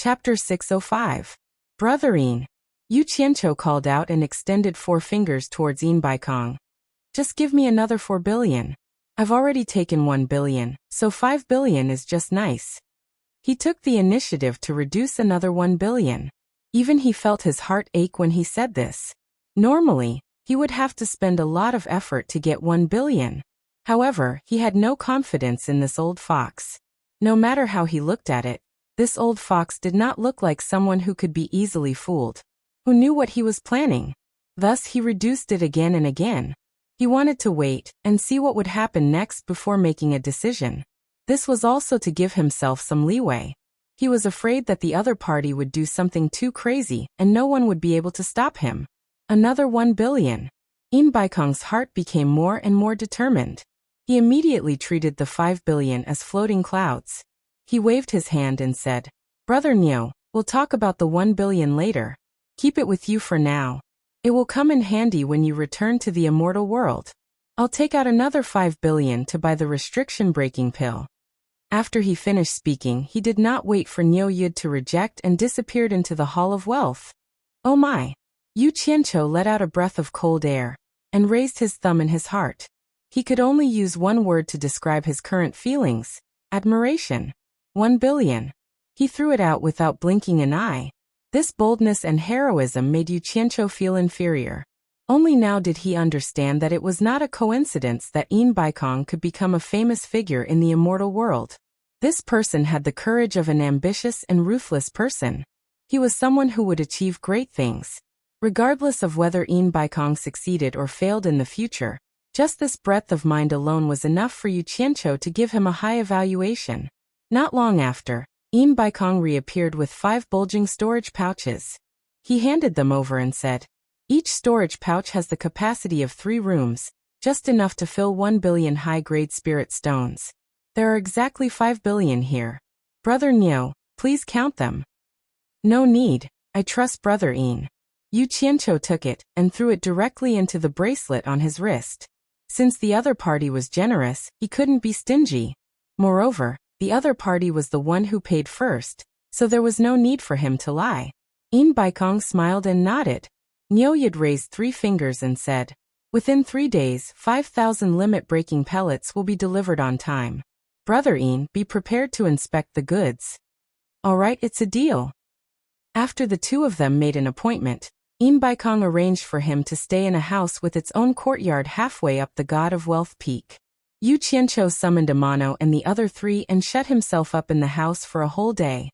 Chapter 605. Brother Yin. Yu Qianqiu called out and extended 4 fingers towards Yin Baikong. Just give me another 4 billion. I've already taken 1 billion, so 5 billion is just nice. He took the initiative to reduce another 1 billion. Even he felt his heart ache when he said this. Normally, he would have to spend a lot of effort to get 1 billion. However, he had no confidence in this old fox. No matter how he looked at it, this old fox did not look like someone who could be easily fooled, who knew what he was planning. Thus he reduced it again and again. He wanted to wait and see what would happen next before making a decision. This was also to give himself some leeway. He was afraid that the other party would do something too crazy and no one would be able to stop him. Another 1 billion. Yin Baikong's heart became more and more determined. He immediately treated the 5 billion as floating clouds. He waved his hand and said, Brother Niu, we'll talk about the 1 billion later. Keep it with you for now. It will come in handy when you return to the immortal world. I'll take out another 5 billion to buy the restriction-breaking pill. After he finished speaking, he did not wait for Niu Yud to reject and disappeared into the Hall of Wealth. Oh my! Yu Qianqiu let out a breath of cold air and raised his thumb in his heart. He could only use one word to describe his current feelings: admiration. 1 billion. He threw it out without blinking an eye. This boldness and heroism made Yu Qianqiu feel inferior. Only now did he understand that it was not a coincidence that Yin Baikong could become a famous figure in the immortal world. This person had the courage of an ambitious and ruthless person. He was someone who would achieve great things. Regardless of whether Yin Baikong succeeded or failed in the future, just this breadth of mind alone was enough for Yu Qianqiu to give him a high evaluation. Not long after, Yin Baikong reappeared with 5 bulging storage pouches. He handed them over and said, each storage pouch has the capacity of 3 rooms, just enough to fill 1 billion high-grade spirit stones. There are exactly 5 billion here. Brother Niu, please count them. No need, I trust Brother Yin. Yu Qianqiu took it and threw it directly into the bracelet on his wrist. Since the other party was generous, he couldn't be stingy. Moreover, the other party was the one who paid first, so there was no need for him to lie. Yin Baikong smiled and nodded. Niu Yud raised 3 fingers and said, within 3 days, 5,000 limit-breaking pellets will be delivered on time. Brother Yin, be prepared to inspect the goods. All right, it's a deal. After the two of them made an appointment, Yin Baikong arranged for him to stay in a house with its own courtyard halfway up the God of Wealth peak. Yu Qianqiu summoned Amano and the other 3 and shut himself up in the house for a whole day.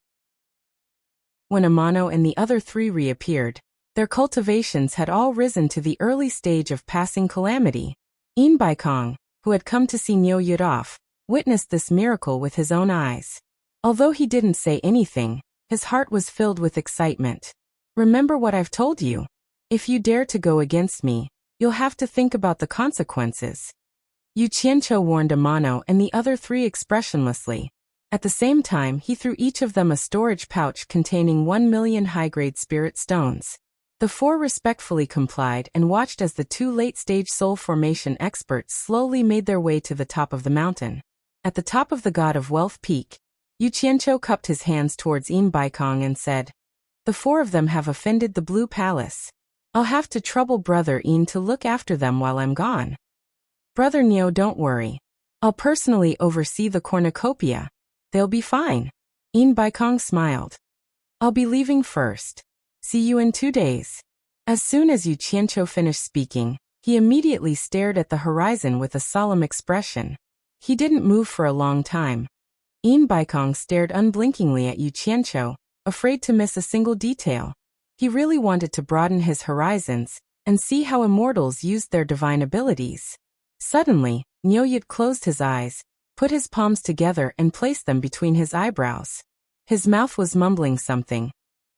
When Amano and the other 3 reappeared, their cultivations had all risen to the early stage of passing calamity. Yin Baikong, who had come to see Niu Yud off, witnessed this miracle with his own eyes. Although he didn't say anything, his heart was filled with excitement. Remember what I've told you. If you dare to go against me, you'll have to think about the consequences. Yu Qianqiu warned Amano and the other 3 expressionlessly. At the same time, he threw each of them a storage pouch containing 1 million high-grade spirit stones. The 4 respectfully complied and watched as the 2 late-stage soul formation experts slowly made their way to the top of the mountain. At the top of the God of Wealth peak, Yu Qianqiu cupped his hands towards Yin Baikong and said, the 4 of them have offended the Blue Palace. I'll have to trouble Brother Yin to look after them while I'm gone. Brother Niu, don't worry. I'll personally oversee the cornucopia. They'll be fine. Yin Baikong smiled. I'll be leaving first. See you in 2 days. As soon as Yu Qianqiu finished speaking, he immediately stared at the horizon with a solemn expression. He didn't move for a long time. Yin Baikong stared unblinkingly at Yu Qianqiu, afraid to miss a single detail. He really wanted to broaden his horizons and see how immortals used their divine abilities. Suddenly, Niu Yud closed his eyes, put his palms together and placed them between his eyebrows. His mouth was mumbling something.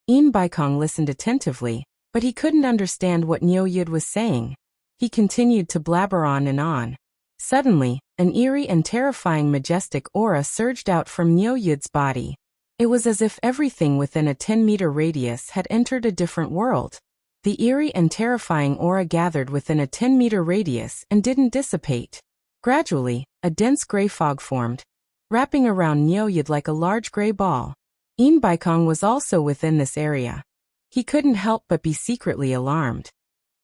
Yin Baikong listened attentively, but he couldn't understand what Niu Yud was saying. He continued to blabber on and on. Suddenly, an eerie and terrifying majestic aura surged out from Niu Yud's body. It was as if everything within a 10-meter radius had entered a different world. The eerie and terrifying aura gathered within a 10-meter radius and didn't dissipate. Gradually, a dense gray fog formed, wrapping around Niu Yud like a large gray ball. Yin Baikong was also within this area. He couldn't help but be secretly alarmed.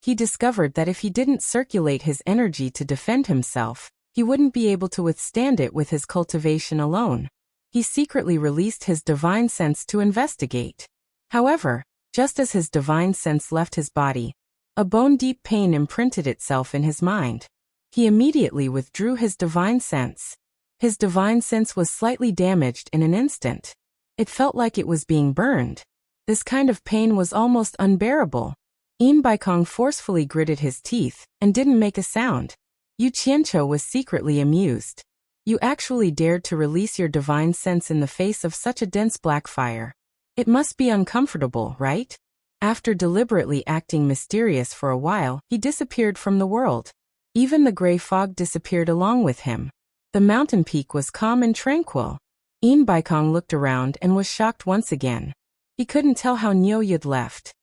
He discovered that if he didn't circulate his energy to defend himself, he wouldn't be able to withstand it with his cultivation alone. He secretly released his divine sense to investigate. However, just as his divine sense left his body, a bone-deep pain imprinted itself in his mind. He immediately withdrew his divine sense. His divine sense was slightly damaged in an instant. It felt like it was being burned. This kind of pain was almost unbearable. Yin Baikong forcefully gritted his teeth and didn't make a sound. Yu Qianqiu was secretly amused. You actually dared to release your divine sense in the face of such a dense black fire. It must be uncomfortable, right? After deliberately acting mysterious for a while, he disappeared from the world. Even the gray fog disappeared along with him. The mountain peak was calm and tranquil. Yin Baikong looked around and was shocked once again. He couldn't tell how Niu Yud left.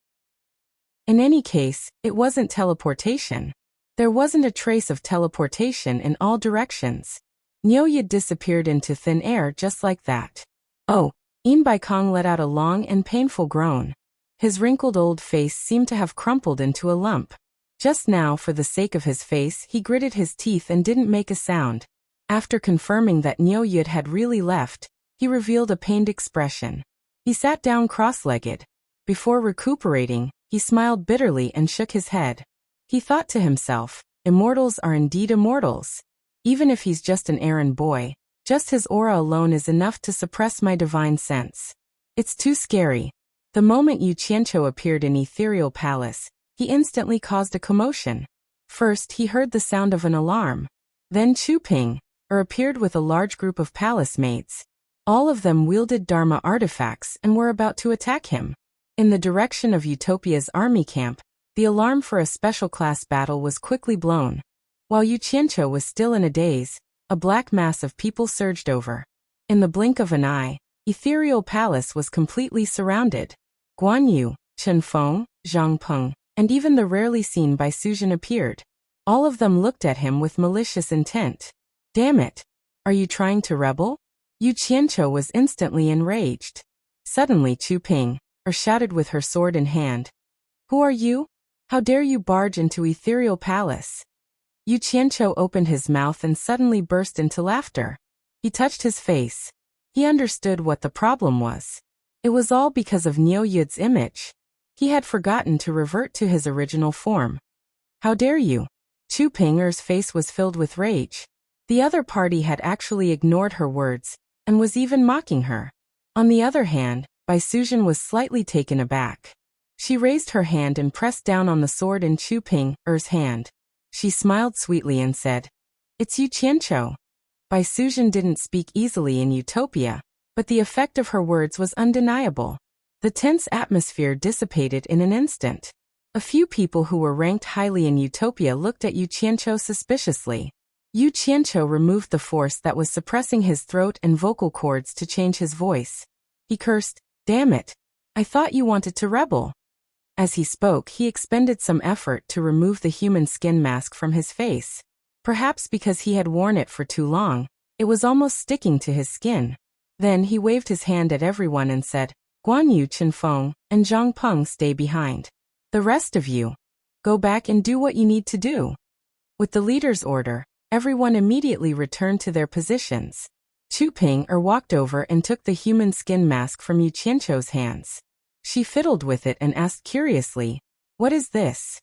In any case, it wasn't teleportation. There wasn't a trace of teleportation in all directions. Niu Yud disappeared into thin air just like that. Oh! Yin Baikong let out a long and painful groan. His wrinkled old face seemed to have crumpled into a lump. Just now, for the sake of his face, he gritted his teeth and didn't make a sound. After confirming that Niu Yud had really left, he revealed a pained expression. He sat down cross-legged. Before recuperating, he smiled bitterly and shook his head. He thought to himself, immortals are indeed immortals. Even if he's just an errand boy, just his aura alone is enough to suppress my divine sense. It's too scary. The moment Yu Qianqiu appeared in Ethereal Palace, he instantly caused a commotion. First, he heard the sound of an alarm. Then Chu Ping appeared with a large group of palace maids. All of them wielded Dharma artifacts and were about to attack him. In the direction of Utopia's army camp, the alarm for a special class battle was quickly blown. While Yu Qianqiu was still in a daze, a black mass of people surged over. In the blink of an eye, Ethereal Palace was completely surrounded. Guan Yu, Chen Feng, Zhang Peng, and even the rarely seen Bai Suzhen appeared. All of them looked at him with malicious intent. Damn it! Are you trying to rebel? Yu Qianqiu was instantly enraged. Suddenly Chu Ping shouted with her sword in hand. Who are you? How dare you barge into Ethereal Palace? Yu Qianqiu opened his mouth and suddenly burst into laughter. He touched his face. He understood what the problem was. It was all because of Niu Yud's image. He had forgotten to revert to his original form. How dare you? Chu Ping's face was filled with rage. The other party had actually ignored her words, and was even mocking her. On the other hand, Bai Suzhen was slightly taken aback. She raised her hand and pressed down on the sword in Chu Ping's hand. She smiled sweetly and said, It's Yu Qianqiu. Bai Suzhen didn't speak easily in Utopia, but the effect of her words was undeniable. The tense atmosphere dissipated in an instant. A few people who were ranked highly in Utopia looked at Yu Qianqiu suspiciously. Yu Qianqiu removed the force that was suppressing his throat and vocal cords to change his voice. He cursed, Damn it! I thought you wanted to rebel. As he spoke, he expended some effort to remove the human skin mask from his face. Perhaps because he had worn it for too long, it was almost sticking to his skin. Then he waved his hand at everyone and said, Guan Yu, Chen Feng, and Zhang Peng stay behind. The rest of you, go back and do what you need to do. With the leader's order, everyone immediately returned to their positions. Chu Ping walked over and took the human skin mask from Yu Qianqiu's hands. She fiddled with it and asked curiously, What is this?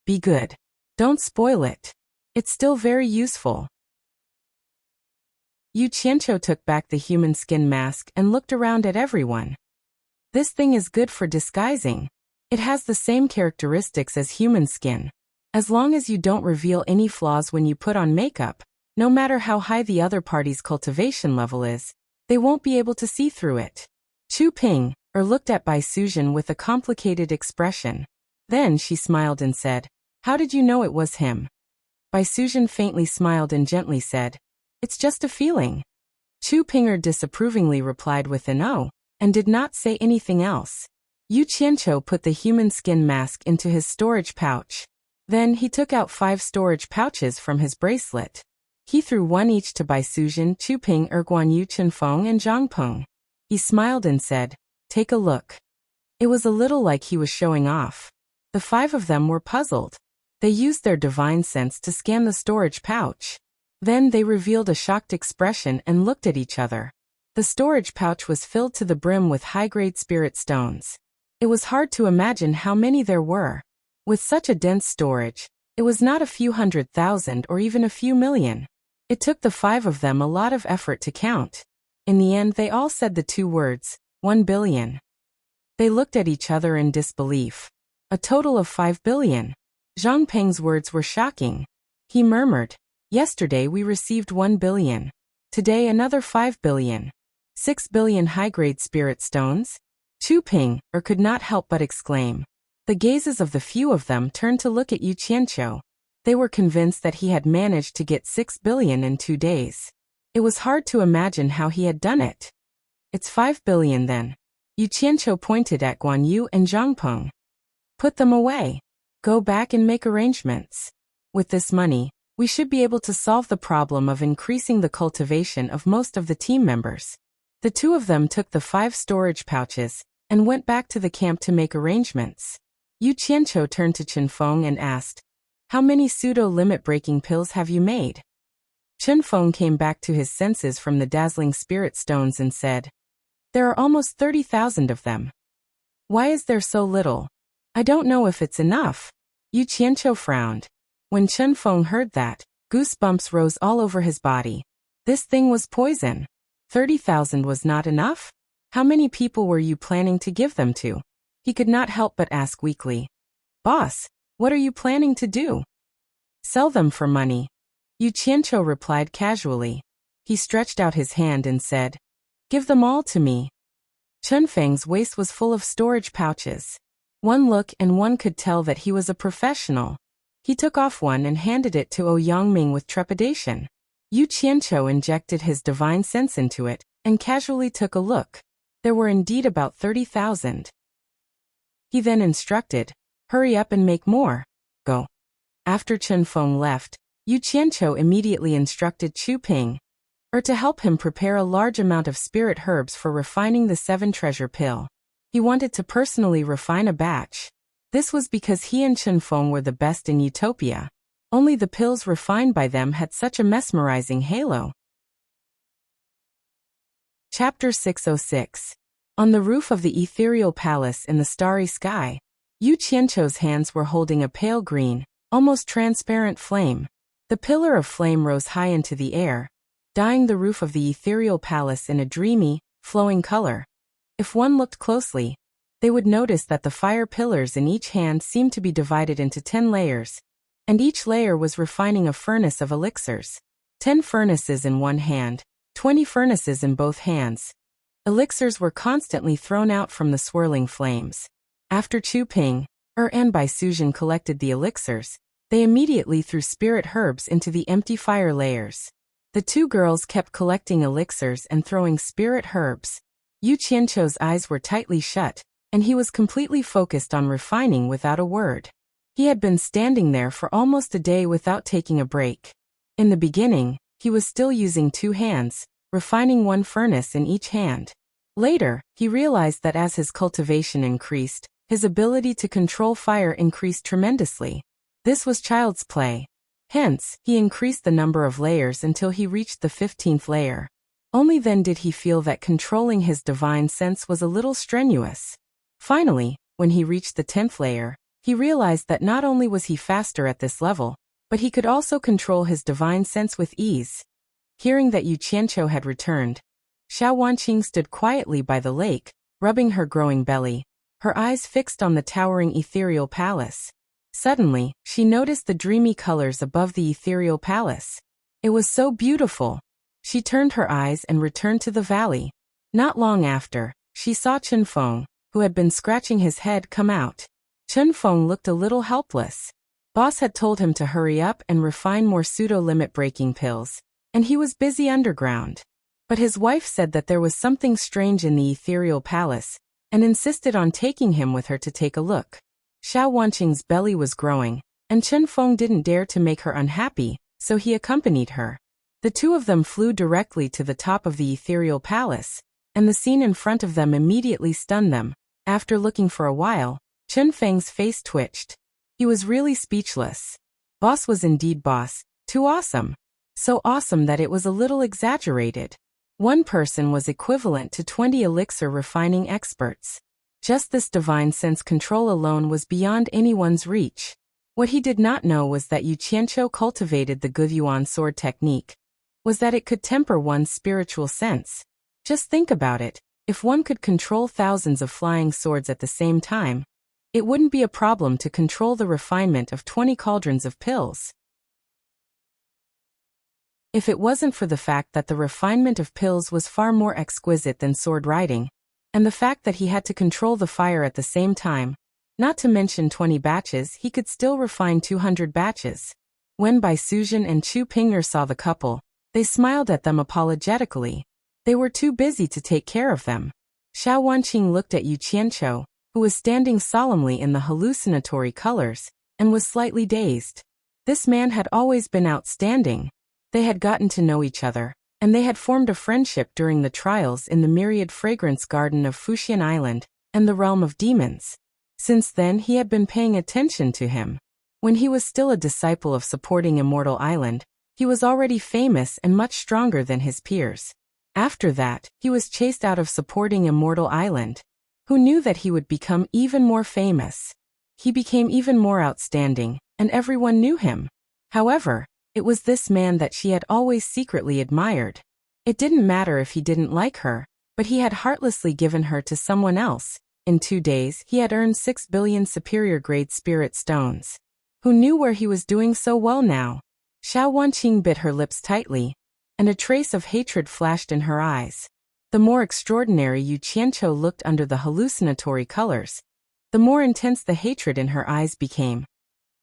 Be good. Don't spoil it. It's still very useful. Yu Qianqiu took back the human skin mask and looked around at everyone. This thing is good for disguising. It has the same characteristics as human skin. As long as you don't reveal any flaws when you put on makeup, no matter how high the other party's cultivation level is, they won't be able to see through it. Chu Ping looked at Bai Suzhen with a complicated expression. Then she smiled and said, How did you know it was him? Bai Suzhen faintly smiled and gently said, It's just a feeling. Chu Ping disapprovingly replied with an "Oh," and did not say anything else. Yu Qianqiu put the human skin mask into his storage pouch. Then he took out 5 storage pouches from his bracelet. He threw one each to Bai Suzhen, Chu Ping, Guan Yu, Chen Feng, and Zhang Peng. He smiled and said, "Take a look." It was a little like he was showing off. The 5 of them were puzzled. They used their divine sense to scan the storage pouch. Then they revealed a shocked expression and looked at each other. The storage pouch was filled to the brim with high-grade spirit stones. It was hard to imagine how many there were. With such a dense storage, it was not a few 100,000 or even a few million. It took the 5 of them a lot of effort to count. In the end, they all said the 2 words, 1 billion. They looked at each other in disbelief. A total of 5 billion. Zhang Peng's words were shocking. He murmured, "Yesterday we received 1 billion. Today another 5 billion. 6 billion high-grade spirit stones?" Chu Ping could not help but exclaim. The gazes of the few of them turned to look at Yu Qianqiu. They were convinced that he had managed to get 6 billion in 2 days. It was hard to imagine how he had done it. "It's 5 billion then." Yu Qianqiu pointed at Guan Yu and Zhang Peng. "Put them away. Go back and make arrangements. With this money, we should be able to solve the problem of increasing the cultivation of most of the team members." The 2 of them took the 5 storage pouches and went back to the camp to make arrangements. Yu Qianqiu turned to Chen Feng and asked, "How many pseudo-limit-breaking pills have you made?" Chen Feng came back to his senses from the dazzling spirit stones and said, "There are almost 30,000 of them." "Why is there so little? I don't know if it's enough." Yu Qianqiu frowned. When Chen Feng heard that, goosebumps rose all over his body. This thing was poison. 30,000 was not enough? How many people were you planning to give them to? He could not help but ask weakly. "Boss, what are you planning to do?" "Sell them for money." Yu Qianqiu replied casually. He stretched out his hand and said, "Give them all to me." Chen Feng's waist was full of storage pouches. One look and one could tell that he was a professional. He took off one and handed it to Ouyang Ming with trepidation. Yu Qianqiu injected his divine sense into it and casually took a look. There were indeed about 30,000. He then instructed, "Hurry up and make more. Go." After Chen Feng left, Yu Qianqiu immediately instructed Chu Ping to help him prepare a large amount of spirit herbs for refining the 7 treasure pill. He wanted to personally refine a batch. This was because he and Chen Feng were the best in Utopia. Only the pills refined by them had such a mesmerizing halo. Chapter 606. On the roof of the ethereal palace in the starry sky, Yu Qianqiu's hands were holding a pale green, almost transparent flame. The pillar of flame rose high into the air, dyeing the roof of the ethereal palace in a dreamy, flowing color. If one looked closely, they would notice that the fire pillars in each hand seemed to be divided into 10 layers, and each layer was refining a furnace of elixirs. 10 furnaces in one hand, 20 furnaces in both hands. Elixirs were constantly thrown out from the swirling flames. After Chu Ping, and Bai Suzhen collected the elixirs, they immediately threw spirit herbs into the empty fire layers. The 2 girls kept collecting elixirs and throwing spirit herbs. Yu Qianqiu's eyes were tightly shut, and he was completely focused on refining without a word. He had been standing there for almost a day without taking a break. In the beginning, he was still using 2 hands, refining 1 furnace in each hand. Later, he realized that as his cultivation increased, his ability to control fire increased tremendously. This was child's play. Hence, he increased the number of layers until he reached the 15th layer. Only then did he feel that controlling his divine sense was a little strenuous. Finally, when he reached the 10th layer, he realized that not only was he faster at this level, but he could also control his divine sense with ease. Hearing that Yu Qianqiu had returned, Xiao Wanqing stood quietly by the lake, rubbing her growing belly, her eyes fixed on the towering ethereal palace. Suddenly, she noticed the dreamy colors above the ethereal palace. It was so beautiful. She turned her eyes and returned to the valley. Not long after, she saw Chen Feng, who had been scratching his head, come out. Chen Feng looked a little helpless. Boss had told him to hurry up and refine more pseudo-limit-breaking pills, and he was busy underground. But his wife said that there was something strange in the ethereal palace, and insisted on taking him with her to take a look. Xiao Wanqing's belly was growing, and Chen Feng didn't dare to make her unhappy, so he accompanied her. The 2 of them flew directly to the top of the ethereal palace, and the scene in front of them immediately stunned them. After looking for a while, Chen Feng's face twitched. He was really speechless. Boss was indeed boss, too awesome. So awesome that it was a little exaggerated. One person was equivalent to 20 elixir refining experts. Just this divine sense control alone was beyond anyone's reach. What he did not know was that Yu Qianqiu cultivated the Guyuan sword technique, was that it could temper one's spiritual sense. Just think about it, if one could control thousands of flying swords at the same time, it wouldn't be a problem to control the refinement of 20 cauldrons of pills. If it wasn't for the fact that the refinement of pills was far more exquisite than sword riding, and the fact that he had to control the fire at the same time, not to mention 20 batches, he could still refine 200 batches. When Bai Suzhen and Chu Ping'er saw the couple, they smiled at them apologetically. They were too busy to take care of them. Xiao Wanqing looked at Yu Qianqiu, who was standing solemnly in the hallucinatory colors, and was slightly dazed. This man had always been outstanding. They had gotten to know each other, and they had formed a friendship during the trials in the myriad fragrance garden of Fuxian Island and the realm of demons. Since then he had been paying attention to him. When he was still a disciple of supporting Immortal Island, he was already famous and much stronger than his peers. After that, he was chased out of supporting Immortal Island. Who knew that he would become even more famous? He became even more outstanding, and everyone knew him. However, it was this man that she had always secretly admired. It didn't matter if he didn't like her, but he had heartlessly given her to someone else. In 2 days, he had earned 6 billion superior-grade spirit stones. Who knew where he was doing so well now? Xiao Wanqing bit her lips tightly, and a trace of hatred flashed in her eyes. The more extraordinary Yu Qianqiu looked under the hallucinatory colors, the more intense the hatred in her eyes became.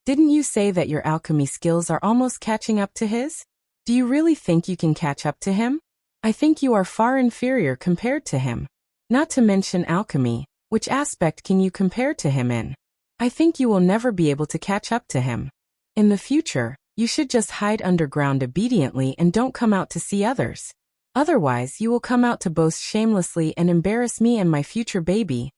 Didn't you say that your alchemy skills are almost catching up to his? Do you really think you can catch up to him? I think you are far inferior compared to him. Not to mention alchemy, which aspect can you compare to him in? I think you will never be able to catch up to him. In the future, you should just hide underground obediently and don't come out to see others. Otherwise you will come out to boast shamelessly and embarrass me and my future baby.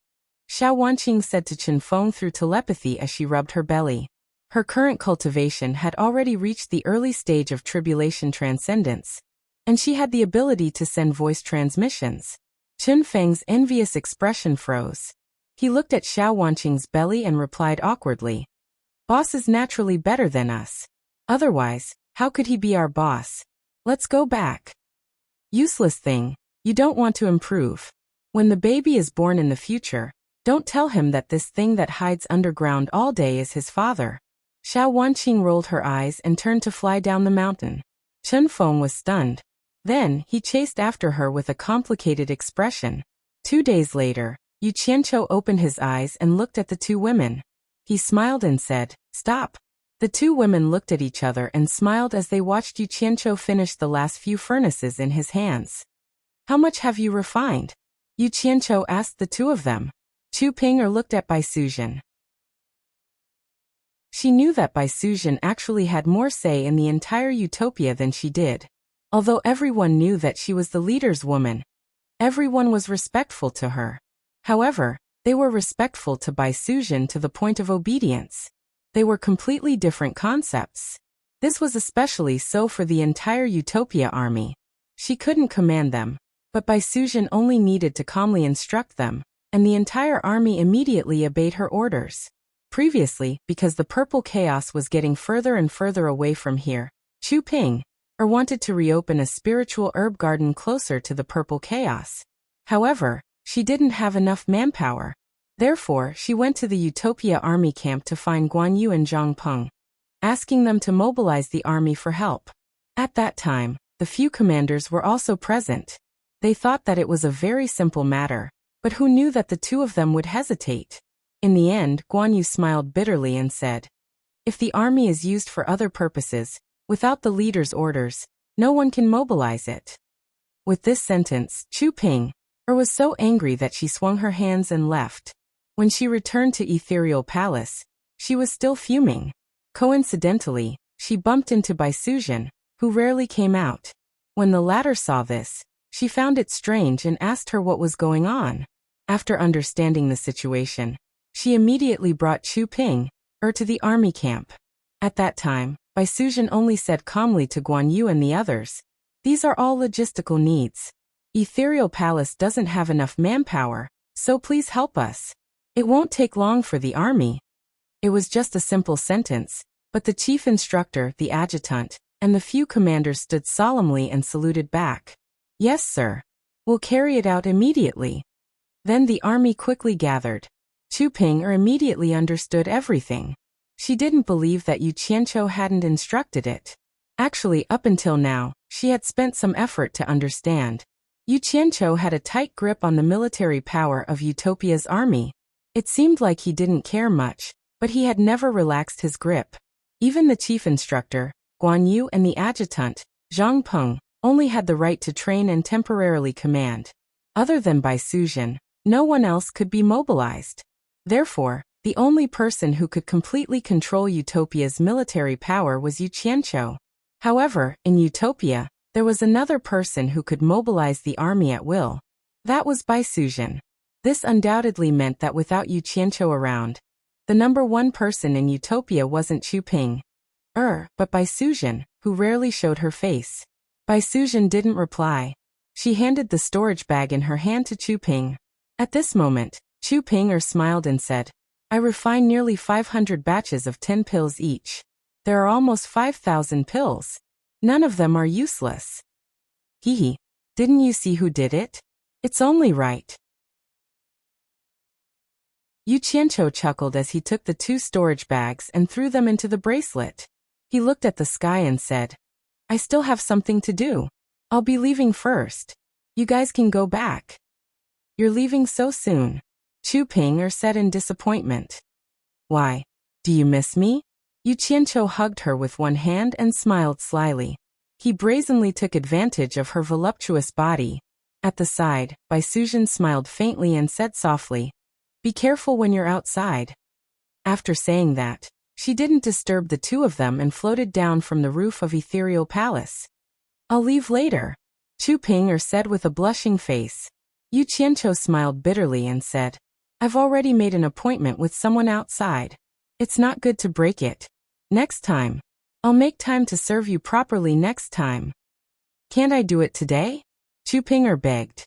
Xiao Wanqing said to Chen Feng through telepathy as she rubbed her belly. Her current cultivation had already reached the early stage of tribulation transcendence, and she had the ability to send voice transmissions. Chen Feng's envious expression froze. He looked at Xiao Wanqing's belly and replied awkwardly. Boss is naturally better than us. Otherwise, how could he be our boss? Let's go back. Useless thing, you don't want to improve. When the baby is born in the future, don't tell him that this thing that hides underground all day is his father. Xiao Wanqing rolled her eyes and turned to fly down the mountain. Chen Feng was stunned. Then, he chased after her with a complicated expression. 2 days later, Yu Qianqiu opened his eyes and looked at the two women. He smiled and said, "Stop." The two women looked at each other and smiled as they watched Yu Qianqiu finish the last few furnaces in his hands. "How much have you refined?" Yu Qianqiu asked the two of them. Chu Ping'er looked at Bai Suzhen. She knew that Bai Suzhen actually had more say in the entire utopia than she did. Although everyone knew that she was the leader's woman, everyone was respectful to her. However, they were respectful to Bai Suzhen to the point of obedience. They were completely different concepts. This was especially so for the entire Utopia army. She couldn't command them, but Bai Suzhen only needed to calmly instruct them, and the entire army immediately obeyed her orders. Previously, because the purple chaos was getting further and further away from here, Chu Ping'er wanted to reopen a spiritual herb garden closer to the purple chaos. However, she didn't have enough manpower. Therefore, she went to the Utopia army camp to find Guan Yu and Zhang Peng, asking them to mobilize the army for help. At that time, the few commanders were also present. They thought that it was a very simple matter, but who knew that the two of them would hesitate? In the end, Guan Yu smiled bitterly and said, "If the army is used for other purposes, without the leader's orders, no one can mobilize it." With this sentence, Chu Ping'er was so angry that she swung her hands and left. When she returned to Ethereal Palace, she was still fuming. Coincidentally, she bumped into Bai Suzhen, who rarely came out. When the latter saw this, She found it strange and asked her what was going on. After understanding the situation, she immediately brought Chu Ping to the army camp. At that time, Bai Suzhen only said calmly to Guan Yu and the others, "These are all logistical needs. Ethereal Palace doesn't have enough manpower, so please help us. It won't take long for the army." It was just a simple sentence, but the chief instructor, the adjutant, and the few commanders stood solemnly and saluted back. "Yes, sir. We'll carry it out immediately." Then the army quickly gathered. Chu Ping immediately understood everything. She didn't believe that Yu Qianqiu hadn't instructed it. Actually, up until now, she had spent some effort to understand. Yu Qianqiu had a tight grip on the military power of Utopia's army. It seemed like he didn't care much, but he had never relaxed his grip. Even the chief instructor, Guan Yu, and the adjutant, Zhang Peng, only had the right to train and temporarily command. Other than Bai Suzhen, no one else could be mobilized. Therefore, the only person who could completely control Utopia's military power was Yu Qianqiu. However, in Utopia, there was another person who could mobilize the army at will. That was Bai Suzhen. This undoubtedly meant that without Yu Qianqiu around, the number one person in Utopia wasn't Chu Ping, but Bai Suzhen, who rarely showed her face. Bai Suzhen didn't reply. She handed the storage bag in her hand to Chu Ping. At this moment, Chu Ping smiled and said, "I refined nearly 500 batches of 10 pills each. There are almost 5,000 pills. None of them are useless." Hee. Didn't you see who did it? It's only right. Yu Qianqiu chuckled as he took the 2 storage bags and threw them into the bracelet. He looked at the sky and said, "I still have something to do. I'll be leaving first. You guys can go back." "You're leaving so soon?" Chu Ping said in disappointment. "Why? Do you miss me?" Yu Qianqiu hugged her with one hand and smiled slyly. He brazenly took advantage of her voluptuous body. At the side, Bai Suzhen smiled faintly and said softly, "Be careful when you're outside." After saying that, she didn't disturb the two of them and floated down from the roof of Ethereal Palace. "I'll leave later," Chu Ping said with a blushing face. Yu Qianqiu smiled bitterly and said, "I've already made an appointment with someone outside. It's not good to break it. Next time. I'll make time to serve you properly next time." "Can't I do it today?" Chu Ping begged.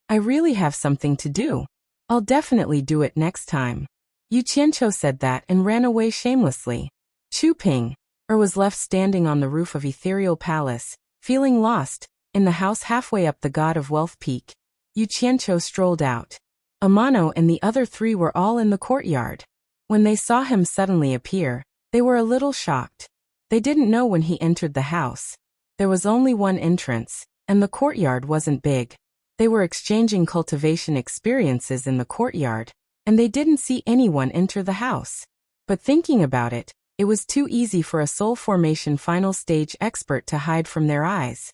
"I really have something to do. I'll definitely do it next time." Yu Qianqiu said that and ran away shamelessly. Chu Ping was left standing on the roof of Ethereal Palace, feeling lost. In the house halfway up the God of Wealth Peak, Yu Qianqiu strolled out. Amano and the other 3 were all in the courtyard. When they saw him suddenly appear, they were a little shocked. They didn't know when he entered the house. There was only one entrance, and the courtyard wasn't big. They were exchanging cultivation experiences in the courtyard, and they didn't see anyone enter the house. But thinking about it, it was too easy for a soul formation final stage expert to hide from their eyes.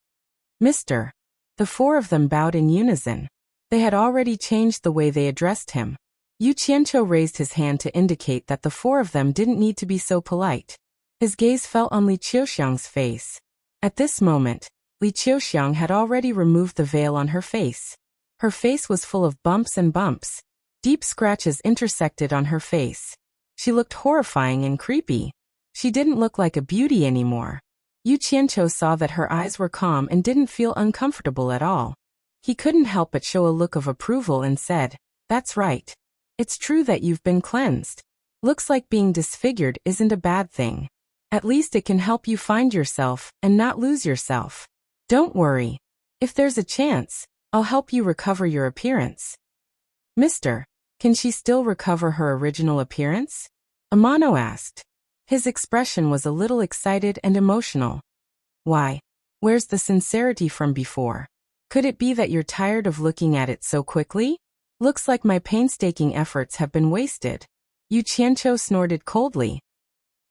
"Mr." The 4 of them bowed in unison. They had already changed the way they addressed him. Yu Qianqiu raised his hand to indicate that the 4 of them didn't need to be so polite. His gaze fell on Li Qiuxiang's face. At this moment, Li Qiuxiang had already removed the veil on her face. Her face was full of bumps and bumps. Deep scratches intersected on her face. She looked horrifying and creepy. She didn't look like a beauty anymore. Yu Qianqiu saw that her eyes were calm and didn't feel uncomfortable at all. He couldn't help but show a look of approval and said, "That's right. It's true that you've been cleansed. Looks like being disfigured isn't a bad thing. At least it can help you find yourself and not lose yourself. Don't worry. If there's a chance, I'll help you recover your appearance." "Mister, can she still recover her original appearance?" Amano asked. His expression was a little excited and emotional. "Why? Where's the sincerity from before? Could it be that you're tired of looking at it so quickly? Looks like my painstaking efforts have been wasted." Yu Qianqiu snorted coldly.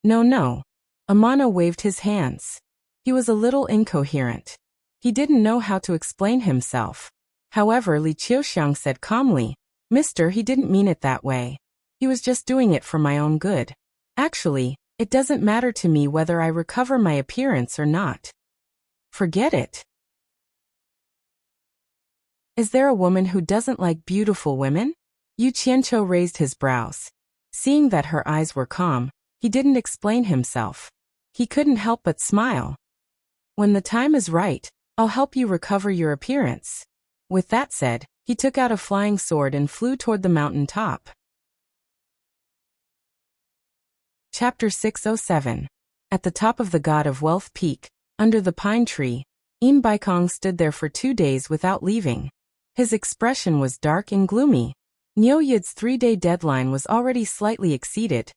No. Amano waved his hands. He was a little incoherent. He didn't know how to explain himself. However, Li Qiuxiang said calmly, "Mister, he didn't mean it that way. He was just doing it for my own good. Actually, it doesn't matter to me whether I recover my appearance or not." "Forget it." Is there a woman who doesn't like beautiful women? Yu Qianqiu raised his brows. Seeing that her eyes were calm, he didn't explain himself. He couldn't help but smile. When the time is right, I'll help you recover your appearance. With that said, he took out a flying sword and flew toward the mountain top. Chapter 607. At the top of the God of Wealth Peak, under the pine tree, Yin Baikong stood there for 2 days without leaving. His expression was dark and gloomy. Niu Yid's 3-day deadline was already slightly exceeded.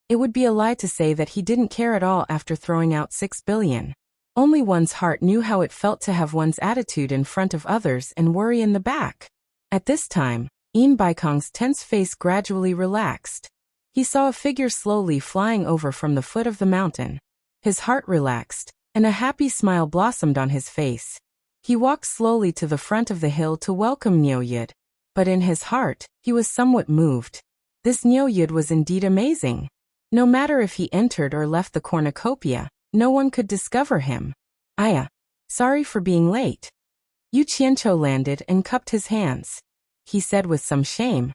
It would be a lie to say that he didn't care at all after throwing out 6 billion. Only one's heart knew how it felt to have one's attitude in front of others and worry in the back. At this time, Yin Baikong's tense face gradually relaxed. He saw a figure slowly flying over from the foot of the mountain. His heart relaxed, and a happy smile blossomed on his face. He walked slowly to the front of the hill to welcome Niu Yid. But in his heart, he was somewhat moved. This Niu Yid was indeed amazing. No matter if he entered or left the cornucopia, no one could discover him. Sorry for being late. Yu Qianqiu landed and cupped his hands. He said with some shame.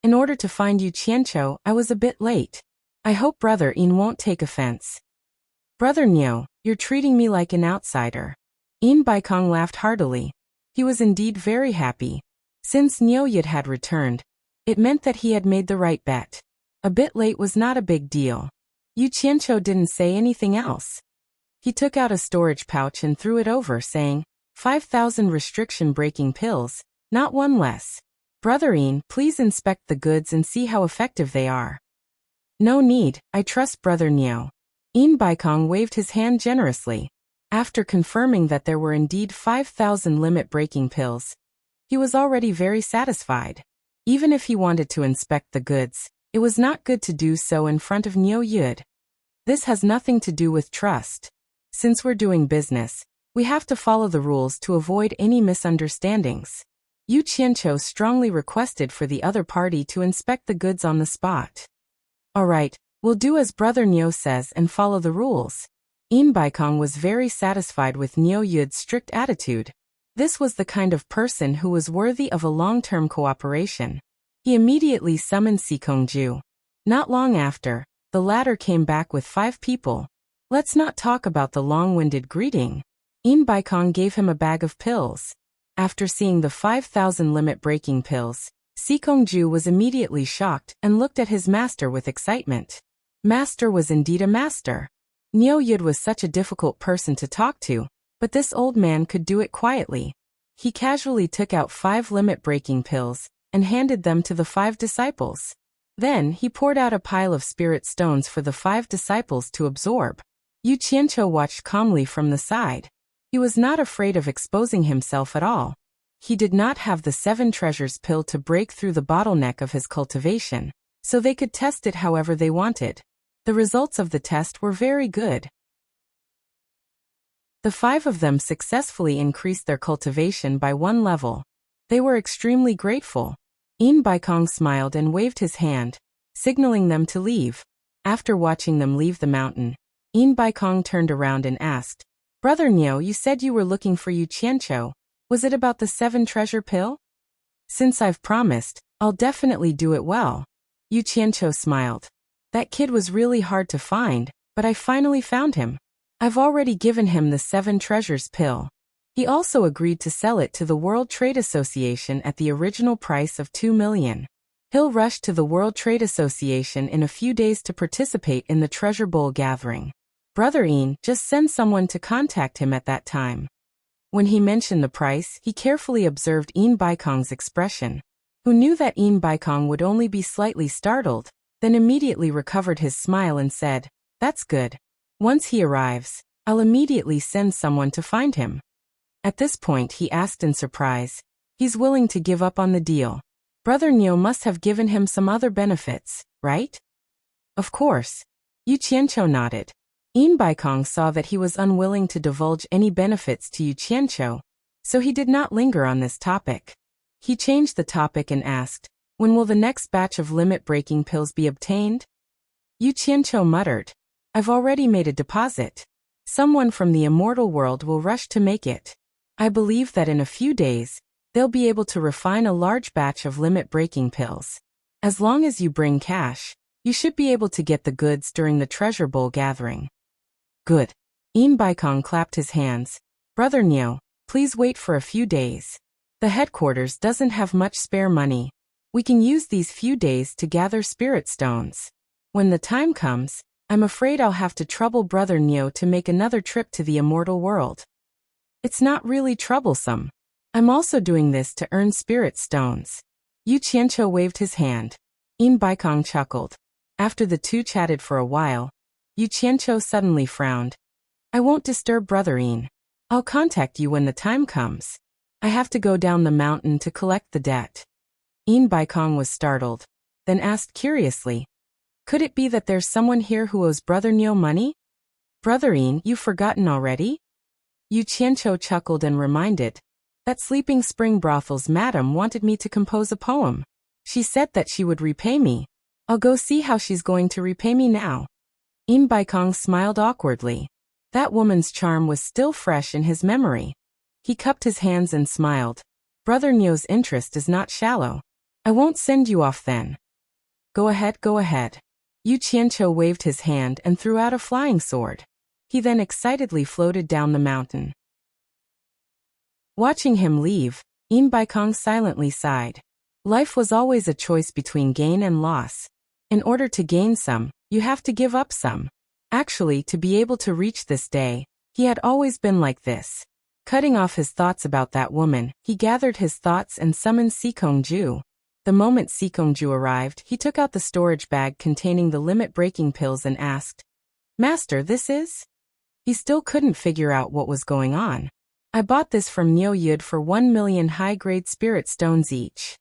In order to find Yu Qianqiu, I was a bit late. I hope Brother Yin won't take offense. Brother Niu, you're treating me like an outsider. Yin Baikong laughed heartily. He was indeed very happy. Since Niu Yid had returned, it meant that he had made the right bet. A bit late was not a big deal. Yu Qianqiu didn't say anything else. He took out a storage pouch and threw it over, saying, 5,000 restriction-breaking pills, not one less. Brother Yin, please inspect the goods and see how effective they are. No need, I trust Brother Niu. Yin Baikong waved his hand generously. After confirming that there were indeed 5,000 limit-breaking pills, he was already very satisfied. Even if he wanted to inspect the goods, it was not good to do so in front of Niu Yid. This has nothing to do with trust. Since we're doing business, we have to follow the rules to avoid any misunderstandings. Yu Qianqiu strongly requested for the other party to inspect the goods on the spot. All right, we'll do as Brother Niu says and follow the rules. Yin Baikong was very satisfied with Niu Yid's strict attitude. This was the kind of person who was worthy of a long-term cooperation. He immediately summoned Sikongju. Not long after, the latter came back with 5 people. Let's not talk about the long-winded greeting. Yin Baikong gave him a bag of pills. After seeing the 5,000 limit-breaking pills, Sikongju was immediately shocked and looked at his master with excitement. Master was indeed a master. Niu Yid was such a difficult person to talk to, but this old man could do it quietly. He casually took out 5 limit-breaking pills and handed them to the 5 disciples. Then he poured out a pile of spirit stones for the 5 disciples to absorb. Yu Qianqiu watched calmly from the side. He was not afraid of exposing himself at all. He did not have the 7 treasures pill to break through the bottleneck of his cultivation, so they could test it however they wanted. The results of the test were very good. The 5 of them successfully increased their cultivation by 1 level. They were extremely grateful. Yin Baikong smiled and waved his hand, signaling them to leave. After watching them leave the mountain, Yin Baikong turned around and asked, Brother Niu, you said you were looking for Yu Qianqiu. Was it about the 7 treasure pill? Since I've promised, I'll definitely do it well. Yu Qianqiu smiled. That kid was really hard to find, but I finally found him. I've already given him the 7 treasures pill. He also agreed to sell it to the World Trade Association at the original price of 2 million. He'll rush to the World Trade Association in a few days to participate in the Treasure Bowl gathering. Brother Yin, just send someone to contact him at that time. When he mentioned the price, he carefully observed Yin Baikong's expression, who knew that Yin Baikong would only be slightly startled, then immediately recovered his smile and said, That's good. Once he arrives, I'll immediately send someone to find him. At this point he asked in surprise, He's willing to give up on the deal. Brother Niu must have given him some other benefits, right? Of course. Yu Qianqiu nodded. Yin Baikong saw that he was unwilling to divulge any benefits to Yu Qianqiu, so he did not linger on this topic. He changed the topic and asked, When will the next batch of limit-breaking pills be obtained? Yu Qianqiu muttered, I've already made a deposit. Someone from the Immortal world will rush to make it. I believe that in a few days, They'll be able to refine a large batch of limit-breaking pills. As long as you bring cash, you should be able to get the goods during the treasure bowl gathering. Good. Baikong clapped his hands. Brother Neo, please wait for a few days. The headquarters doesn't have much spare money. We can use these few days to gather spirit stones. When the time comes, I'm afraid I'll have to trouble Brother Neo to make another trip to the immortal world. It's not really troublesome. I'm also doing this to earn spirit stones. Yu Qianqiu waved his hand. Baikong chuckled. After the two chatted for a while, Yu Qianqiu suddenly frowned. I won't disturb Brother Yin. I'll contact you when the time comes. I have to go down the mountain to collect the debt. Baikong was startled, then asked curiously, could it be that there's someone here who owes Brother Neo money? Brother Yin, you've forgotten already? Yu Qianqiu chuckled and reminded, that Sleeping Spring Brothel's madam wanted me to compose a poem. She said that she would repay me. I'll go see how she's going to repay me now. Baikong smiled awkwardly. That woman's charm was still fresh in his memory. He cupped his hands and smiled. Brother Neo's interest is not shallow. I won't send you off then. Go ahead, go ahead. Yu Qianqiu waved his hand and threw out a flying sword. He then excitedly floated down the mountain. Watching him leave, Baikong silently sighed. Life was always a choice between gain and loss. In order to gain some, you have to give up some. Actually, to be able to reach this day, he had always been like this. Cutting off his thoughts about that woman, he gathered his thoughts and summoned Sikongju. The moment Sikongju arrived, he took out the storage bag containing the limit-breaking pills and asked, Master, this is? He still couldn't figure out what was going on. I bought this from Neo Yud for 1 million high-grade spirit stones each.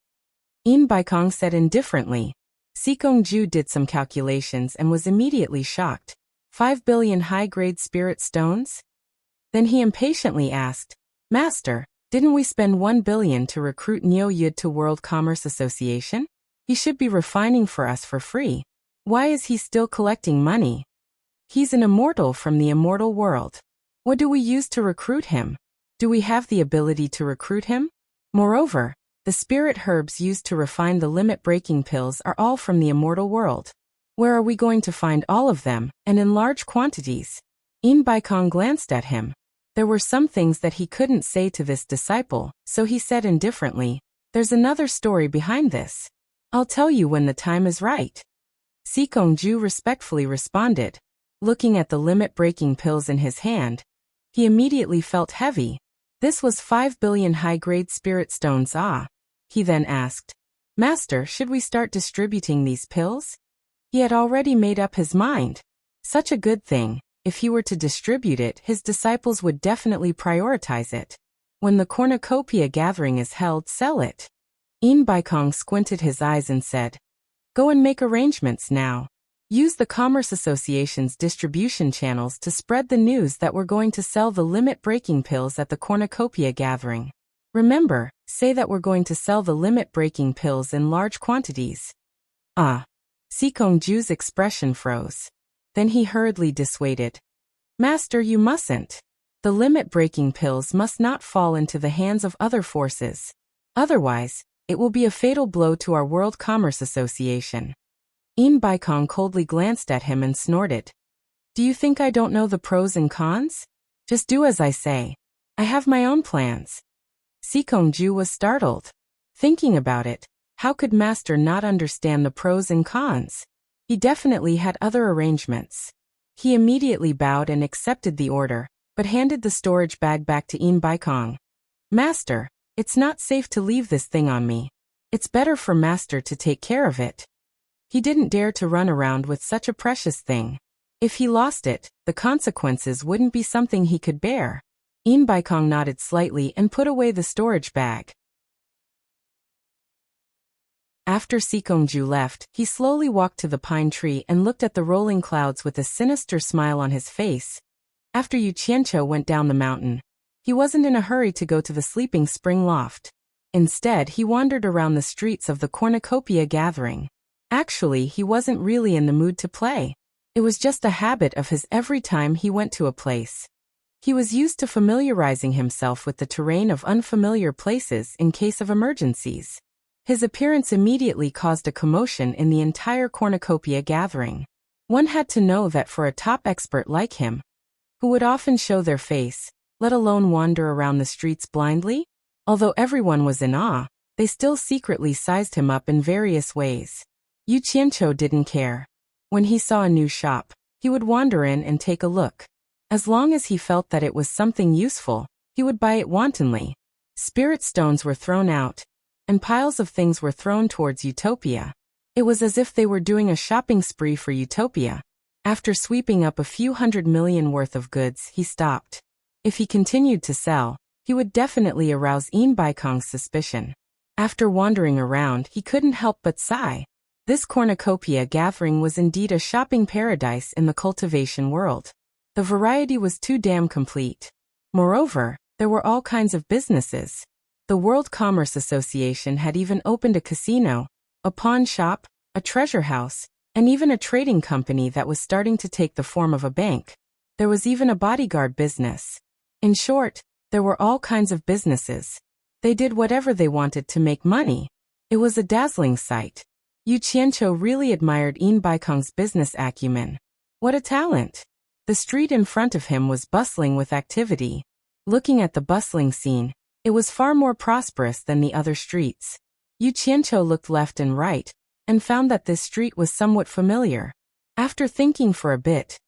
Baikong said indifferently. Sikongju did some calculations and was immediately shocked. 5 billion high-grade spirit stones? Then he impatiently asked, Master, didn't we spend 1 billion to recruit Neo Yud to World Commerce Association? He should be refining for us for free. Why is he still collecting money? He's an immortal from the immortal world. What do we use to recruit him? Do we have the ability to recruit him? Moreover, the spirit herbs used to refine the limit-breaking pills are all from the immortal world. Where are we going to find all of them, and in large quantities? Baikong glanced at him. There were some things that he couldn't say to this disciple, so he said indifferently, there's another story behind this. I'll tell you when the time is right. Sikongju respectfully responded. Looking at the limit-breaking pills in his hand, he immediately felt heavy. This was 5 billion high-grade spirit stones. He then asked, Master, should we start distributing these pills? He had already made up his mind. Such a good thing. If he were to distribute it, his disciples would definitely prioritize it. When the cornucopia gathering is held, sell it. Baikong squinted his eyes and said, Go and make arrangements now. Use the Commerce Association's distribution channels to spread the news that we're going to sell the limit-breaking pills at the cornucopia gathering. Remember, say that we're going to sell the limit-breaking pills in large quantities. Sikongju's expression froze. Then he hurriedly dissuaded. Master, you mustn't. The limit-breaking pills must not fall into the hands of other forces. Otherwise, it will be a fatal blow to our World Commerce Association. Baikong coldly glanced at him and snorted. Do you think I don't know the pros and cons? Just do as I say. I have my own plans. Sikongju was startled. Thinking about it, how could Master not understand the pros and cons? He definitely had other arrangements. He immediately bowed and accepted the order, but handed the storage bag back to Baikong. Master, it's not safe to leave this thing on me. It's better for Master to take care of it. He didn't dare to run around with such a precious thing. If he lost it, the consequences wouldn't be something he could bear. Baikong nodded slightly and put away the storage bag. After Sikongju left, he slowly walked to the pine tree and looked at the rolling clouds with a sinister smile on his face. After Yu Qianqiu went down the mountain, he wasn't in a hurry to go to the Sleeping Spring loft. Instead, he wandered around the streets of the cornucopia gathering. Actually, he wasn't really in the mood to play. It was just a habit of his every time he went to a place. He was used to familiarizing himself with the terrain of unfamiliar places in case of emergencies. His appearance immediately caused a commotion in the entire cornucopia gathering. One had to know that for a top expert like him, who would often show their face, let alone wander around the streets blindly, although everyone was in awe, they still secretly sized him up in various ways. Yu Qianqiu didn't care. When he saw a new shop, he would wander in and take a look. As long as he felt that it was something useful, he would buy it wantonly. Spirit stones were thrown out, and piles of things were thrown towards Utopia. It was as if they were doing a shopping spree for Utopia. After sweeping up a few 100 million worth of goods, he stopped. If he continued to sell, he would definitely arouse Baikong's suspicion. After wandering around, he couldn't help but sigh. This cornucopia gathering was indeed a shopping paradise in the cultivation world. The variety was too damn complete. Moreover, there were all kinds of businesses. The World Commerce Association had even opened a casino, a pawn shop, a treasure house, and even a trading company that was starting to take the form of a bank. There was even a bodyguard business. In short, there were all kinds of businesses. They did whatever they wanted to make money. It was a dazzling sight. Yu Qianqiu really admired Baikong's business acumen. What a talent! The street in front of him was bustling with activity. Looking at the bustling scene, it was far more prosperous than the other streets. Yu Qianqiu looked left and right, and found that this street was somewhat familiar. After thinking for a bit,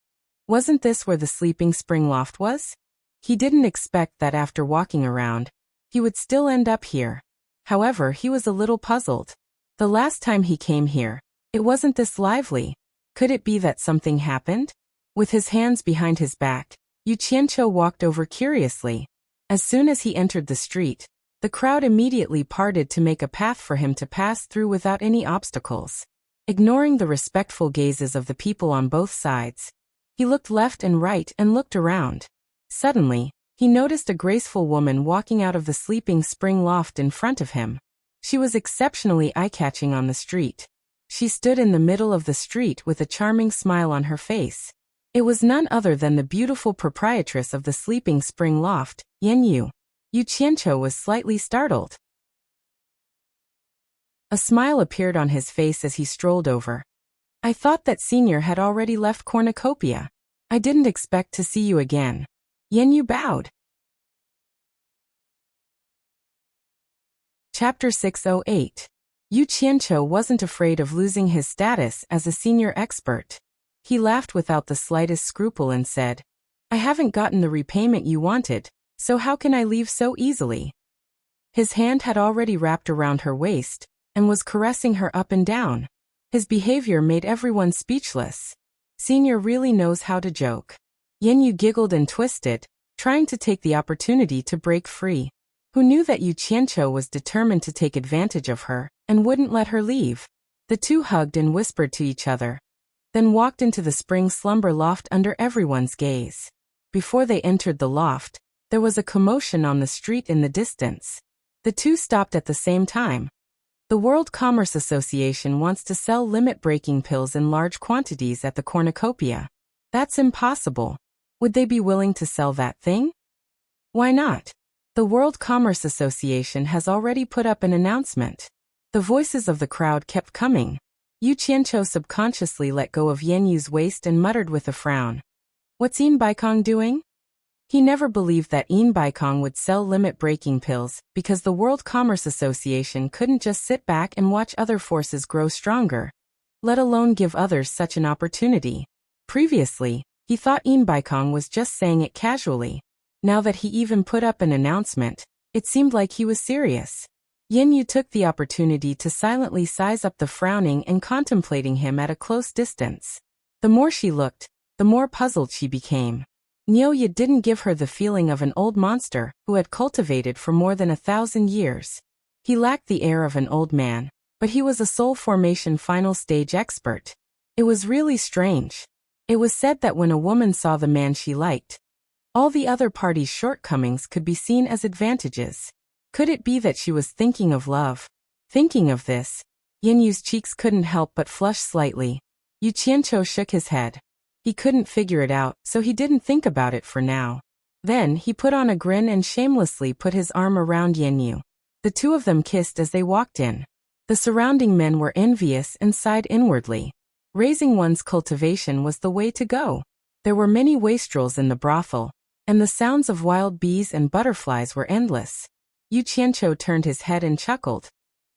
wasn't this where the sleeping spring loft was? He didn't expect that after walking around, he would still end up here. However, he was a little puzzled. The last time he came here, it wasn't this lively. Could it be that something happened? With his hands behind his back, Yu Qianqiu walked over curiously. As soon as he entered the street, the crowd immediately parted to make a path for him to pass through without any obstacles. Ignoring the respectful gazes of the people on both sides, he looked left and right and looked around. Suddenly, he noticed a graceful woman walking out of the sleeping spring loft in front of him. She was exceptionally eye-catching on the street. She stood in the middle of the street with a charming smile on her face. It was none other than the beautiful proprietress of the sleeping spring loft, Yu. Yu Qianqiu was slightly startled. A smile appeared on his face as he strolled over. I thought that Senior had already left Cornucopia. I didn't expect to see you again. Yu bowed. Chapter 608. Yu Qianqiu wasn't afraid of losing his status as a senior expert. He laughed without the slightest scruple and said, I haven't gotten the repayment you wanted, so how can I leave so easily? His hand had already wrapped around her waist, and was caressing her up and down. His behavior made everyone speechless. Senior really knows how to joke. Yu giggled and twisted, trying to take the opportunity to break free. Who knew that Yu Qianqiu was determined to take advantage of her, and wouldn't let her leave? The two hugged and whispered to each other, then walked into the spring slumber loft under everyone's gaze. Before they entered the loft, there was a commotion on the street in the distance. The two stopped at the same time. The World Commerce Association wants to sell limit-breaking pills in large quantities at the cornucopia. That's impossible. Would they be willing to sell that thing? Why not? The World Commerce Association has already put up an announcement. The voices of the crowd kept coming. Yu Qianqiu subconsciously let go of Yu's waist and muttered with a frown. What's Baikong doing? He never believed that Baikong would sell limit-breaking pills because the World Commerce Association couldn't just sit back and watch other forces grow stronger, let alone give others such an opportunity. Previously, he thought Baikong was just saying it casually. Now that he even put up an announcement, it seemed like he was serious. Yu took the opportunity to silently size up the frowning and contemplating him at a close distance. The more she looked, the more puzzled she became. Yu didn't give her the feeling of an old monster who had cultivated for more than 1,000 years. He lacked the air of an old man, but he was a soul formation final stage expert. It was really strange. It was said that when a woman saw the man she liked, all the other party's shortcomings could be seen as advantages. Could it be that she was thinking of love? Thinking of this, Yu's cheeks couldn't help but flush slightly. Yu Qianqiu shook his head. He couldn't figure it out, so he didn't think about it for now. Then he put on a grin and shamelessly put his arm around Yanyu. The two of them kissed as they walked in. The surrounding men were envious and sighed inwardly. Raising one's cultivation was the way to go. There were many wastrels in the brothel, and the sounds of wild bees and butterflies were endless. Yu Qianqiu turned his head and chuckled.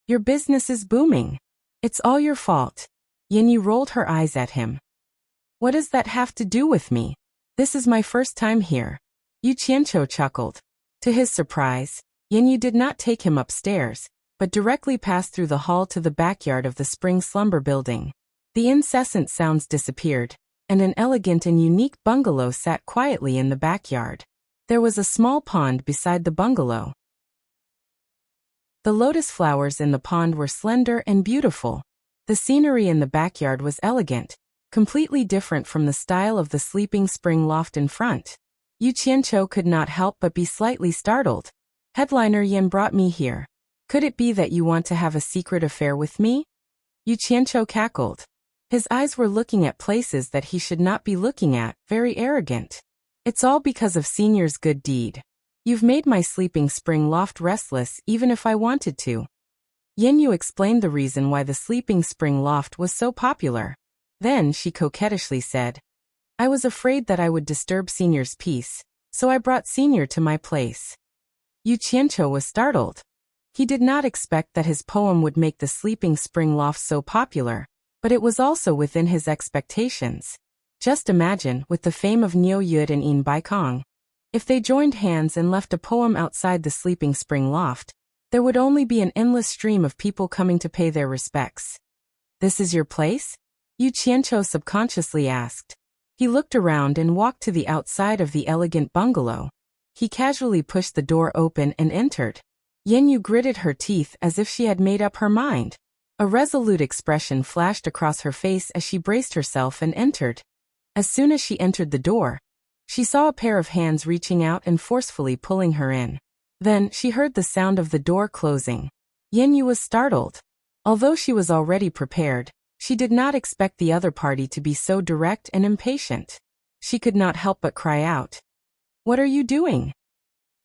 Your business is booming. It's all your fault. Yanyu rolled her eyes at him. What does that have to do with me? This is my first time here. Yu Qianqiu chuckled. To his surprise, Yanyu did not take him upstairs, but directly passed through the hall to the backyard of the Spring Slumber building. The incessant sounds disappeared, and an elegant and unique bungalow sat quietly in the backyard. There was a small pond beside the bungalow. The lotus flowers in the pond were slender and beautiful. The scenery in the backyard was elegant, completely different from the style of the sleeping spring loft in front. Yu Qianqiu could not help but be slightly startled. Headliner Yan brought me here. Could it be that you want to have a secret affair with me? Yu Qianqiu cackled. His eyes were looking at places that he should not be looking at, very arrogant. It's all because of Senior's good deed. You've made my sleeping spring loft restless even if I wanted to. Yanyu explained the reason why the sleeping spring loft was so popular. Then she coquettishly said, I was afraid that I would disturb Senior's peace, so I brought Senior to my place. Yu Qianqiu was startled. He did not expect that his poem would make the sleeping spring loft so popular, but it was also within his expectations. Just imagine, with the fame of Niu Yud and Yin Baikong, if they joined hands and left a poem outside the sleeping spring loft, there would only be an endless stream of people coming to pay their respects. This is your place? Yu Qianqiu subconsciously asked. He looked around and walked to the outside of the elegant bungalow. He casually pushed the door open and entered. Yanyu gritted her teeth as if she had made up her mind. A resolute expression flashed across her face as she braced herself and entered. As soon as she entered the door, she saw a pair of hands reaching out and forcefully pulling her in. Then she heard the sound of the door closing. Yanyu was startled. Although she was already prepared, she did not expect the other party to be so direct and impatient. She could not help but cry out. What are you doing?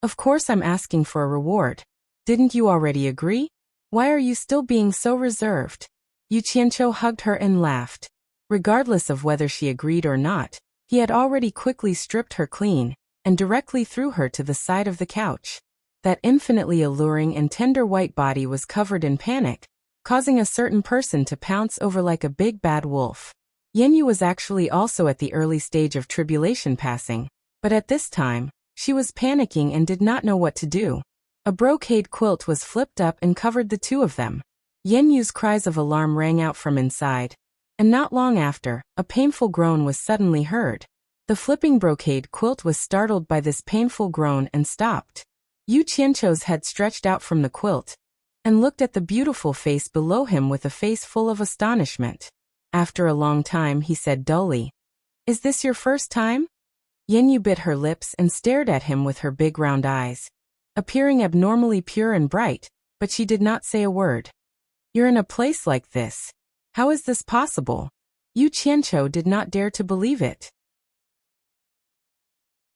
Of course I'm asking for a reward. Didn't you already agree? Why are you still being so reserved? Yu Qianqiu hugged her and laughed. Regardless of whether she agreed or not, he had already quickly stripped her clean and directly threw her to the side of the couch. That infinitely alluring and tender white body was covered in panic, causing a certain person to pounce over like a big bad wolf. Yanyu was actually also at the early stage of tribulation passing, but at this time, she was panicking and did not know what to do. A brocade quilt was flipped up and covered the two of them. Yanyu's cries of alarm rang out from inside, and not long after, a painful groan was suddenly heard. The flipping brocade quilt was startled by this painful groan and stopped. Yu Qianqiu's head stretched out from the quilt, and looked at the beautiful face below him with a face full of astonishment. After a long time he said dully, Is this your first time? Yanyu bit her lips and stared at him with her big round eyes, appearing abnormally pure and bright, but she did not say a word. You're in a place like this. How is this possible? Yu Qianqiu did not dare to believe it.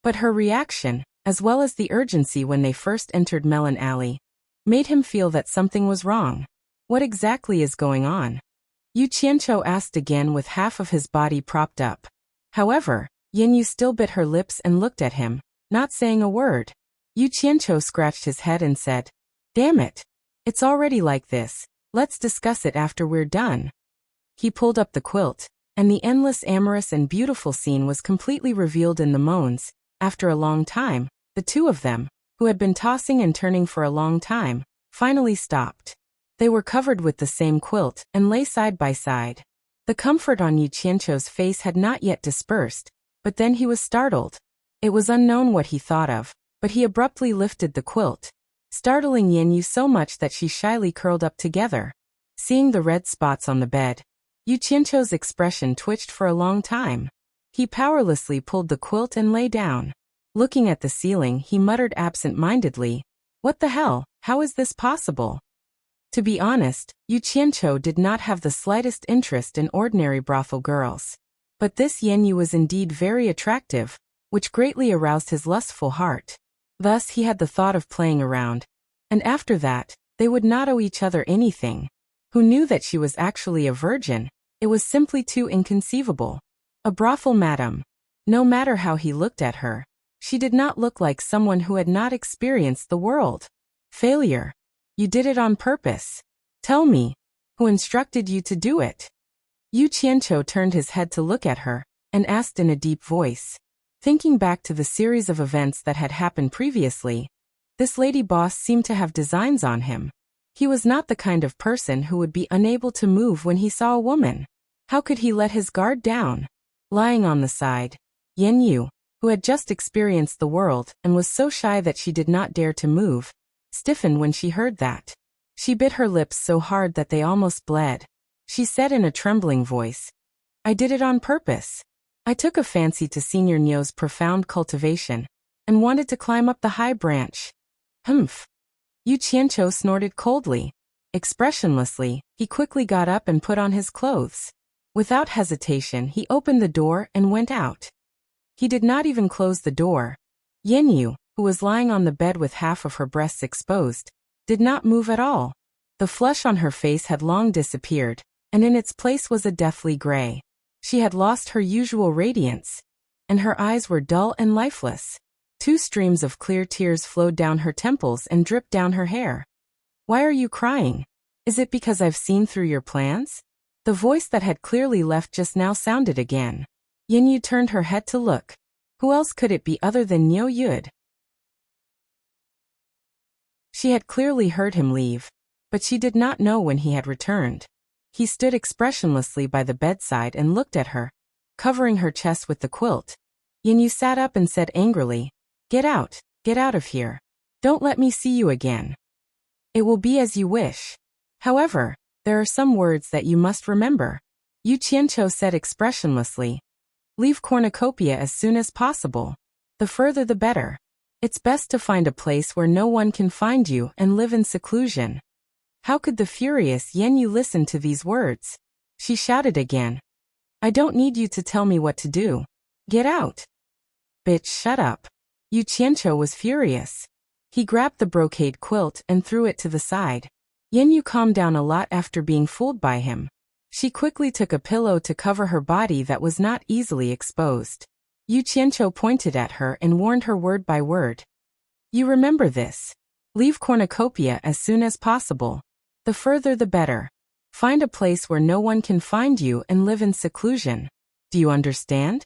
But her reaction, as well as the urgency when they first entered Melon Alley, made him feel that something was wrong. What exactly is going on? Yu Qianqiu asked again with half of his body propped up. However, Yanyu still bit her lips and looked at him, not saying a word. Yu Qianqiu scratched his head and said, Damn it. It's already like this. Let's discuss it after we're done. He pulled up the quilt, and the endless amorous and beautiful scene was completely revealed in the moans. After a long time, the two of them, who had been tossing and turning for a long time, finally stopped. They were covered with the same quilt and lay side by side. The comfort on Yu Qianqiu's face had not yet dispersed, but then he was startled. It was unknown what he thought of, but he abruptly lifted the quilt, startling Yanyu so much that she shyly curled up together. Seeing the red spots on the bed, Yu Qianqiu's expression twitched for a long time. He powerlessly pulled the quilt and lay down. Looking at the ceiling, he muttered absent-mindedly, What the hell? How is this possible? To be honest, Yu Qianqiu did not have the slightest interest in ordinary brothel girls. But this Yanyu was indeed very attractive, which greatly aroused his lustful heart. Thus he had the thought of playing around, and after that, they would not owe each other anything. Who knew that she was actually a virgin? It was simply too inconceivable. A brothel madam. No matter how he looked at her, she did not look like someone who had not experienced the world. Failure. You did it on purpose. Tell me, who instructed you to do it? Yu Qianqiu turned his head to look at her, and asked in a deep voice. Thinking back to the series of events that had happened previously, this lady boss seemed to have designs on him. He was not the kind of person who would be unable to move when he saw a woman. How could he let his guard down? Lying on the side, Yan Yu, who had just experienced the world and was so shy that she did not dare to move, stiffened when she heard that. She bit her lips so hard that they almost bled. She said in a trembling voice, I did it on purpose. I took a fancy to Senior Nyo's profound cultivation, and wanted to climb up the high branch. Humph. Yu Qianqiu snorted coldly. Expressionlessly, he quickly got up and put on his clothes. Without hesitation, he opened the door and went out. He did not even close the door. Yan Yu, who was lying on the bed with half of her breasts exposed, did not move at all. The flush on her face had long disappeared, and in its place was a deathly gray. She had lost her usual radiance, and her eyes were dull and lifeless. 2 streams of clear tears flowed down her temples and dripped down her hair. Why are you crying? Is it because I've seen through your plans? The voice that had clearly left just now sounded again. Yin Yu turned her head to look. Who else could it be other than Niu Yud? She had clearly heard him leave, but she did not know when he had returned. He stood expressionlessly by the bedside and looked at her, covering her chest with the quilt. Yin Yu sat up and said angrily, get out of here. Don't let me see you again. It will be as you wish. However, there are some words that you must remember. Yu Qianqiu said expressionlessly, leave cornucopia as soon as possible. The further the better. It's best to find a place where no one can find you and live in seclusion. How could the furious Yan Yu listen to these words? She shouted again. I don't need you to tell me what to do. Get out. Bitch, shut up. Yu Qianqiu was furious. He grabbed the brocade quilt and threw it to the side. Yan Yu calmed down a lot after being fooled by him. She quickly took a pillow to cover her body that was not easily exposed. Yu Qianqiu pointed at her and warned her word by word. You remember this. Leave cornucopia as soon as possible. The further the better. Find a place where no one can find you and live in seclusion. Do you understand?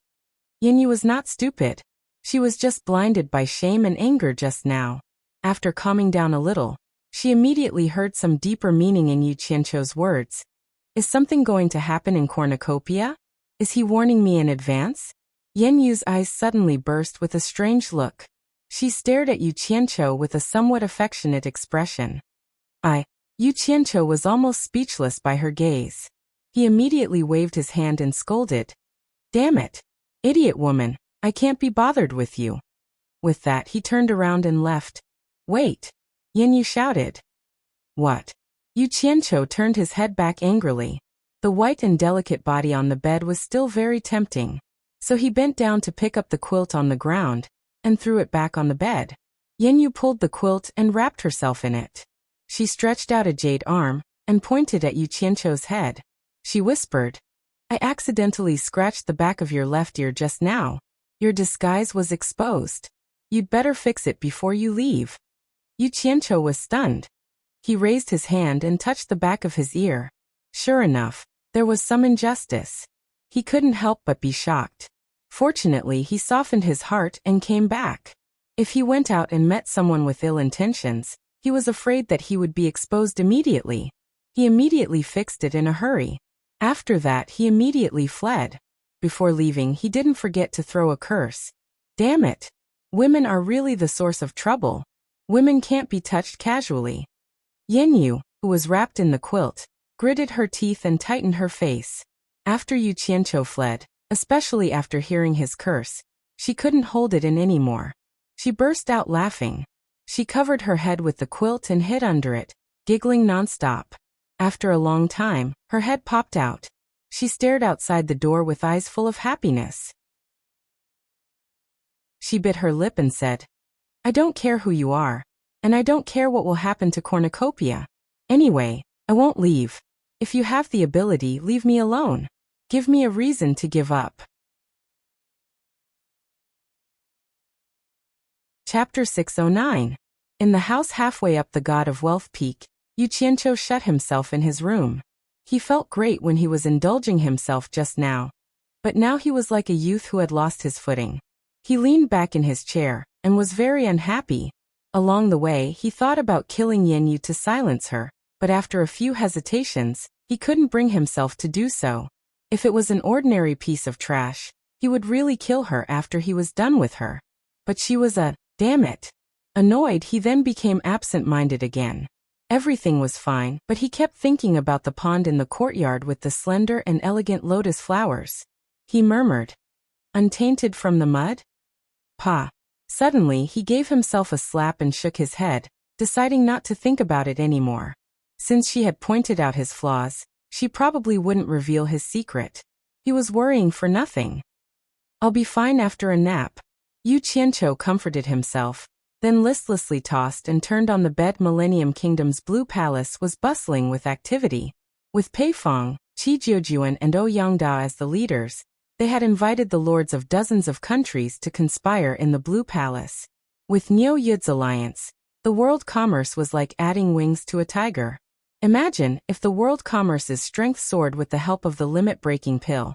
Yan Yu was not stupid. She was just blinded by shame and anger just now. After calming down a little, she immediately heard some deeper meaning in Yu Qianqiu's words. Is something going to happen in cornucopia? Is he warning me in advance? Yan Yu's eyes suddenly burst with a strange look. She stared at Yu Qianqiu with a somewhat affectionate expression. Yu Qianqiu was almost speechless by her gaze. He immediately waved his hand and scolded. Damn it. Idiot woman, I can't be bothered with you. With that he turned around and left. Wait. Yan Yu shouted. What? Yu Qianqiu turned his head back angrily. The white and delicate body on the bed was still very tempting. So he bent down to pick up the quilt on the ground, and threw it back on the bed. Yan Yu pulled the quilt and wrapped herself in it. She stretched out a jade arm, and pointed at Yu Qianqiu's head. She whispered, I accidentally scratched the back of your left ear just now. Your disguise was exposed. You'd better fix it before you leave. Yu Qianqiu was stunned. He raised his hand and touched the back of his ear. Sure enough, there was some injustice. He couldn't help but be shocked. Fortunately, he softened his heart and came back. If he went out and met someone with ill intentions, he was afraid that he would be exposed immediately. He immediately fixed it in a hurry. After that, he immediately fled. Before leaving, he didn't forget to throw a curse. Damn it. Women are really the source of trouble. Women can't be touched casually. Yan Yu, who was wrapped in the quilt, gritted her teeth and tightened her face. After Yu Qianqiu fled, especially after hearing his curse, she couldn't hold it in anymore. She burst out laughing. She covered her head with the quilt and hid under it, giggling nonstop. After a long time, her head popped out. She stared outside the door with eyes full of happiness. She bit her lip and said, I don't care who you are. And I don't care what will happen to Cornucopia. Anyway, I won't leave. If you have the ability, leave me alone. Give me a reason to give up. Chapter 609. In the house halfway up the God of Wealth Peak, Yu Qianqiu shut himself in his room. He felt great when he was indulging himself just now. But now he was like a youth who had lost his footing. He leaned back in his chair and was very unhappy. Along the way, he thought about killing Yin Yu to silence her, but after a few hesitations, he couldn't bring himself to do so. If it was an ordinary piece of trash, he would really kill her after he was done with her. But she was a, damn it. Annoyed, he then became absent-minded again. Everything was fine, but he kept thinking about the pond in the courtyard with the slender and elegant lotus flowers. He murmured, untainted from the mud? Pa. Suddenly, he gave himself a slap and shook his head, deciding not to think about it anymore. Since she had pointed out his flaws, she probably wouldn't reveal his secret. He was worrying for nothing. I'll be fine after a nap. Yu Qianqiu comforted himself, then listlessly tossed and turned on the bed. Millennium Kingdom's Blue Palace was bustling with activity. With Pei Fong, Qi Jiujuan and Ouyangdao as the leaders, they had invited the lords of dozens of countries to conspire in the Blue Palace. With Niu Yud's alliance, the world commerce was like adding wings to a tiger. Imagine if the world commerce's strength soared with the help of the limit-breaking pill.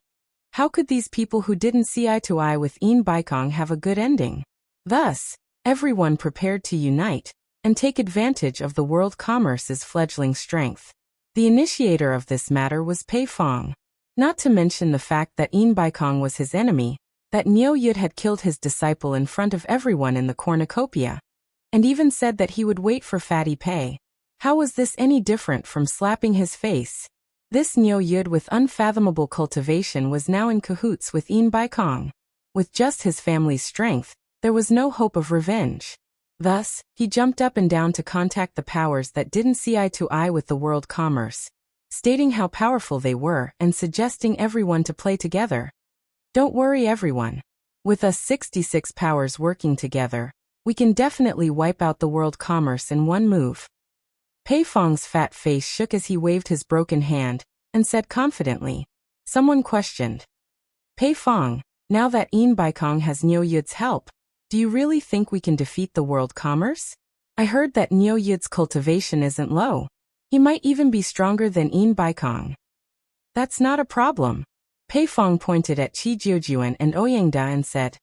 How could these people who didn't see eye to eye with Yin Baikong have a good ending? Thus, everyone prepared to unite and take advantage of the world commerce's fledgling strength. The initiator of this matter was Pei Fong. Not to mention the fact that Yin Baikong was his enemy, that Niu Yud had killed his disciple in front of everyone in the cornucopia, and even said that he would wait for Fatty Pei. How was this any different from slapping his face? This Niu Yud with unfathomable cultivation was now in cahoots with Yin Baikong. With just his family's strength, there was no hope of revenge. Thus, he jumped up and down to contact the powers that didn't see eye to eye with the world commerce, stating how powerful they were and suggesting everyone to play together. Don't worry everyone. With us 66 powers working together, we can definitely wipe out the world commerce in one move. Pei Fong's fat face shook as he waved his broken hand and said confidently. Someone questioned. Pei Fong, now that Yin Baikong has Niu Yud's help, do you really think we can defeat the world commerce? I heard that Niu Yud's cultivation isn't low. He might even be stronger than Yin Baikong. That's not a problem. Pei Fong pointed at Qi Jiujuan and Ouyangdao and said,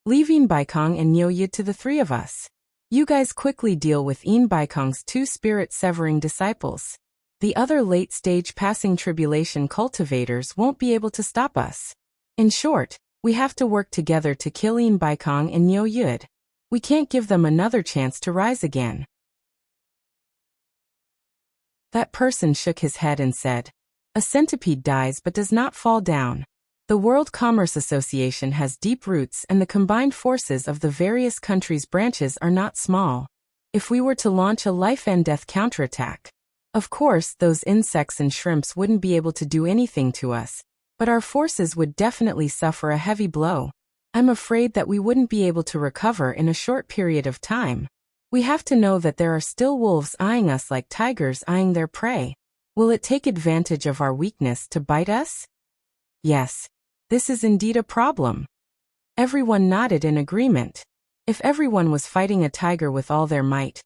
leave Yin Baikong and Niu Yud to the three of us. You guys quickly deal with Yin Baikong's two spirit-severing disciples. The other late-stage passing tribulation cultivators won't be able to stop us. In short, we have to work together to kill Yin Baikong and Niu Yud. We can't give them another chance to rise again. That person shook his head and said, a centipede dies but does not fall down. The World Commerce Association has deep roots and the combined forces of the various countries' branches are not small. If we were to launch a life-and-death counterattack, of course those insects and shrimps wouldn't be able to do anything to us, but our forces would definitely suffer a heavy blow. I'm afraid that we wouldn't be able to recover in a short period of time. We have to know that there are still wolves eyeing us like tigers eyeing their prey. Will it take advantage of our weakness to bite us? Yes. This is indeed a problem. Everyone nodded in agreement. If everyone was fighting a tiger with all their might,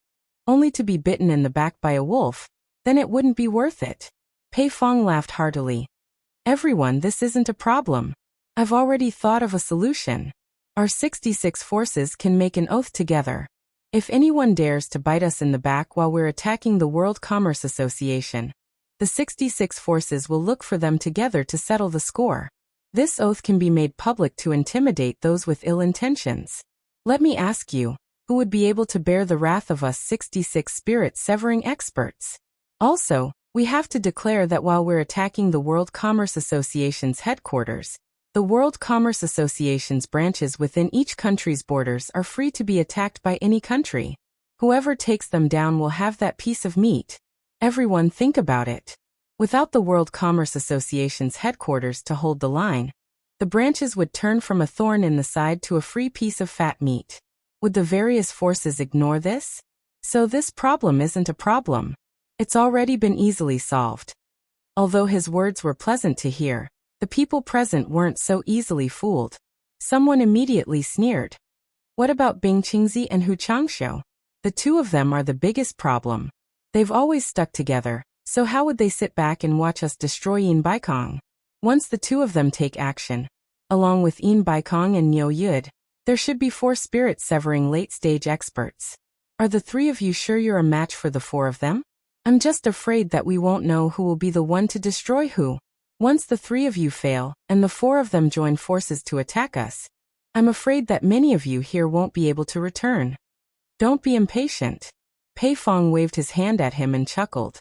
only to be bitten in the back by a wolf, then it wouldn't be worth it. Pei Fong laughed heartily. Everyone, this isn't a problem. I've already thought of a solution. Our 66 forces can make an oath together. If anyone dares to bite us in the back while we're attacking the World Commerce Association, the 66 forces will look for them together to settle the score. This oath can be made public to intimidate those with ill intentions. Let me ask you, who would be able to bear the wrath of us 66 spirit-severing experts? Also, we have to declare that while we're attacking the World Commerce Association's headquarters, the World Commerce Association's branches within each country's borders are free to be attacked by any country. Whoever takes them down will have that piece of meat. Everyone think about it. Without the World Commerce Association's headquarters to hold the line, The branches would turn from a thorn in the side to a free piece of fat meat. Would the various forces ignore this? So this problem isn't a problem. It's already been easily solved. Although his words were pleasant to hear, the people present weren't so easily fooled. Someone immediately sneered. What about Bing Qingzi and Hu Changshou? The two of them are the biggest problem. They've always stuck together, so how would they sit back and watch us destroy Yin Baikong? Once the two of them take action, along with Yin Baikong and Niu Yud, there should be 4 spirit-severing late-stage experts. Are the 3 of you sure you're a match for the 4 of them? I'm just afraid that we won't know who will be the one to destroy who. Once the 3 of you fail, and the 4 of them join forces to attack us, I'm afraid that many of you here won't be able to return. Don't be impatient. Pei Fong waved his hand at him and chuckled.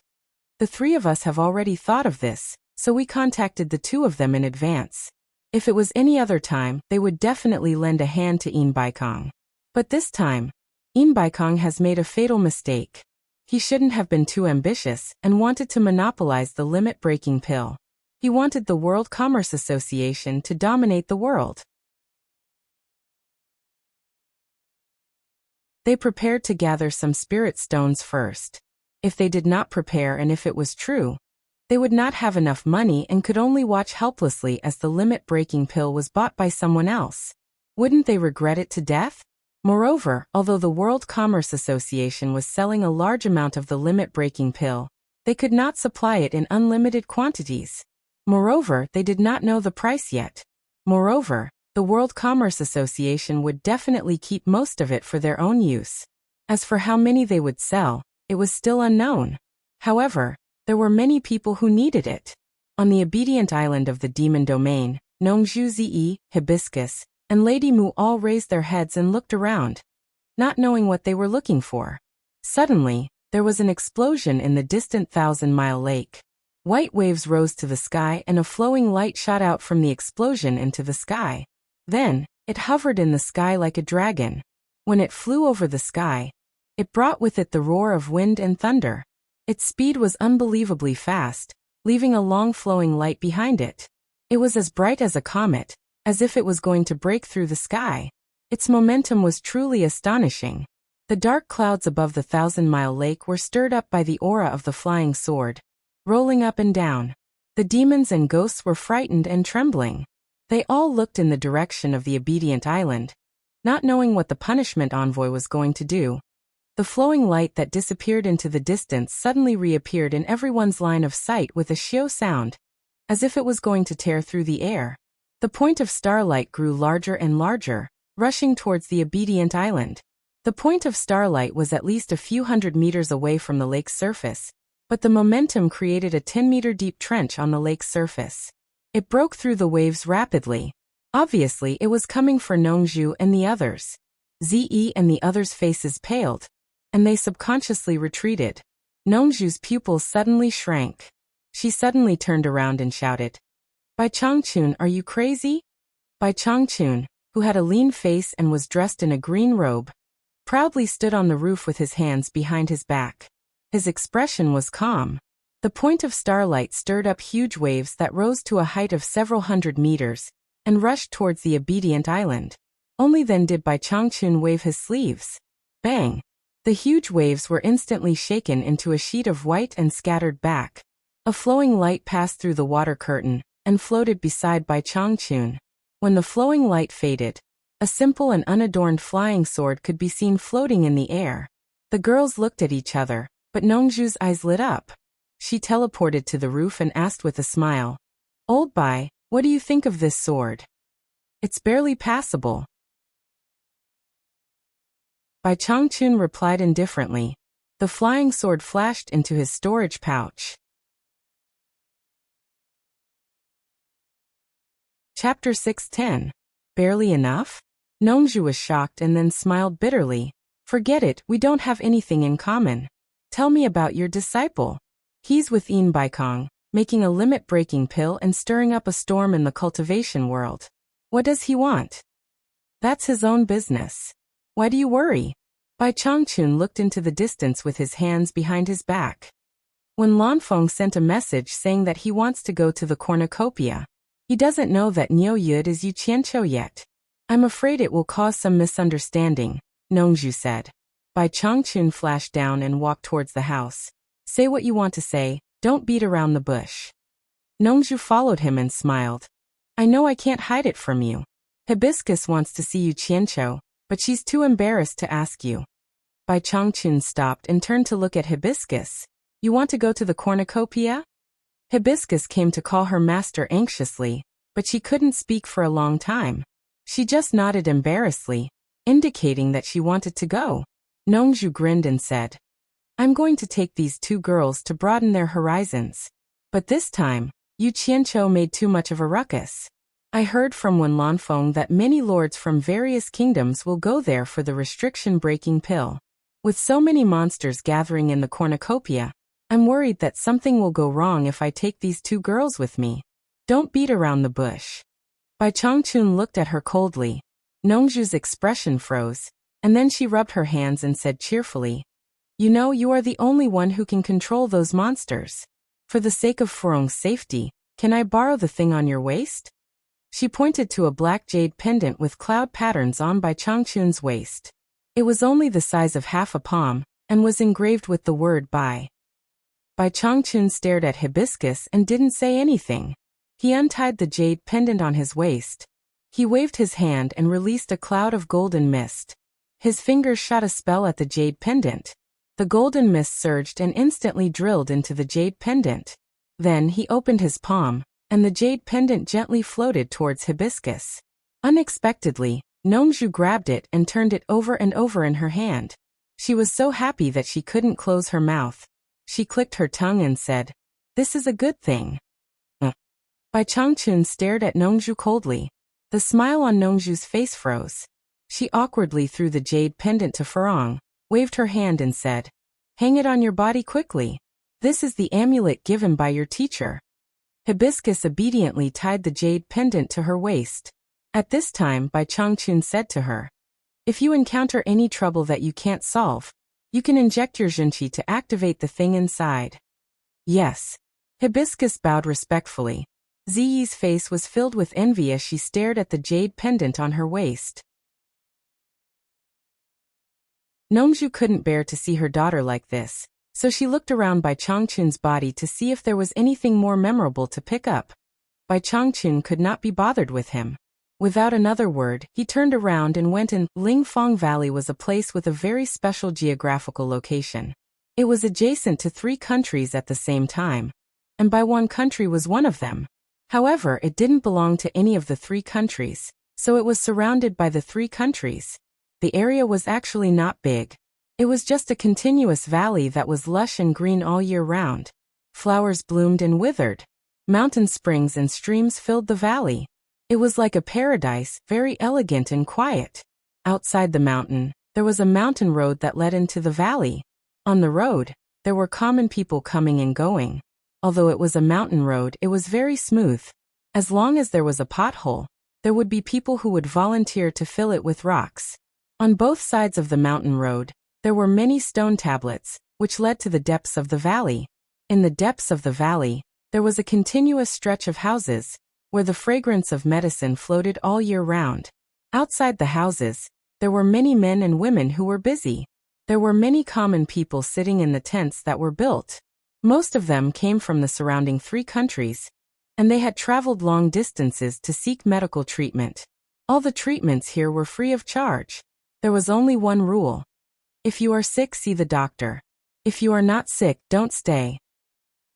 The 3 of us have already thought of this, so we contacted the 2 of them in advance. If it was any other time, they would definitely lend a hand to Yin Baikong. But this time, Yin Baikong has made a fatal mistake. He shouldn't have been too ambitious and wanted to monopolize the limit-breaking pill. He wanted the World Commerce Association to dominate the world. They prepared to gather some spirit stones first. If they did not prepare and if it was true, they would not have enough money and could only watch helplessly as the limit-breaking pill was bought by someone else. Wouldn't they regret it to death? Moreover, although the World Commerce Association was selling a large amount of the limit-breaking pill, they could not supply it in unlimited quantities. Moreover, they did not know the price yet. Moreover, the World Commerce Association would definitely keep most of it for their own use. As for how many they would sell, it was still unknown. However, there were many people who needed it. On the obedient island of the Demon Domain, Nongzhu Zi, Hibiscus, and Lady Mu all raised their heads and looked around, not knowing what they were looking for. Suddenly, there was an explosion in the distant 1,000-mile lake. White waves rose to the sky and a flowing light shot out from the explosion into the sky. Then, it hovered in the sky like a dragon. When it flew over the sky, it brought with it the roar of wind and thunder. Its speed was unbelievably fast, leaving a long flowing light behind it. It was as bright as a comet, as if it was going to break through the sky. Its momentum was truly astonishing. The dark clouds above the 1,000-mile lake were stirred up by the aura of the flying sword, rolling up and down. The demons and ghosts were frightened and trembling. They all looked in the direction of the obedient island, not knowing what the punishment envoy was going to do. The flowing light that disappeared into the distance suddenly reappeared in everyone's line of sight with a xiao sound, as if it was going to tear through the air. The point of starlight grew larger and larger, rushing towards the obedient island. The point of starlight was at least a few hundred meters away from the lake's surface, but the momentum created a 10-meter deep trench on the lake's surface. It broke through the waves rapidly. Obviously, it was coming for Nongzhu and the others. Zi and the others' faces paled, and they subconsciously retreated. Nongzhu's pupils suddenly shrank. She suddenly turned around and shouted, "Bai Changchun, are you crazy?" Bai Changchun, who had a lean face and was dressed in a green robe, proudly stood on the roof with his hands behind his back. His expression was calm. The point of starlight stirred up huge waves that rose to a height of several hundred meters and rushed towards the obedient island. Only then did Bai Changchun wave his sleeves. Bang! The huge waves were instantly shaken into a sheet of white and scattered back. A flowing light passed through the water curtain and floated beside Bai Changchun. When the flowing light faded, a simple and unadorned flying sword could be seen floating in the air. The girls looked at each other, but Nongzhu's eyes lit up. She teleported to the roof and asked with a smile, "Old Bai, what do you think of this sword?" "It's barely passable." Bai Changchun replied indifferently. The flying sword flashed into his storage pouch. Chapter 610. Barely enough? Nongzhu was shocked and then smiled bitterly. "Forget it, we don't have anything in common. Tell me about your disciple." "He's with Yin Baikong, making a limit-breaking pill and stirring up a storm in the cultivation world. What does he want?" "That's his own business. Why do you worry?" Bai Changchun looked into the distance with his hands behind his back. When Lanfeng sent a message saying that he wants to go to the cornucopia, He doesn't know that Niu Yud is Yu Qianqiu yet. I'm afraid it will cause some misunderstanding, Nongzhu said. Bai Changchun flashed down and walked towards the house. Say what you want to say, don't beat around the bush. Nongzhu followed him and smiled. I know I can't hide it from you. Hibiscus wants to see Yu Qianqiu, but she's too embarrassed to ask you. Bai Changchun stopped and turned to look at Hibiscus. You want to go to the cornucopia? Hibiscus came to call her master anxiously, but she couldn't speak for a long time. She just nodded embarrassedly, indicating that she wanted to go. Nongzhu grinned and said, I'm going to take these two girls to broaden their horizons. But this time, Yu Qianqiu made too much of a ruckus. I heard from Wen Lanfeng that many lords from various kingdoms will go there for the restriction-breaking pill. With so many monsters gathering in the cornucopia, I'm worried that something will go wrong if I take these two girls with me. Don't beat around the bush. Bai Changchun looked at her coldly. Nongzhu's expression froze, and then she rubbed her hands and said cheerfully, You know you are the only one who can control those monsters. For the sake of Furong's safety, can I borrow the thing on your waist? She pointed to a black jade pendant with cloud patterns on Bai Changchun's waist. It was only the size of half a palm, and was engraved with the word Bai. Bai Changchun stared at Hibiscus and didn't say anything. He untied the jade pendant on his waist. He waved his hand and released a cloud of golden mist. His fingers shot a spell at the jade pendant. The golden mist surged and instantly drilled into the jade pendant. Then he opened his palm, and the jade pendant gently floated towards Hibiscus. Unexpectedly, Nongzhu grabbed it and turned it over and over in her hand. She was so happy that she couldn't close her mouth. She clicked her tongue and said, This is a good thing. Bai Changchun stared at Nongzhu coldly. The smile on Nongzhu's face froze. She awkwardly threw the jade pendant to Furong, waved her hand and said, Hang it on your body quickly. This is the amulet given by your teacher. Hibiscus obediently tied the jade pendant to her waist. At this time, Bai Changchun said to her, If you encounter any trouble that you can't solve, you can inject your zhenqi to activate the thing inside. Yes. Hibiscus bowed respectfully. Ziyi's face was filled with envy as she stared at the jade pendant on her waist. Nongzhu couldn't bear to see her daughter like this, so she looked around Bai Changchun's body to see if there was anything more memorable to pick up. Bai Changchun could not be bothered with him. Without another word, he turned around and went in. Lingfang Valley was a place with a very special geographical location. It was adjacent to 3 countries at the same time, and Baiwan country was one of them. However, it didn't belong to any of the 3 countries, so it was surrounded by the 3 countries. The area was actually not big. It was just a continuous valley that was lush and green all year round. Flowers bloomed and withered. Mountain springs and streams filled the valley. It was like a paradise, very elegant and quiet. Outside the mountain, there was a mountain road that led into the valley. On the road, there were common people coming and going. Although it was a mountain road, it was very smooth. As long as there was a pothole, there would be people who would volunteer to fill it with rocks. On both sides of the mountain road, there were many stone tablets, which led to the depths of the valley. In the depths of the valley, there was a continuous stretch of houses, where the fragrance of medicine floated all year round. Outside the houses, there were many men and women who were busy. There were many common people sitting in the tents that were built. Most of them came from the surrounding 3 countries, and they had traveled long distances to seek medical treatment. All the treatments here were free of charge. There was only one rule. If you are sick, see the doctor. If you are not sick, don't stay.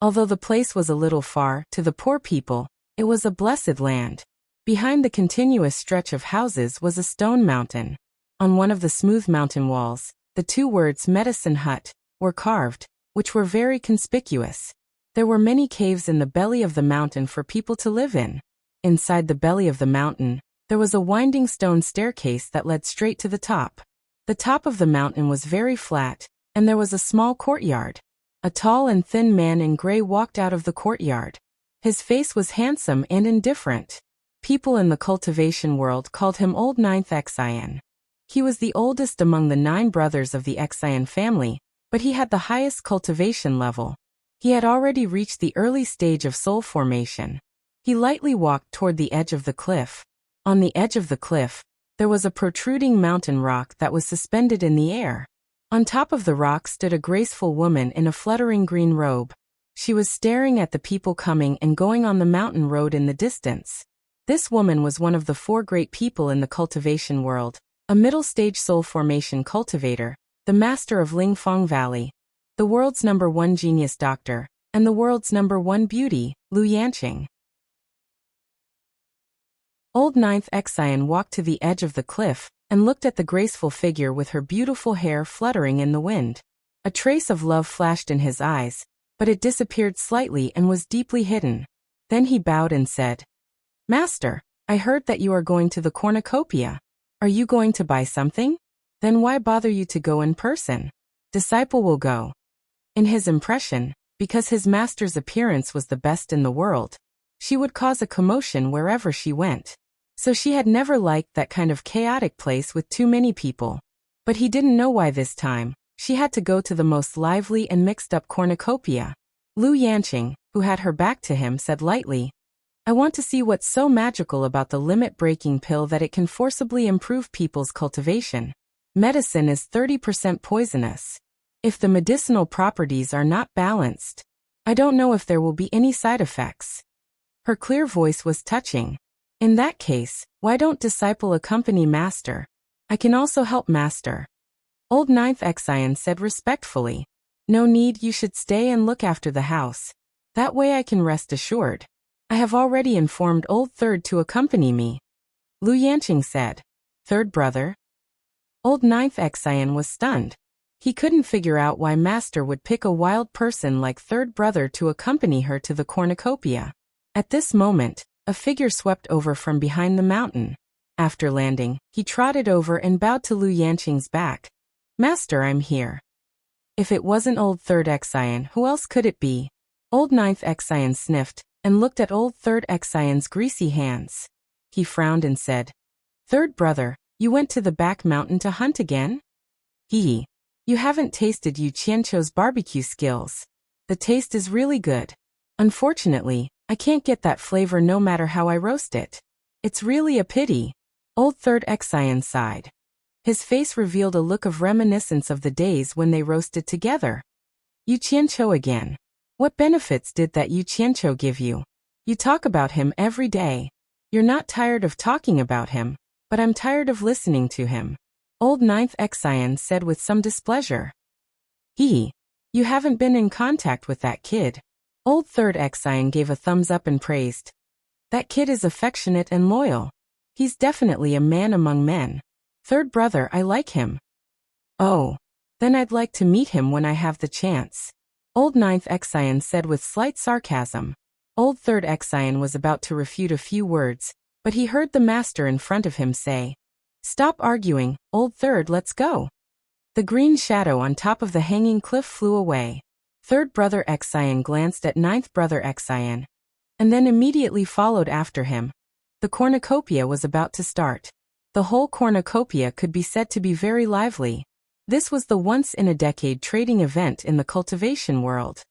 Although the place was a little far, to the poor people, it was a blessed land. Behind the continuous stretch of houses was a stone mountain. On one of the smooth mountain walls, the 2 words Medicine Hut were carved, which were very conspicuous. There were many caves in the belly of the mountain for people to live in. Inside the belly of the mountain, there was a winding stone staircase that led straight to the top. The top of the mountain was very flat, and there was a small courtyard. A tall and thin man in gray walked out of the courtyard. His face was handsome and indifferent. People in the cultivation world called him Old Ninth Xian. He was the oldest among the 9 brothers of the Xian family, but he had the highest cultivation level. He had already reached the early stage of soul formation. He lightly walked toward the edge of the cliff. On the edge of the cliff, there was a protruding mountain rock that was suspended in the air. On top of the rock stood a graceful woman in a fluttering green robe. She was staring at the people coming and going on the mountain road in the distance. This woman was one of the 4 great people in the cultivation world, a middle-stage soul formation cultivator, the master of Lingfang Valley, the world's #1 genius doctor, and the world's #1 beauty, Lu Yanqing. Old Ninth Exian walked to the edge of the cliff and looked at the graceful figure with her beautiful hair fluttering in the wind. A trace of love flashed in his eyes, but it disappeared slightly and was deeply hidden. Then he bowed and said, "Master, I heard that you are going to the cornucopia. Are you going to buy something? Then why bother you to go in person? Disciple will go." In his impression, because his master's appearance was the best in the world, she would cause a commotion wherever she went. So she had never liked that kind of chaotic place with too many people. But he didn't know why this time she had to go to the most lively and mixed-up cornucopia. Lu Yanqing, who had her back to him, said lightly, "I want to see what's so magical about the limit-breaking pill that it can forcibly improve people's cultivation. Medicine is 30% poisonous. If the medicinal properties are not balanced, I don't know if there will be any side effects." Her clear voice was touching. "In that case, why don't disciple accompany master? I can also help master." Old Ninth Exian said respectfully, "No need, you should stay and look after the house. That way I can rest assured. I have already informed Old Third to accompany me." Lu Yanqing said, "Third brother?" Old Ninth Exian was stunned. He couldn't figure out why master would pick a wild person like Third brother to accompany her to the cornucopia. At this moment, a figure swept over from behind the mountain. After landing, he trotted over and bowed to Lu Yanqing's back. "Master, I'm here." If it wasn't Old Third Exian, who else could it be? Old Ninth Exian sniffed and looked at Old Third Exian's greasy hands. He frowned and said, "Third brother, you went to the back mountain to hunt again? Hee. You haven't tasted Yu Qianqiu's barbecue skills. The taste is really good. Unfortunately, I can't get that flavor no matter how I roast it. It's really a pity." Old Third Exian sighed. His face revealed a look of reminiscence of the days when they roasted together. "Yu Qianqiu again. What benefits did that Yu Qianqiu give you? You talk about him every day. You're not tired of talking about him, but I'm tired of listening to him." Old Ninth Exian said with some displeasure. "Hee. You haven't been in contact with that kid." Old Third Exian gave a thumbs up and praised. "That kid is affectionate and loyal. He's definitely a man among men. Third brother, I like him." "Oh. Then I'd like to meet him when I have the chance," Old Ninth Exian said with slight sarcasm. Old Third Exian was about to refute a few words, but he heard the master in front of him say, "Stop arguing, Old Third, let's go." The green shadow on top of the hanging cliff flew away. Third brother Exian glanced at Ninth brother Exian, and then immediately followed after him. The cornucopia was about to start. The whole cornucopia could be said to be very lively. This was the once-in-a-decade trading event in the cultivation world.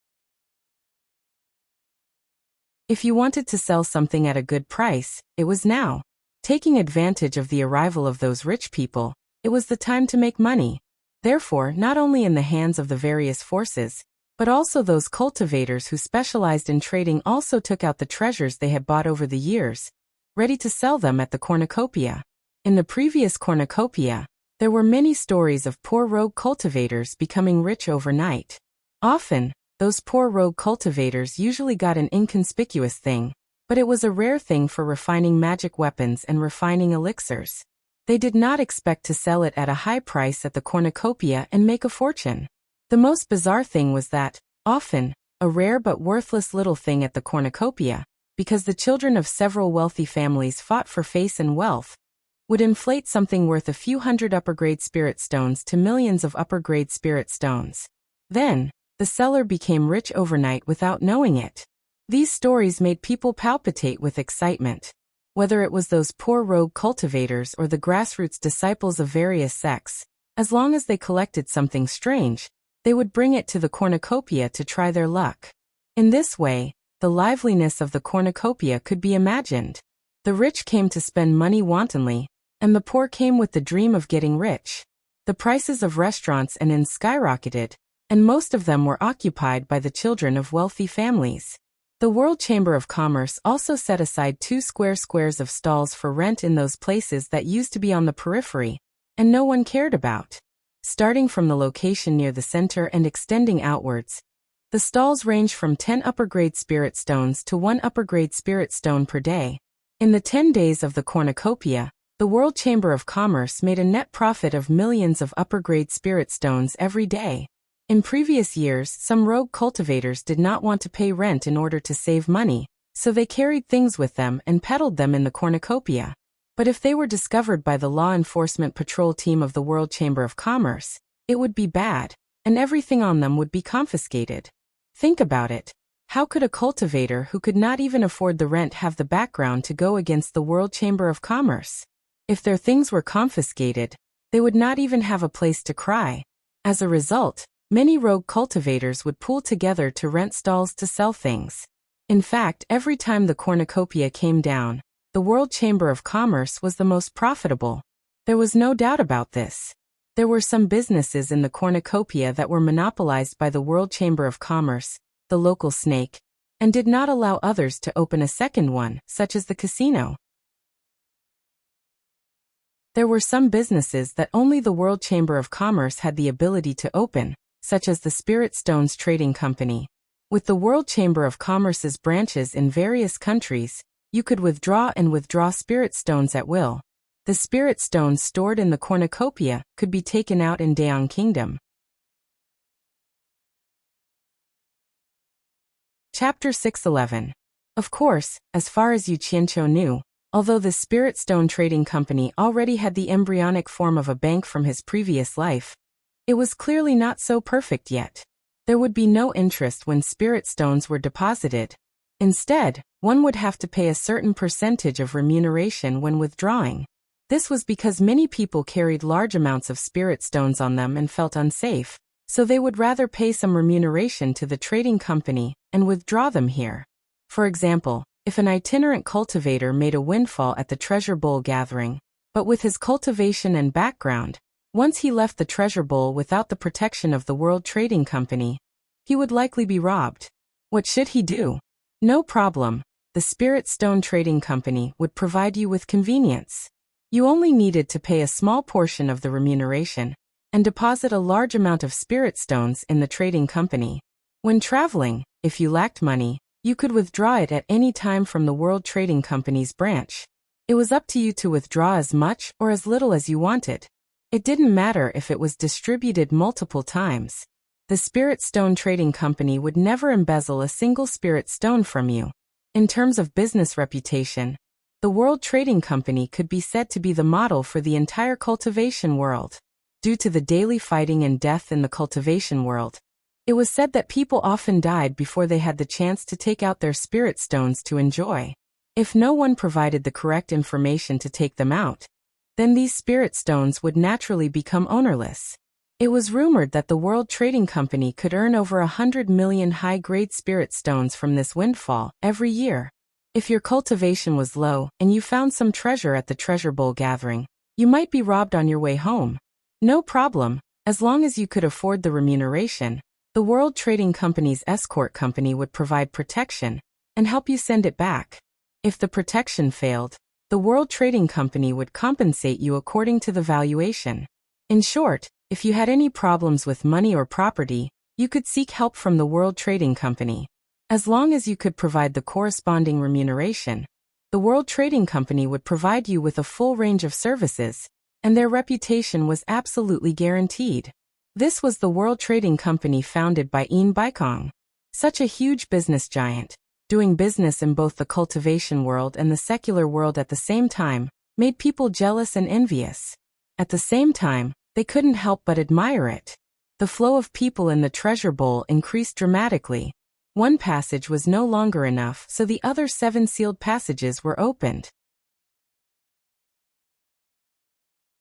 If you wanted to sell something at a good price, it was now. Taking advantage of the arrival of those rich people, it was the time to make money. Therefore, not only in the hands of the various forces, but also those cultivators who specialized in trading also took out the treasures they had bought over the years, ready to sell them at the cornucopia. In the previous cornucopia, there were many stories of poor rogue cultivators becoming rich overnight. Often, those poor rogue cultivators usually got an inconspicuous thing, but it was a rare thing for refining magic weapons and refining elixirs. They did not expect to sell it at a high price at the cornucopia and make a fortune. The most bizarre thing was that, often, a rare but worthless little thing at the cornucopia, because the children of several wealthy families fought for face and wealth, would inflate something worth a few hundred upper-grade spirit stones to millions of upper-grade spirit stones. Then, the seller became rich overnight without knowing it. These stories made people palpitate with excitement. Whether it was those poor rogue cultivators or the grassroots disciples of various sects, as long as they collected something strange, they would bring it to the cornucopia to try their luck. In this way, the liveliness of the cornucopia could be imagined. The rich came to spend money wantonly, and the poor came with the dream of getting rich. The prices of restaurants and inns skyrocketed, and most of them were occupied by the children of wealthy families. The World Chamber of Commerce also set aside 2 square squares of stalls for rent in those places that used to be on the periphery, and no one cared about. Starting from the location near the center and extending outwards, the stalls range from 10 upper-grade spirit stones to 1 upper-grade spirit stone per day. In the 10 days of the cornucopia, the World Chamber of Commerce made a net profit of millions of upper-grade spirit stones every day. In previous years, some rogue cultivators did not want to pay rent in order to save money, so they carried things with them and peddled them in the cornucopia. But if they were discovered by the law enforcement patrol team of the World Chamber of Commerce, it would be bad, and everything on them would be confiscated. Think about it. How could a cultivator who could not even afford the rent have the background to go against the World Chamber of Commerce? If their things were confiscated, they would not even have a place to cry. As a result, many rogue cultivators would pool together to rent stalls to sell things. In fact, every time the cornucopia came down, the World Chamber of Commerce was the most profitable. There was no doubt about this. There were some businesses in the cornucopia that were monopolized by the World Chamber of Commerce, the local snake, and did not allow others to open a second one, such as the casino. There were some businesses that only the World Chamber of Commerce had the ability to open, such as the Spirit Stones Trading Company. With the World Chamber of Commerce's branches in various countries, you could withdraw and withdraw spirit stones at will. The spirit stones stored in the cornucopia could be taken out in Daeong Kingdom. Chapter 611. Of course, as far as Yu Qianqiu knew, although the Spirit Stone Trading Company already had the embryonic form of a bank from his previous life, it was clearly not so perfect yet. There would be no interest when spirit stones were deposited. Instead, one would have to pay a certain percentage of remuneration when withdrawing. This was because many people carried large amounts of spirit stones on them and felt unsafe, so they would rather pay some remuneration to the trading company and withdraw them here. For example, if an itinerant cultivator made a windfall at the treasure bowl gathering, but with his cultivation and background, once he left the treasure bowl without the protection of the World Trading Company, he would likely be robbed. What should he do? No problem. The Spirit Stone Trading Company would provide you with convenience. You only needed to pay a small portion of the remuneration and deposit a large amount of spirit stones in the trading company. When traveling, if you lacked money, you could withdraw it at any time from the World Trading Company's branch. It was up to you to withdraw as much or as little as you wanted. It didn't matter if it was distributed multiple times. The Spirit Stone Trading Company would never embezzle a single spirit stone from you. In terms of business reputation, the World Trading Company could be said to be the model for the entire cultivation world. Due to the daily fighting and death in the cultivation world, it was said that people often died before they had the chance to take out their spirit stones to enjoy. If no one provided the correct information to take them out, then these spirit stones would naturally become ownerless. It was rumored that the World Trading Company could earn over 100 million high-grade spirit stones from this windfall every year. If your cultivation was low and you found some treasure at the treasure bowl gathering, you might be robbed on your way home. No problem, as long as you could afford the remuneration. The World Trading Company's escort company would provide protection and help you send it back. If the protection failed, the World Trading Company would compensate you according to the valuation. In short, if you had any problems with money or property, you could seek help from the World Trading Company. As long as you could provide the corresponding remuneration, the World Trading Company would provide you with a full range of services, and their reputation was absolutely guaranteed. This was the World Trading Company founded by Yin Baikong. Such a huge business giant, doing business in both the cultivation world and the secular world at the same time, made people jealous and envious. At the same time, they couldn't help but admire it. The flow of people in the treasure bowl increased dramatically. One passage was no longer enough, so the other 7 sealed passages were opened.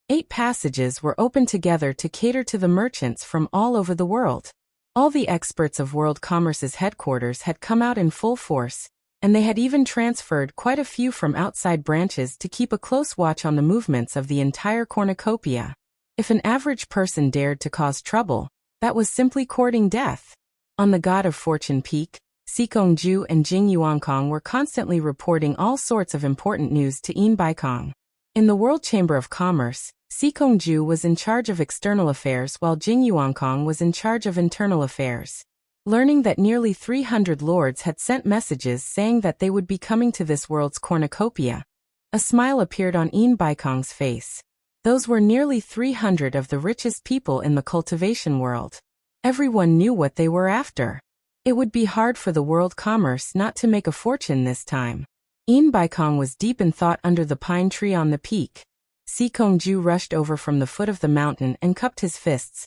8 passages were opened together to cater to the merchants from all over the world. All the experts of World Commerce's headquarters had come out in full force, and they had even transferred quite a few from outside branches to keep a close watch on the movements of the entire cornucopia. If an average person dared to cause trouble, that was simply courting death. On the God of Fortune peak, Sikongju and Jing Yuankong were constantly reporting all sorts of important news to Yin Baikong. In the World Chamber of Commerce, Sikongju was in charge of external affairs while Jing Yuankong was in charge of internal affairs. Learning that nearly 300 lords had sent messages saying that they would be coming to this world's cornucopia, a smile appeared on Yin Baikong's face. Those were nearly 300 of the richest people in the cultivation world. Everyone knew what they were after. It would be hard for the world commerce not to make a fortune this time. Yin Baikong was deep in thought under the pine tree on the peak. Sikongju rushed over from the foot of the mountain and cupped his fists.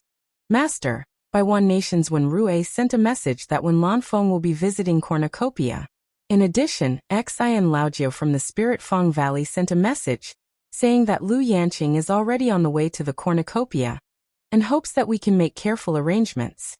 Master, by One Nation's Wen Rue sent a message that Wen Lanfeng will be visiting cornucopia. In addition, Xian Laojiu from the Spirit Fong Valley sent a message, saying that Lu Yanqing is already on the way to the cornucopia, and hopes that we can make careful arrangements.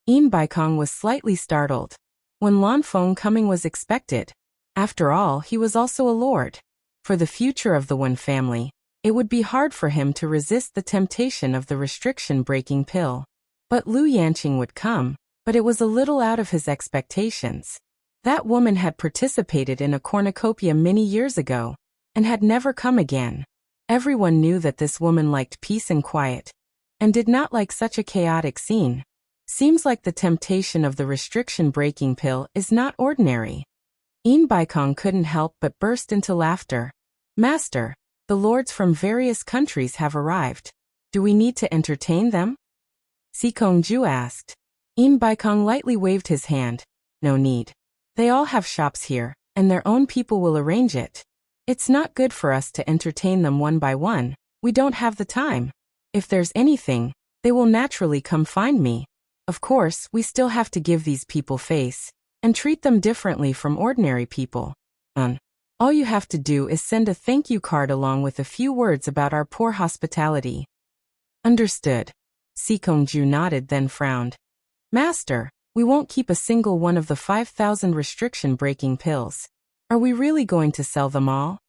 Yin Baikong was slightly startled. Wen Lanfeng coming was expected. After all, he was also a lord. For the future of the Wen family, it would be hard for him to resist the temptation of the restriction-breaking pill. But Lu Yanqing would come, but it was a little out of his expectations. That woman had participated in a cornucopia many years ago, and had never come again. Everyone knew that this woman liked peace and quiet, and did not like such a chaotic scene. Seems like the temptation of the restriction-breaking pill is not ordinary. Yin Baikong couldn't help but burst into laughter. Master, the lords from various countries have arrived. Do we need to entertain them? Sikongju asked. Yin Baikong lightly waved his hand. No need. They all have shops here, and their own people will arrange it. It's not good for us to entertain them one by one. We don't have the time. If there's anything, they will naturally come find me. Of course, we still have to give these people face, and treat them differently from ordinary people. All you have to do is send a thank you card along with a few words about our poor hospitality. Understood. Sikongju nodded then frowned. Master, we won't keep a single one of the 5,000 restriction-breaking pills. Are we really going to sell them all?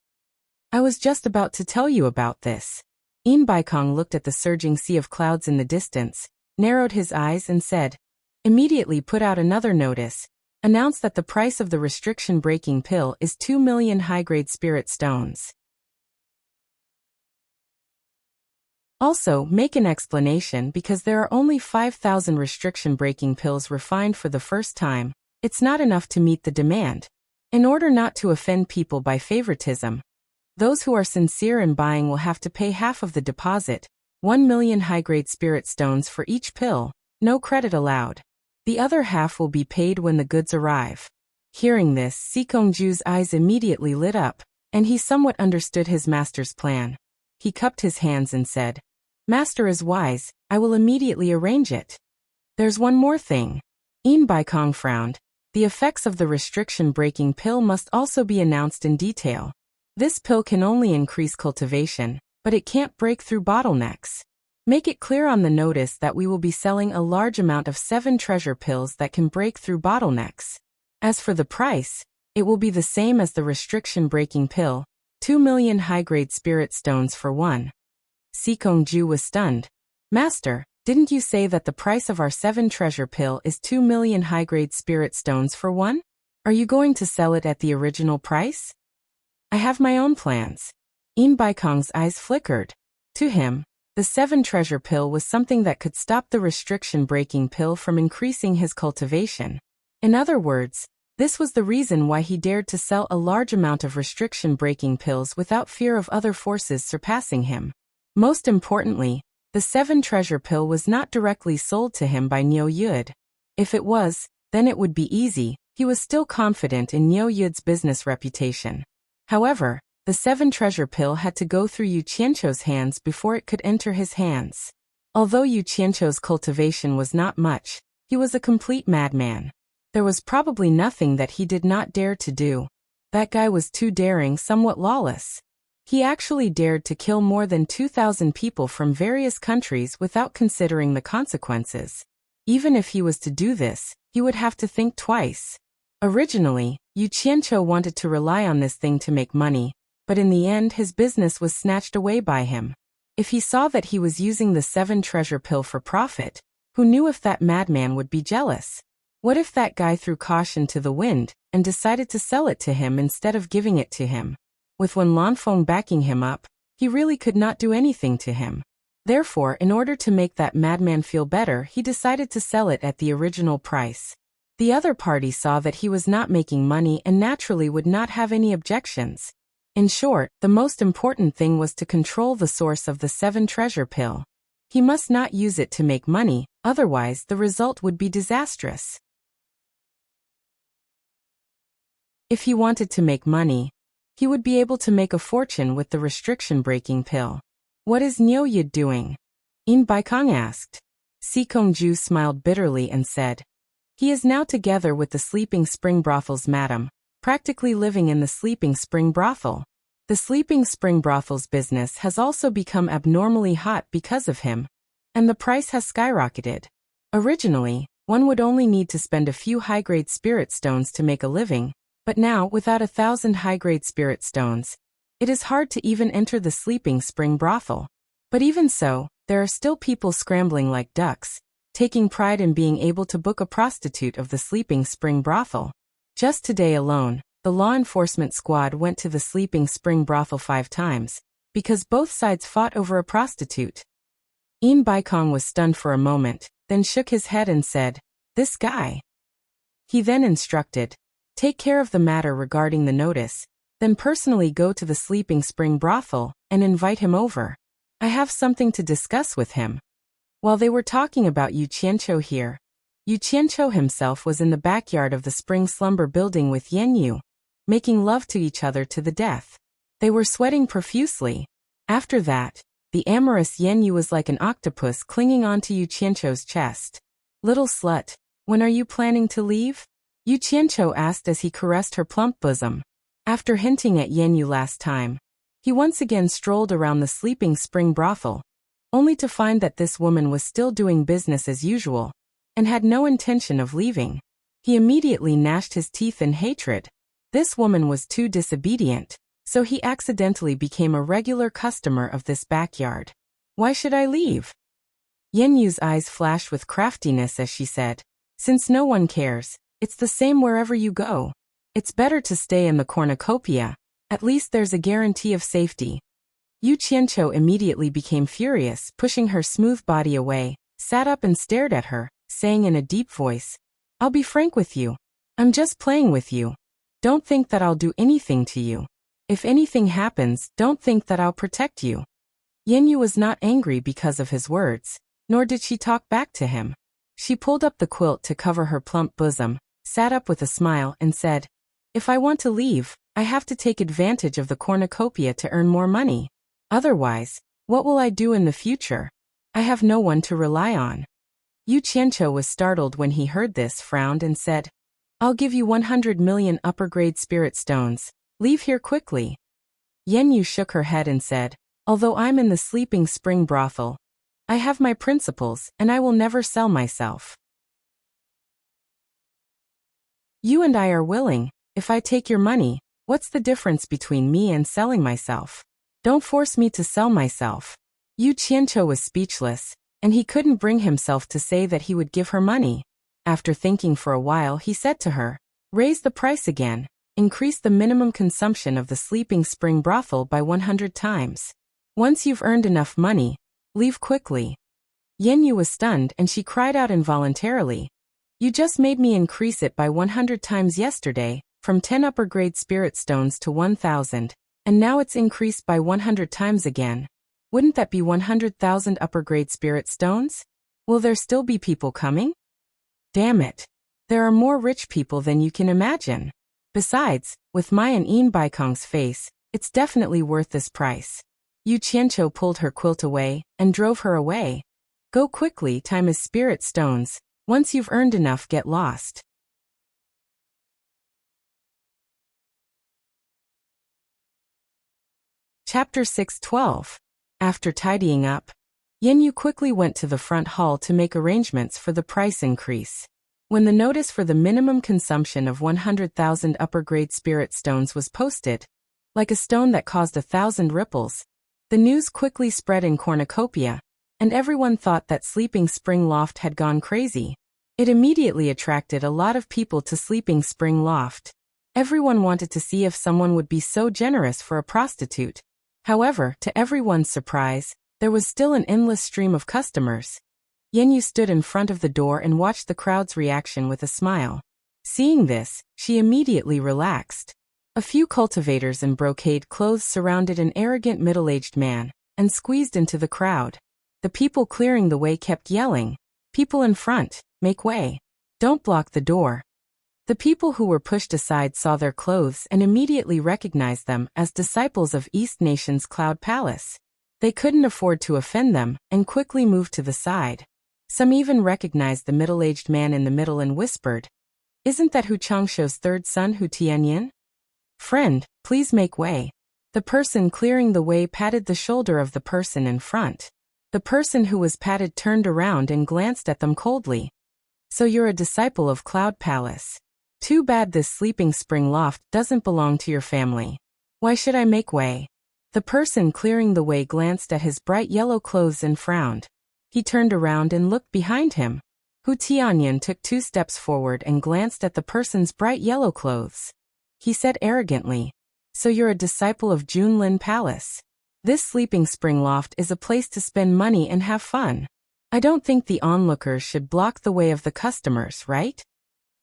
I was just about to tell you about this. Yin Baikong looked at the surging sea of clouds in the distance, narrowed his eyes and said, immediately put out another notice, announced that the price of the restriction-breaking pill is 2 million high-grade spirit stones. Also, make an explanation because there are only 5,000 restriction-breaking pills refined for the first time. It's not enough to meet the demand. In order not to offend people by favoritism, those who are sincere in buying will have to pay half of the deposit, 1 million high-grade spirit stones for each pill, no credit allowed. The other half will be paid when the goods arrive. Hearing this, Sikongju's eyes immediately lit up, and he somewhat understood his master's plan. He cupped his hands and said, Master is wise, I will immediately arrange it. There's one more thing. Yin Baikong frowned. The effects of the restriction-breaking pill must also be announced in detail. This pill can only increase cultivation, but it can't break through bottlenecks. Make it clear on the notice that we will be selling a large amount of 7 treasure pills that can break through bottlenecks. As for the price, it will be the same as the restriction-breaking pill, 2 million high-grade spirit stones for one. Sikongju was stunned. Master, didn't you say that the price of our 7 treasure pill is 2 million high-grade spirit stones for one? Are you going to sell it at the original price? I have my own plans. Yin Baikong's eyes flickered. To him, the 7 treasure pill was something that could stop the restriction-breaking pill from increasing his cultivation. In other words, this was the reason why he dared to sell a large amount of restriction-breaking pills without fear of other forces surpassing him. Most importantly, the 7 treasure pill was not directly sold to him by Niu Yud. If it was, then it would be easy. He was still confident in Niu Yud's business reputation. However, the 7 treasure pill had to go through Yu Qianqiu's hands before it could enter his hands. Although Yu Qianqiu's cultivation was not much, he was a complete madman. There was probably nothing that he did not dare to do. That guy was too daring, somewhat lawless. He actually dared to kill more than 2,000 people from various countries without considering the consequences. Even if he was to do this, he would have to think twice. Originally, Yu Qianqiu wanted to rely on this thing to make money, but in the end his business was snatched away by him. If he saw that he was using the 7 treasure pill for profit, who knew if that madman would be jealous? What if that guy threw caution to the wind and decided to sell it to him instead of giving it to him? With Wen Lanfeng backing him up, he really could not do anything to him. Therefore, in order to make that madman feel better, he decided to sell it at the original price. The other party saw that he was not making money and naturally would not have any objections. In short, the most important thing was to control the source of the 7 treasure pill. He must not use it to make money, otherwise the result would be disastrous. If he wanted to make money, he would be able to make a fortune with the restriction-breaking pill. What is Niu Yi doing? Yin Baikong asked. Si Kongju smiled bitterly and said, he is now together with the Sleeping Spring Brothel's madam, practically living in the Sleeping Spring Brothel. The Sleeping Spring Brothel's business has also become abnormally hot because of him, and the price has skyrocketed. Originally, one would only need to spend a few high-grade spirit stones to make a living, but now, without 1,000 high-grade spirit stones, it is hard to even enter the Sleeping Spring Brothel. But even so, there are still people scrambling like ducks, taking pride in being able to book a prostitute of the Sleeping Spring Brothel. Just today alone, the law enforcement squad went to the Sleeping Spring Brothel 5 times, because both sides fought over a prostitute. Yin Baikong was stunned for a moment, then shook his head and said, this guy. He then instructed, take care of the matter regarding the notice, then personally go to the Sleeping Spring Brothel and invite him over. I have something to discuss with him. While they were talking about Yu Qianqiu here, Yu Qianqiu himself was in the backyard of the Spring Slumber building with Yan Yu, making love to each other to the death. They were sweating profusely. After that, the amorous Yan Yu was like an octopus clinging onto Yu Qianqiu's chest. Little slut, when are you planning to leave? Yu Qianqiu asked as he caressed her plump bosom. After hinting at Yan Yu last time, he once again strolled around the Sleeping Spring Brothel, only to find that this woman was still doing business as usual, and had no intention of leaving. He immediately gnashed his teeth in hatred. This woman was too disobedient, so he accidentally became a regular customer of this backyard. Why should I leave? Yan Yu's eyes flashed with craftiness as she said, since no one cares, it's the same wherever you go. It's better to stay in the cornucopia, at least there's a guarantee of safety. Yu Qianqiu immediately became furious, pushing her smooth body away, sat up and stared at her, saying in a deep voice, I'll be frank with you. I'm just playing with you. Don't think that I'll do anything to you. If anything happens, don't think that I'll protect you. Yan Yu was not angry because of his words, nor did she talk back to him. She pulled up the quilt to cover her plump bosom, sat up with a smile and said, if I want to leave, I have to take advantage of the cornucopia to earn more money. Otherwise, what will I do in the future? I have no one to rely on. Yu Qianqiu was startled when he heard this, frowned and said, I'll give you 100 million upper-grade spirit stones. Leave here quickly. Yan Yu shook her head and said, although I'm in the Sleeping Spring Brothel, I have my principles and I will never sell myself. You and I are willing. If I take your money, what's the difference between me and selling myself? Don't force me to sell myself. Yu Qianqiu was speechless, and he couldn't bring himself to say that he would give her money. After thinking for a while, he said to her, raise the price again, increase the minimum consumption of the Sleeping Spring Brothel by 100 times. Once you've earned enough money, leave quickly. Yan Yu was stunned and she cried out involuntarily, you just made me increase it by 100 times yesterday, from 10 upper-grade spirit stones to 1,000, and now it's increased by 100 times again. Wouldn't that be 100,000 upper-grade spirit stones? Will there still be people coming? Damn it. There are more rich people than you can imagine. Besides, with my and Yin Baikong's face, it's definitely worth this price. Yu Qianqiu pulled her quilt away and drove her away. Go quickly, time is spirit stones. Once you've earned enough, get lost. Chapter 6:12. After tidying up, Yen Yu quickly went to the front hall to make arrangements for the price increase. When the notice for the minimum consumption of 100,000 upper-grade spirit stones was posted, like a stone that caused 1,000 ripples, the news quickly spread in cornucopia, and everyone thought that Sleeping Spring Loft had gone crazy. It immediately attracted a lot of people to Sleeping Spring Loft. Everyone wanted to see if someone would be so generous for a prostitute. However, to everyone's surprise, there was still an endless stream of customers. Yen Yu stood in front of the door and watched the crowd's reaction with a smile. Seeing this, she immediately relaxed. A few cultivators in brocade clothes surrounded an arrogant middle-aged man and squeezed into the crowd. The people clearing the way kept yelling, "People in front, make way. Don't block the door." The people who were pushed aside saw their clothes and immediately recognized them as disciples of East Nation's Cloud Palace. They couldn't afford to offend them and quickly moved to the side. Some even recognized the middle-aged man in the middle and whispered, "Isn't that Hu Changsho's third son Hu Tianyin? Friend, please make way." The person clearing the way patted the shoulder of the person in front. The person who was patted turned around and glanced at them coldly. "So you're a disciple of Cloud Palace. Too bad this Sleeping Spring Loft doesn't belong to your family. Why should I make way?" The person clearing the way glanced at his bright yellow clothes and frowned. He turned around and looked behind him. Hu Tianyin took 2 steps forward and glanced at the person's bright yellow clothes. He said arrogantly, "So you're a disciple of Junlin Palace. This Sleeping Spring Loft is a place to spend money and have fun. I don't think the onlookers should block the way of the customers, right?"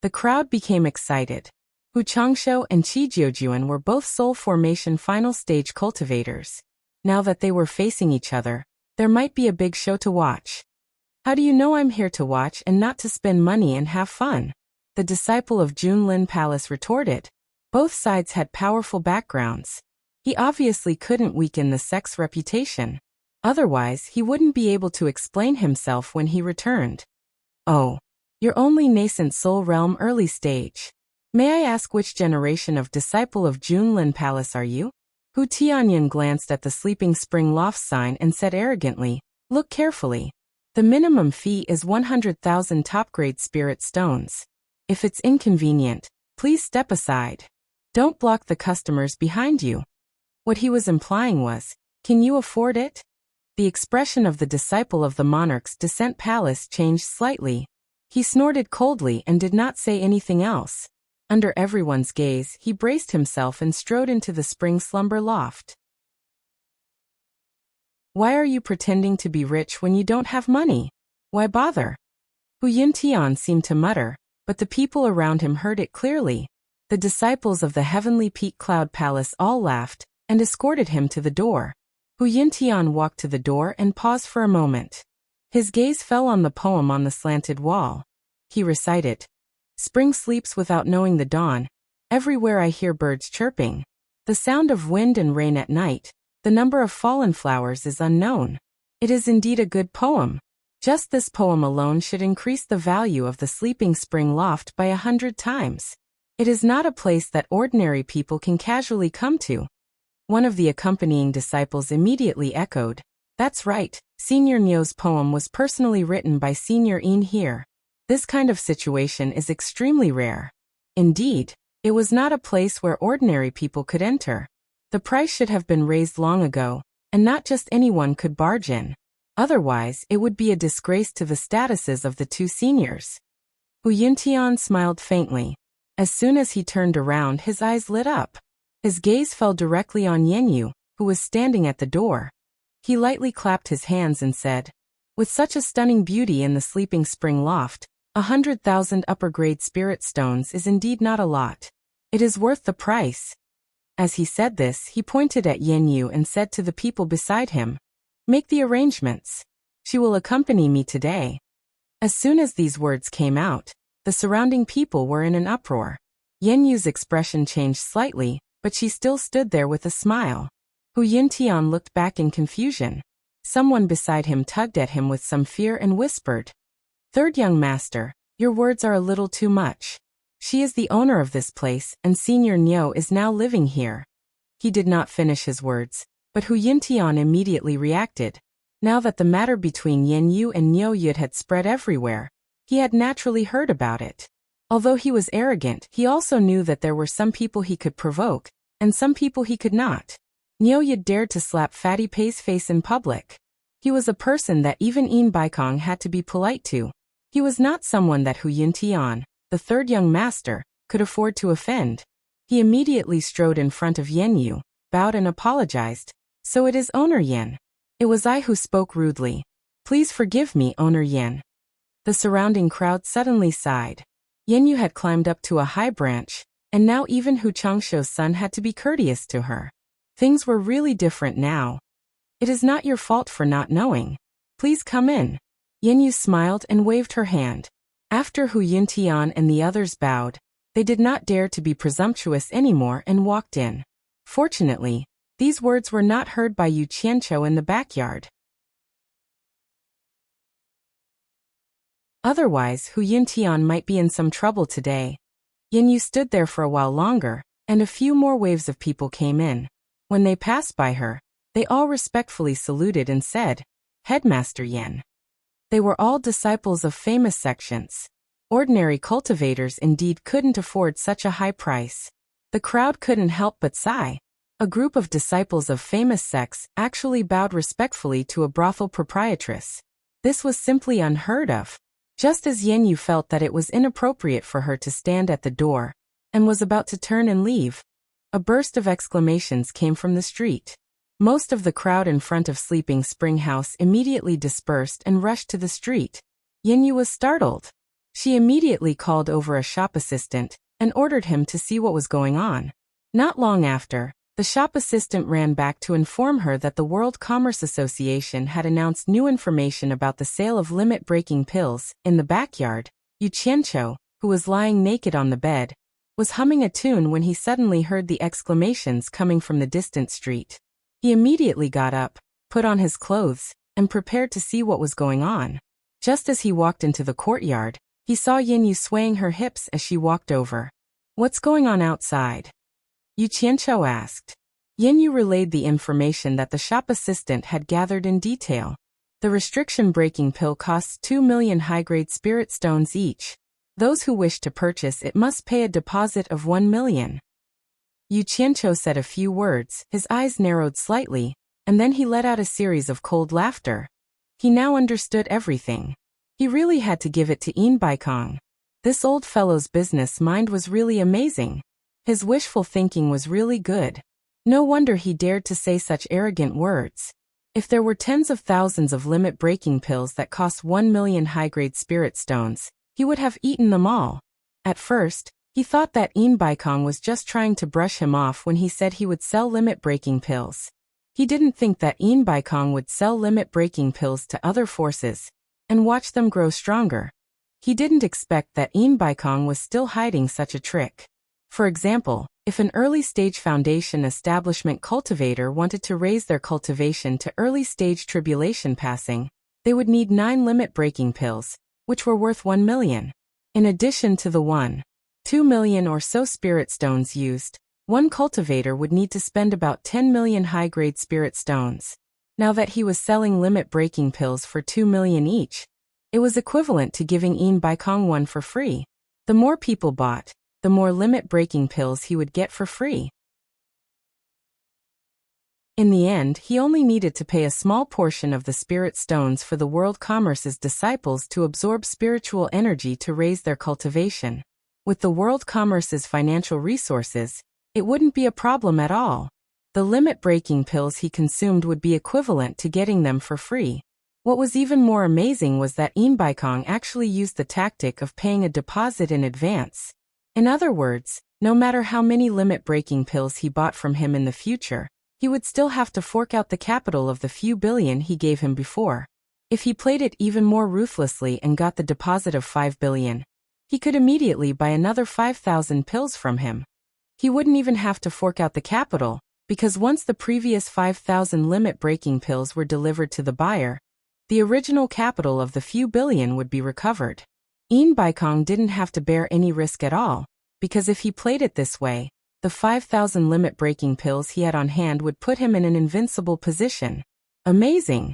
The crowd became excited. Hu Changsho and Qi Jiujuan were both soul formation final stage cultivators. Now that they were facing each other, there might be a big show to watch. "How do you know I'm here to watch and not to spend money and have fun?" The disciple of Junlin Palace retorted. Both sides had powerful backgrounds. He obviously couldn't weaken the sect's reputation. Otherwise, he wouldn't be able to explain himself when he returned. "Oh, you're only nascent soul realm early stage. May I ask which generation of disciple of Junlin Palace are you?" Hu Tianyin glanced at the Sleeping Spring Loft sign and said arrogantly, "Look carefully. The minimum fee is 100,000 top-grade spirit stones. If it's inconvenient, please step aside. Don't block the customers behind you." What he was implying was, "Can you afford it?" The expression of the disciple of the monarch's descent palace changed slightly. He snorted coldly and did not say anything else. Under everyone's gaze, he braced himself and strode into the spring slumber loft. "Why are you pretending to be rich when you don't have money? Why bother?" Hu Yintian seemed to mutter, but the people around him heard it clearly. The disciples of the Heavenly Peak Cloud Palace all laughed and escorted him to the door. Hu Yintian walked to the door and paused for a moment. His gaze fell on the poem on the slanted wall. He recited, "Spring sleeps without knowing the dawn. Everywhere I hear birds chirping. The sound of wind and rain at night. The number of fallen flowers is unknown." It is indeed a good poem. Just this poem alone should increase the value of the Sleeping Spring Loft by 100 times. It is not a place that ordinary people can casually come to. One of the accompanying disciples immediately echoed, "That's right, Senior Nyo's poem was personally written by Senior Yin here. This kind of situation is extremely rare. Indeed, it was not a place where ordinary people could enter. The price should have been raised long ago, and not just anyone could barge in. Otherwise, it would be a disgrace to the statuses of the 2 seniors." Hu Yintian smiled faintly. As soon as he turned around, his eyes lit up. His gaze fell directly on Yen Yu, who was standing at the door. He lightly clapped his hands and said, "With such a stunning beauty in the Sleeping Spring Loft, 100,000 upper-grade spirit stones is indeed not a lot. It is worth the price." As he said this, he pointed at Yen Yu and said to the people beside him, "Make the arrangements. She will accompany me today." As soon as these words came out, the surrounding people were in an uproar. Yen Yu's expression changed slightly, but she still stood there with a smile. Hu Yintian looked back in confusion. Someone beside him tugged at him with some fear and whispered, "Third young master, your words are a little too much. She is the owner of this place, and Senior Nyo is now living here." He did not finish his words, but Hu Yintian immediately reacted, Now that the matter between Yen Yu and Niu Yud had spread everywhere, he had naturally heard about it. Although he was arrogant, he also knew that there were some people he could provoke, and some people he could not. Niu Yud dared to slap Fatty Pei's face in public. He was a person that even Yin Baikong had to be polite to. He was not someone that Hu Yuntian, the third young master, could afford to offend. He immediately strode in front of Yen Yu, bowed and apologized. So it is Owner Yen. It was I who spoke rudely. Please forgive me, Owner Yen. The surrounding crowd suddenly sighed. Yen Yu had climbed up to a high branch, and now even Hu Changsho's son had to be courteous to her. Things were really different now. It is not your fault for not knowing. Please come in. Yen Yu smiled and waved her hand. After Hu Yuntian and the others bowed, they did not dare to be presumptuous anymore and walked in. Fortunately, these words were not heard by Yu Qianqiu in the backyard. Otherwise, Hu Yuntian might be in some trouble today. Yen Yu stood there for a while longer, and a few more waves of people came in. When they passed by her, they all respectfully saluted and said, Headmaster Yen. They were all disciples of famous sections. Ordinary cultivators indeed couldn't afford such a high price. The crowd couldn't help but sigh. A group of disciples of famous sects actually bowed respectfully to a brothel proprietress. This was simply unheard of. Just as Yen Yu felt that it was inappropriate for her to stand at the door, and was about to turn and leave, a burst of exclamations came from the street. Most of the crowd in front of Sleeping Spring House immediately dispersed and rushed to the street. Yen Yu was startled. She immediately called over a shop assistant and ordered him to see what was going on. Not long after, the shop assistant ran back to inform her that the World Commerce Association had announced new information about the sale of limit-breaking pills. In the backyard, Yu Qianqiu, who was lying naked on the bed, was humming a tune when he suddenly heard the exclamations coming from the distant street. He immediately got up, put on his clothes, and prepared to see what was going on. Just as he walked into the courtyard, he saw Yen Yu swaying her hips as she walked over. What's going on outside? Yu Qianqiu asked. Yen Yu relayed the information that the shop assistant had gathered in detail. The restriction-breaking pill costs 2 million high-grade spirit stones each. Those who wish to purchase it must pay a deposit of 1 million. Yu Qianqiu said a few words, his eyes narrowed slightly, and then he let out a series of cold laughter. He now understood everything. He really had to give it to Yin Baikong. This old fellow's business mind was really amazing. His wishful thinking was really good. No wonder he dared to say such arrogant words. If there were tens of thousands of limit-breaking pills that cost 1 million high-grade spirit stones, he would have eaten them all. At first, he thought that Yin Baikong was just trying to brush him off when he said he would sell limit-breaking pills. He didn't think that Yin Baikong would sell limit-breaking pills to other forces and watch them grow stronger. He didn't expect that Yin Baikong was still hiding such a trick. For example, if an early-stage foundation establishment cultivator wanted to raise their cultivation to early-stage tribulation passing, they would need 9 limit-breaking pills, which were worth 1 million. In addition to the 1.2 million or so spirit stones used, one cultivator would need to spend about 10 million high-grade spirit stones. Now that he was selling limit-breaking pills for 2 million each, it was equivalent to giving Yin Baikong one for free. The more people bought, the more limit-breaking pills he would get for free. In the end, he only needed to pay a small portion of the spirit stones for the world commerce's disciples to absorb spiritual energy to raise their cultivation. With the world commerce's financial resources, it wouldn't be a problem at all. The limit-breaking pills he consumed would be equivalent to getting them for free. What was even more amazing was that Yin Baikong actually used the tactic of paying a deposit in advance. In other words, no matter how many limit-breaking pills he bought from him in the future, he would still have to fork out the capital of the few billion he gave him before. If he played it even more ruthlessly and got the deposit of 5 billion, he could immediately buy another 5,000 pills from him. He wouldn't even have to fork out the capital, because once the previous 5,000 limit-breaking pills were delivered to the buyer, the original capital of the few billion would be recovered. Yin Baikong didn't have to bear any risk at all, because if he played it this way, the 5,000 limit-breaking pills he had on hand would put him in an invincible position. Amazing!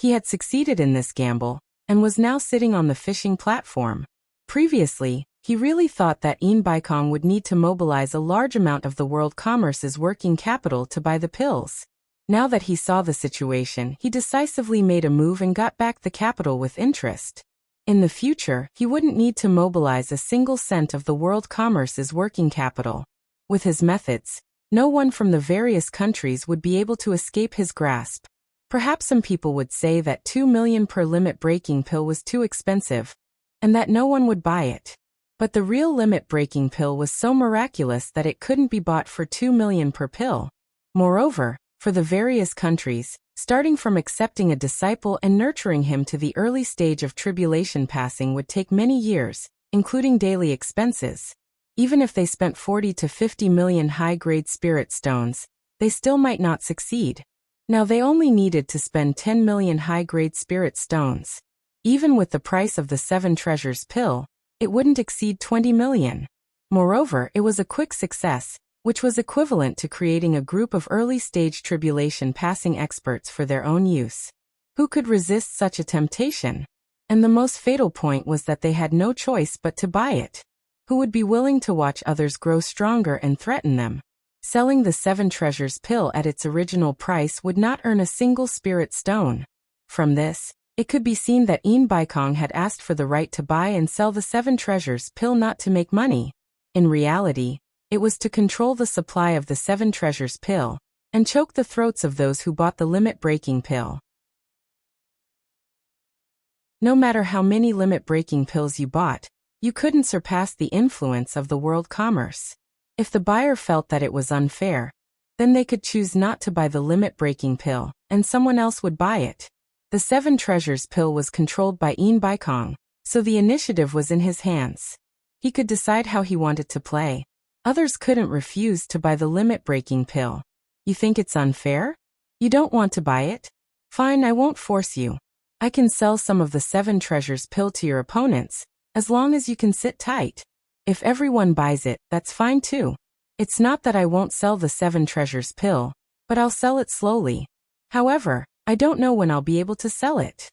He had succeeded in this gamble, and was now sitting on the fishing platform. Previously, he really thought that Baikong would need to mobilize a large amount of the world commerce's working capital to buy the pills. Now that he saw the situation, he decisively made a move and got back the capital with interest. In the future, he wouldn't need to mobilize a single cent of the world commerce's working capital. With his methods, no one from the various countries would be able to escape his grasp. Perhaps some people would say that 2 million per limit-breaking pill was too expensive, and that no one would buy it. But the real limit-breaking pill was so miraculous that it couldn't be bought for 2 million per pill. Moreover, for the various countries, starting from accepting a disciple and nurturing him to the early stage of tribulation passing would take many years, including daily expenses. Even if they spent 40 to 50 million high-grade spirit stones, they still might not succeed. Now they only needed to spend 10 million high-grade spirit stones. Even with the price of the 7 treasures pill, it wouldn't exceed 20 million. Moreover, it was a quick success, which was equivalent to creating a group of early-stage tribulation passing experts for their own use. Who could resist such a temptation? And the most fatal point was that they had no choice but to buy it. Who would be willing to watch others grow stronger and threaten them? Selling the 7 treasures pill at its original price would not earn a single spirit stone. From this, it could be seen that Baikong had asked for the right to buy and sell the 7 treasures pill not to make money. In reality, it was to control the supply of the 7 treasures pill, and choke the throats of those who bought the limit-breaking pill. No matter how many limit-breaking pills you bought, you couldn't surpass the influence of the world commerce. If the buyer felt that it was unfair, then they could choose not to buy the limit-breaking pill, and someone else would buy it. The 7 treasures pill was controlled by Baikong, so the initiative was in his hands. He could decide how he wanted to play. Others couldn't refuse to buy the limit-breaking pill. You think it's unfair? You don't want to buy it? Fine, I won't force you. I can sell some of the 7 treasures pill to your opponents, as long as you can sit tight. If everyone buys it, that's fine too. It's not that I won't sell the 7 treasures pill, but I'll sell it slowly. However, I don't know when I'll be able to sell it.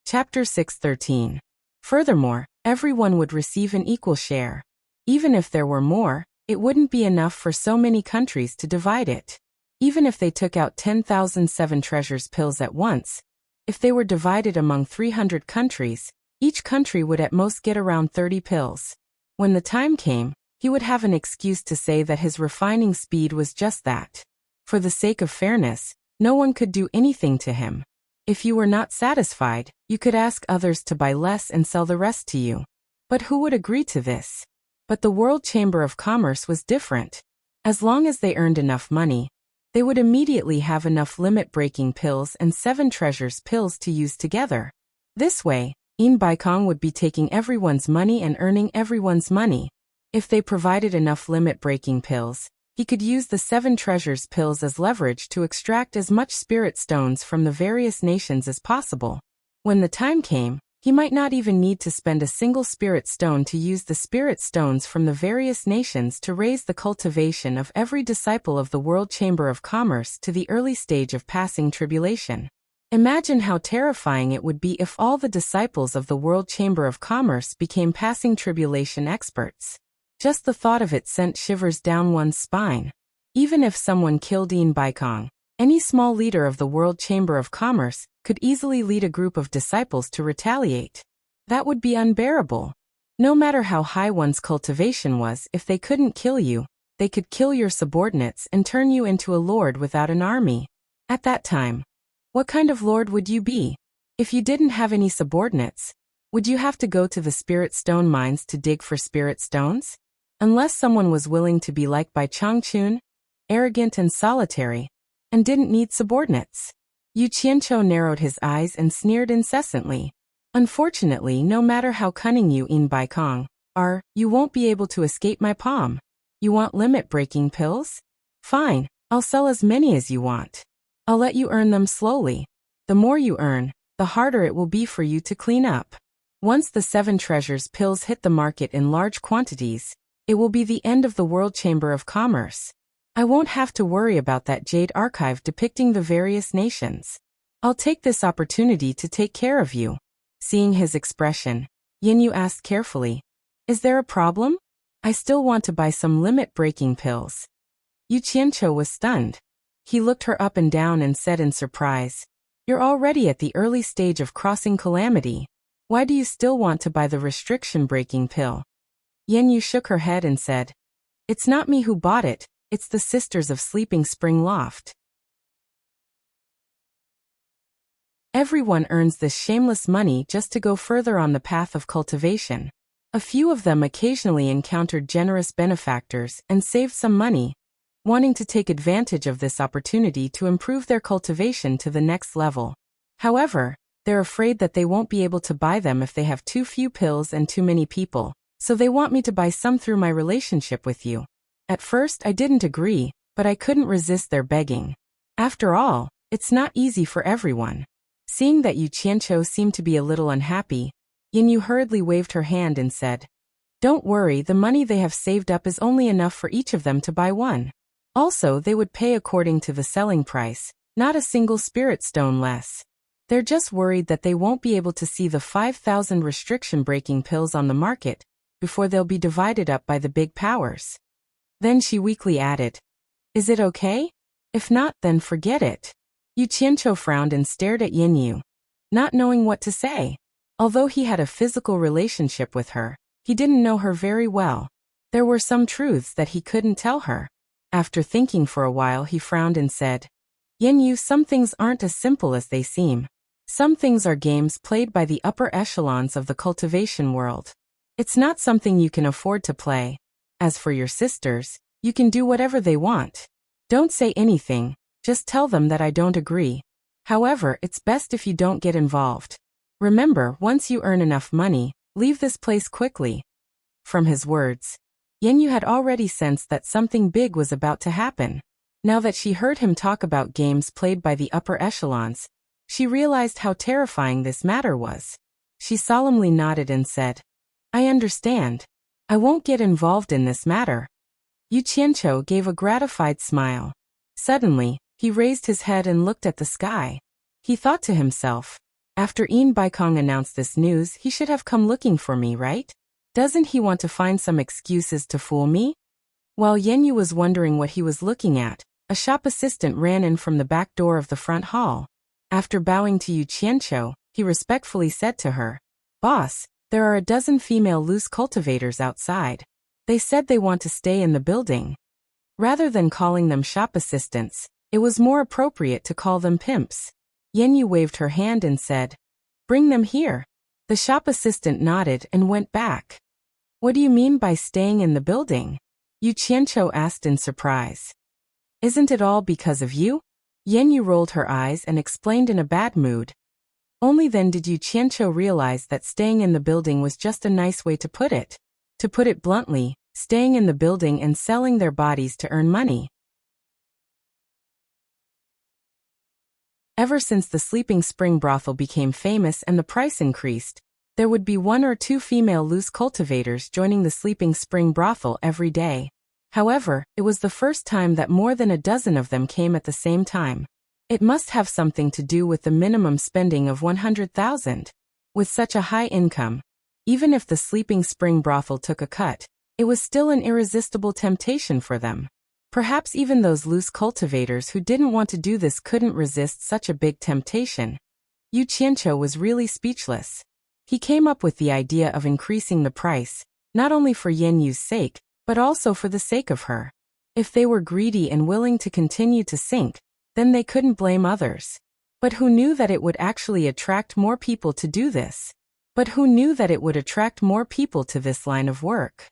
Chapter 6:13. Furthermore, everyone would receive an equal share. Even if there were more, it wouldn't be enough for so many countries to divide it. Even if they took out 10,000 7 treasures pills at once, if they were divided among 300 countries, each country would at most get around 30 pills. When the time came, he would have an excuse to say that his refining speed was just that. For the sake of fairness, no one could do anything to him. If you were not satisfied, you could ask others to buy less and sell the rest to you. But who would agree to this? But the World Chamber of Commerce was different. As long as they earned enough money, they would immediately have enough limit-breaking pills and 7 treasures pills to use together. This way, Baikong would be taking everyone's money and earning everyone's money. If they provided enough limit-breaking pills, he could use the 7 treasures pills as leverage to extract as much spirit stones from the various nations as possible. When the time came, he might not even need to spend a single spirit stone to use the spirit stones from the various nations to raise the cultivation of every disciple of the World Chamber of Commerce to the early stage of passing tribulation. Imagine how terrifying it would be if all the disciples of the World Chamber of Commerce became passing tribulation experts. Just the thought of it sent shivers down one's spine. Even if someone killed Baikong, any small leader of the World Chamber of Commerce could easily lead a group of disciples to retaliate. That would be unbearable. No matter how high one's cultivation was, if they couldn't kill you, they could kill your subordinates and turn you into a lord without an army. At that time, what kind of lord would you be? If you didn't have any subordinates, would you have to go to the spirit stone mines to dig for spirit stones? Unless someone was willing to be like Bai Changchun, arrogant and solitary, and didn't need subordinates. Yu Qianqiu narrowed his eyes and sneered incessantly. Unfortunately, no matter how cunning you Baikong are, you won't be able to escape my palm. You want limit-breaking pills? Fine, I'll sell as many as you want. I'll let you earn them slowly. The more you earn, the harder it will be for you to clean up. Once the 7 treasures pills hit the market in large quantities, It will be the end of the World Chamber of Commerce. I won't have to worry about that jade archive depicting the various nations. I'll take this opportunity to take care of you. Seeing his expression, Yinyu asked carefully, "Is there a problem? I still want to buy some limit-breaking pills." Yu Qianqiu was stunned. He looked her up and down and said in surprise, "You're already at the early stage of crossing calamity. Why do you still want to buy the restriction-breaking pill?" Yinyu shook her head and said, "It's not me who bought it, it's the sisters of Sleeping Spring Loft. Everyone earns this shameless money just to go further on the path of cultivation. A few of them occasionally encountered generous benefactors and saved some money, wanting to take advantage of this opportunity to improve their cultivation to the next level. However, they're afraid that they won't be able to buy them if they have too few pills and too many people, so they want me to buy some through my relationship with you. At first I didn't agree, but I couldn't resist their begging. After all, it's not easy for everyone." Seeing that Yu Qianqiu seemed to be a little unhappy, Yinyu hurriedly waved her hand and said, "Don't worry, the money they have saved up is only enough for each of them to buy one. Also, they would pay according to the selling price, not a single spirit stone less. They're just worried that they won't be able to see the 5,000 restriction-breaking pills on the market before they'll be divided up by the big powers." Then she weakly added, "Is it okay? If not, then forget it." Yu Qianqiu frowned and stared at Yinyu, not knowing what to say. Although he had a physical relationship with her, he didn't know her very well. There were some truths that he couldn't tell her. After thinking for a while, he frowned and said, "Yinyu, some things aren't as simple as they seem. Some things are games played by the upper echelons of the cultivation world. It's not something you can afford to play. As for your sisters, you can do whatever they want. Don't say anything. Just tell them that I don't agree. However, it's best if you don't get involved. Remember, once you earn enough money, leave this place quickly." From his words, Yinyu had already sensed that something big was about to happen. Now that she heard him talk about games played by the upper echelons, she realized how terrifying this matter was. She solemnly nodded and said, "I understand. I won't get involved in this matter." Yu Qianqiu gave a gratified smile. Suddenly, he raised his head and looked at the sky. He thought to himself, after Baikong announced this news, he should have come looking for me, right? Doesn't he want to find some excuses to fool me? While Yinyu was wondering what he was looking at, a shop assistant ran in from the back door of the front hall. After bowing to Yu Qianqiu, he respectfully said to her, "Boss, there are a dozen female loose cultivators outside. They said they want to stay in the building." Rather than calling them shop assistants, it was more appropriate to call them pimps. Yinyu waved her hand and said, "Bring them here." The shop assistant nodded and went back. "What do you mean by staying in the building?" Yu Qianqiu asked in surprise. "Isn't it all because of you?" Yinyu rolled her eyes and explained in a bad mood. Only then did Yu Qianqiu realize that staying in the building was just a nice way to put it. To put it bluntly, staying in the building and selling their bodies to earn money. Ever since the Sleeping Spring brothel became famous and the price increased, there would be one or two female loose cultivators joining the Sleeping Spring brothel every day. However, it was the first time that more than a dozen of them came at the same time. It must have something to do with the minimum spending of 100,000. With such a high income, even if the Sleeping Spring brothel took a cut, it was still an irresistible temptation for them. Perhaps even those loose cultivators who didn't want to do this couldn't resist such a big temptation. Yu Qianqiu was really speechless. He came up with the idea of increasing the price, not only for Yinyu's sake, but also for the sake of her. If they were greedy and willing to continue to sink, then they couldn't blame others. But who knew that it would actually attract more people to do this? But who knew that it would attract more people to this line of work?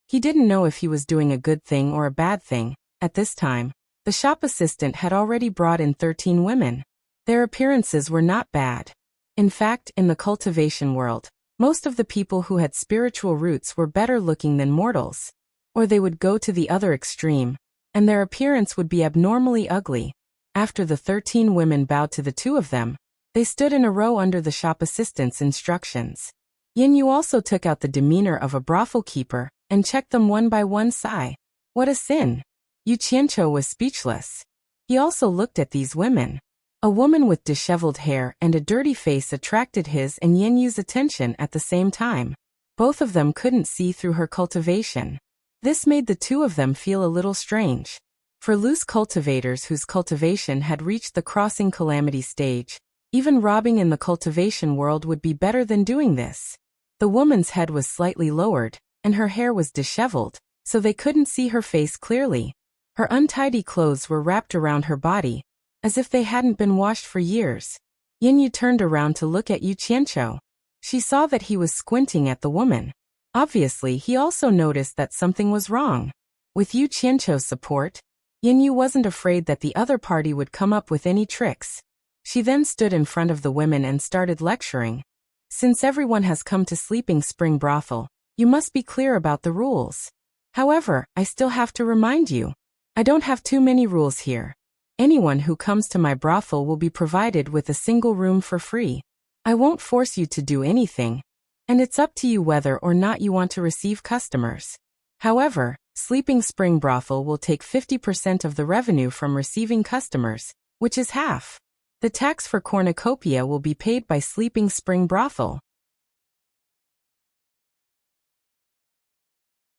He didn't know if he was doing a good thing or a bad thing. At this time, the shop assistant had already brought in 13 women. Their appearances were not bad. In fact, in the cultivation world, most of the people who had spiritual roots were better looking than mortals. Or they would go to the other extreme, and their appearance would be abnormally ugly. After the 13 women bowed to the two of them, they stood in a row under the shop assistant's instructions. Yinyu also took out the demeanor of a brothel keeper and checked them one by one. Sigh. What a sin. Yu Qianqiu was speechless. He also looked at these women. A woman with disheveled hair and a dirty face attracted his and Yin Yu's attention at the same time. Both of them couldn't see through her cultivation. This made the two of them feel a little strange. For loose cultivators whose cultivation had reached the crossing calamity stage, even robbing in the cultivation world would be better than doing this. The woman's head was slightly lowered, and her hair was disheveled, so they couldn't see her face clearly. Her untidy clothes were wrapped around her body, as if they hadn't been washed for years. Yin Yu turned around to look at Yu Qianqiu. She saw that he was squinting at the woman. Obviously, he also noticed that something was wrong. With Yu Qianqiu's support, Yin Yu wasn't afraid that the other party would come up with any tricks. She then stood in front of the women and started lecturing. Since everyone has come to Sleeping Spring Brothel, you must be clear about the rules. However, I still have to remind you. I don't have too many rules here. Anyone who comes to my brothel will be provided with a single room for free. I won't force you to do anything, and it's up to you whether or not you want to receive customers. However, Sleeping Spring Brothel will take 50% of the revenue from receiving customers, which is half. The tax for cornucopia will be paid by Sleeping Spring Brothel.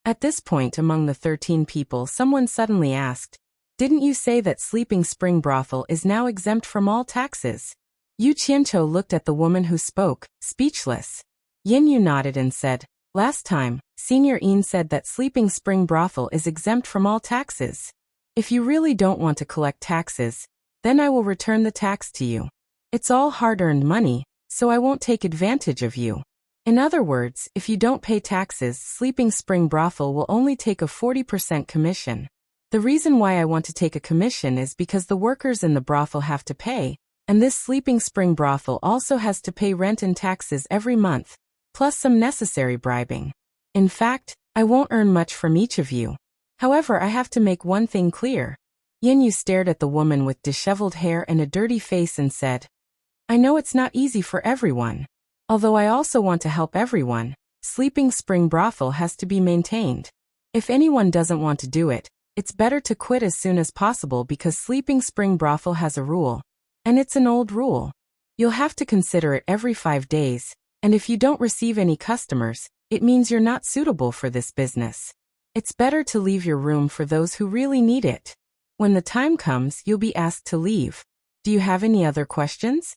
At this point among the 13 people someone suddenly asked, "Didn't you say that Sleeping Spring Brothel is now exempt from all taxes?" Yu Qianqiu looked at the woman who spoke, speechless. Yin Yu nodded and said, "Last time, Senior Yin said that Sleeping Spring Brothel is exempt from all taxes. If you really don't want to collect taxes, then I will return the tax to you. It's all hard-earned money, so I won't take advantage of you. In other words, if you don't pay taxes, Sleeping Spring Brothel will only take a 40% commission. The reason why I want to take a commission is because the workers in the brothel have to pay, and this Sleeping Spring Brothel also has to pay rent and taxes every month, plus some necessary bribing. In fact, I won't earn much from each of you. However, I have to make one thing clear." Yin Yu stared at the woman with disheveled hair and a dirty face and said, "I know it's not easy for everyone. Although I also want to help everyone, Sleeping Spring Brothel has to be maintained. If anyone doesn't want to do it, it's better to quit as soon as possible because Sleeping Spring Brothel has a rule. And it's an old rule. You'll have to consider it every 5 days, and if you don't receive any customers, it means you're not suitable for this business. It's better to leave your room for those who really need it. When the time comes, you'll be asked to leave. Do you have any other questions?"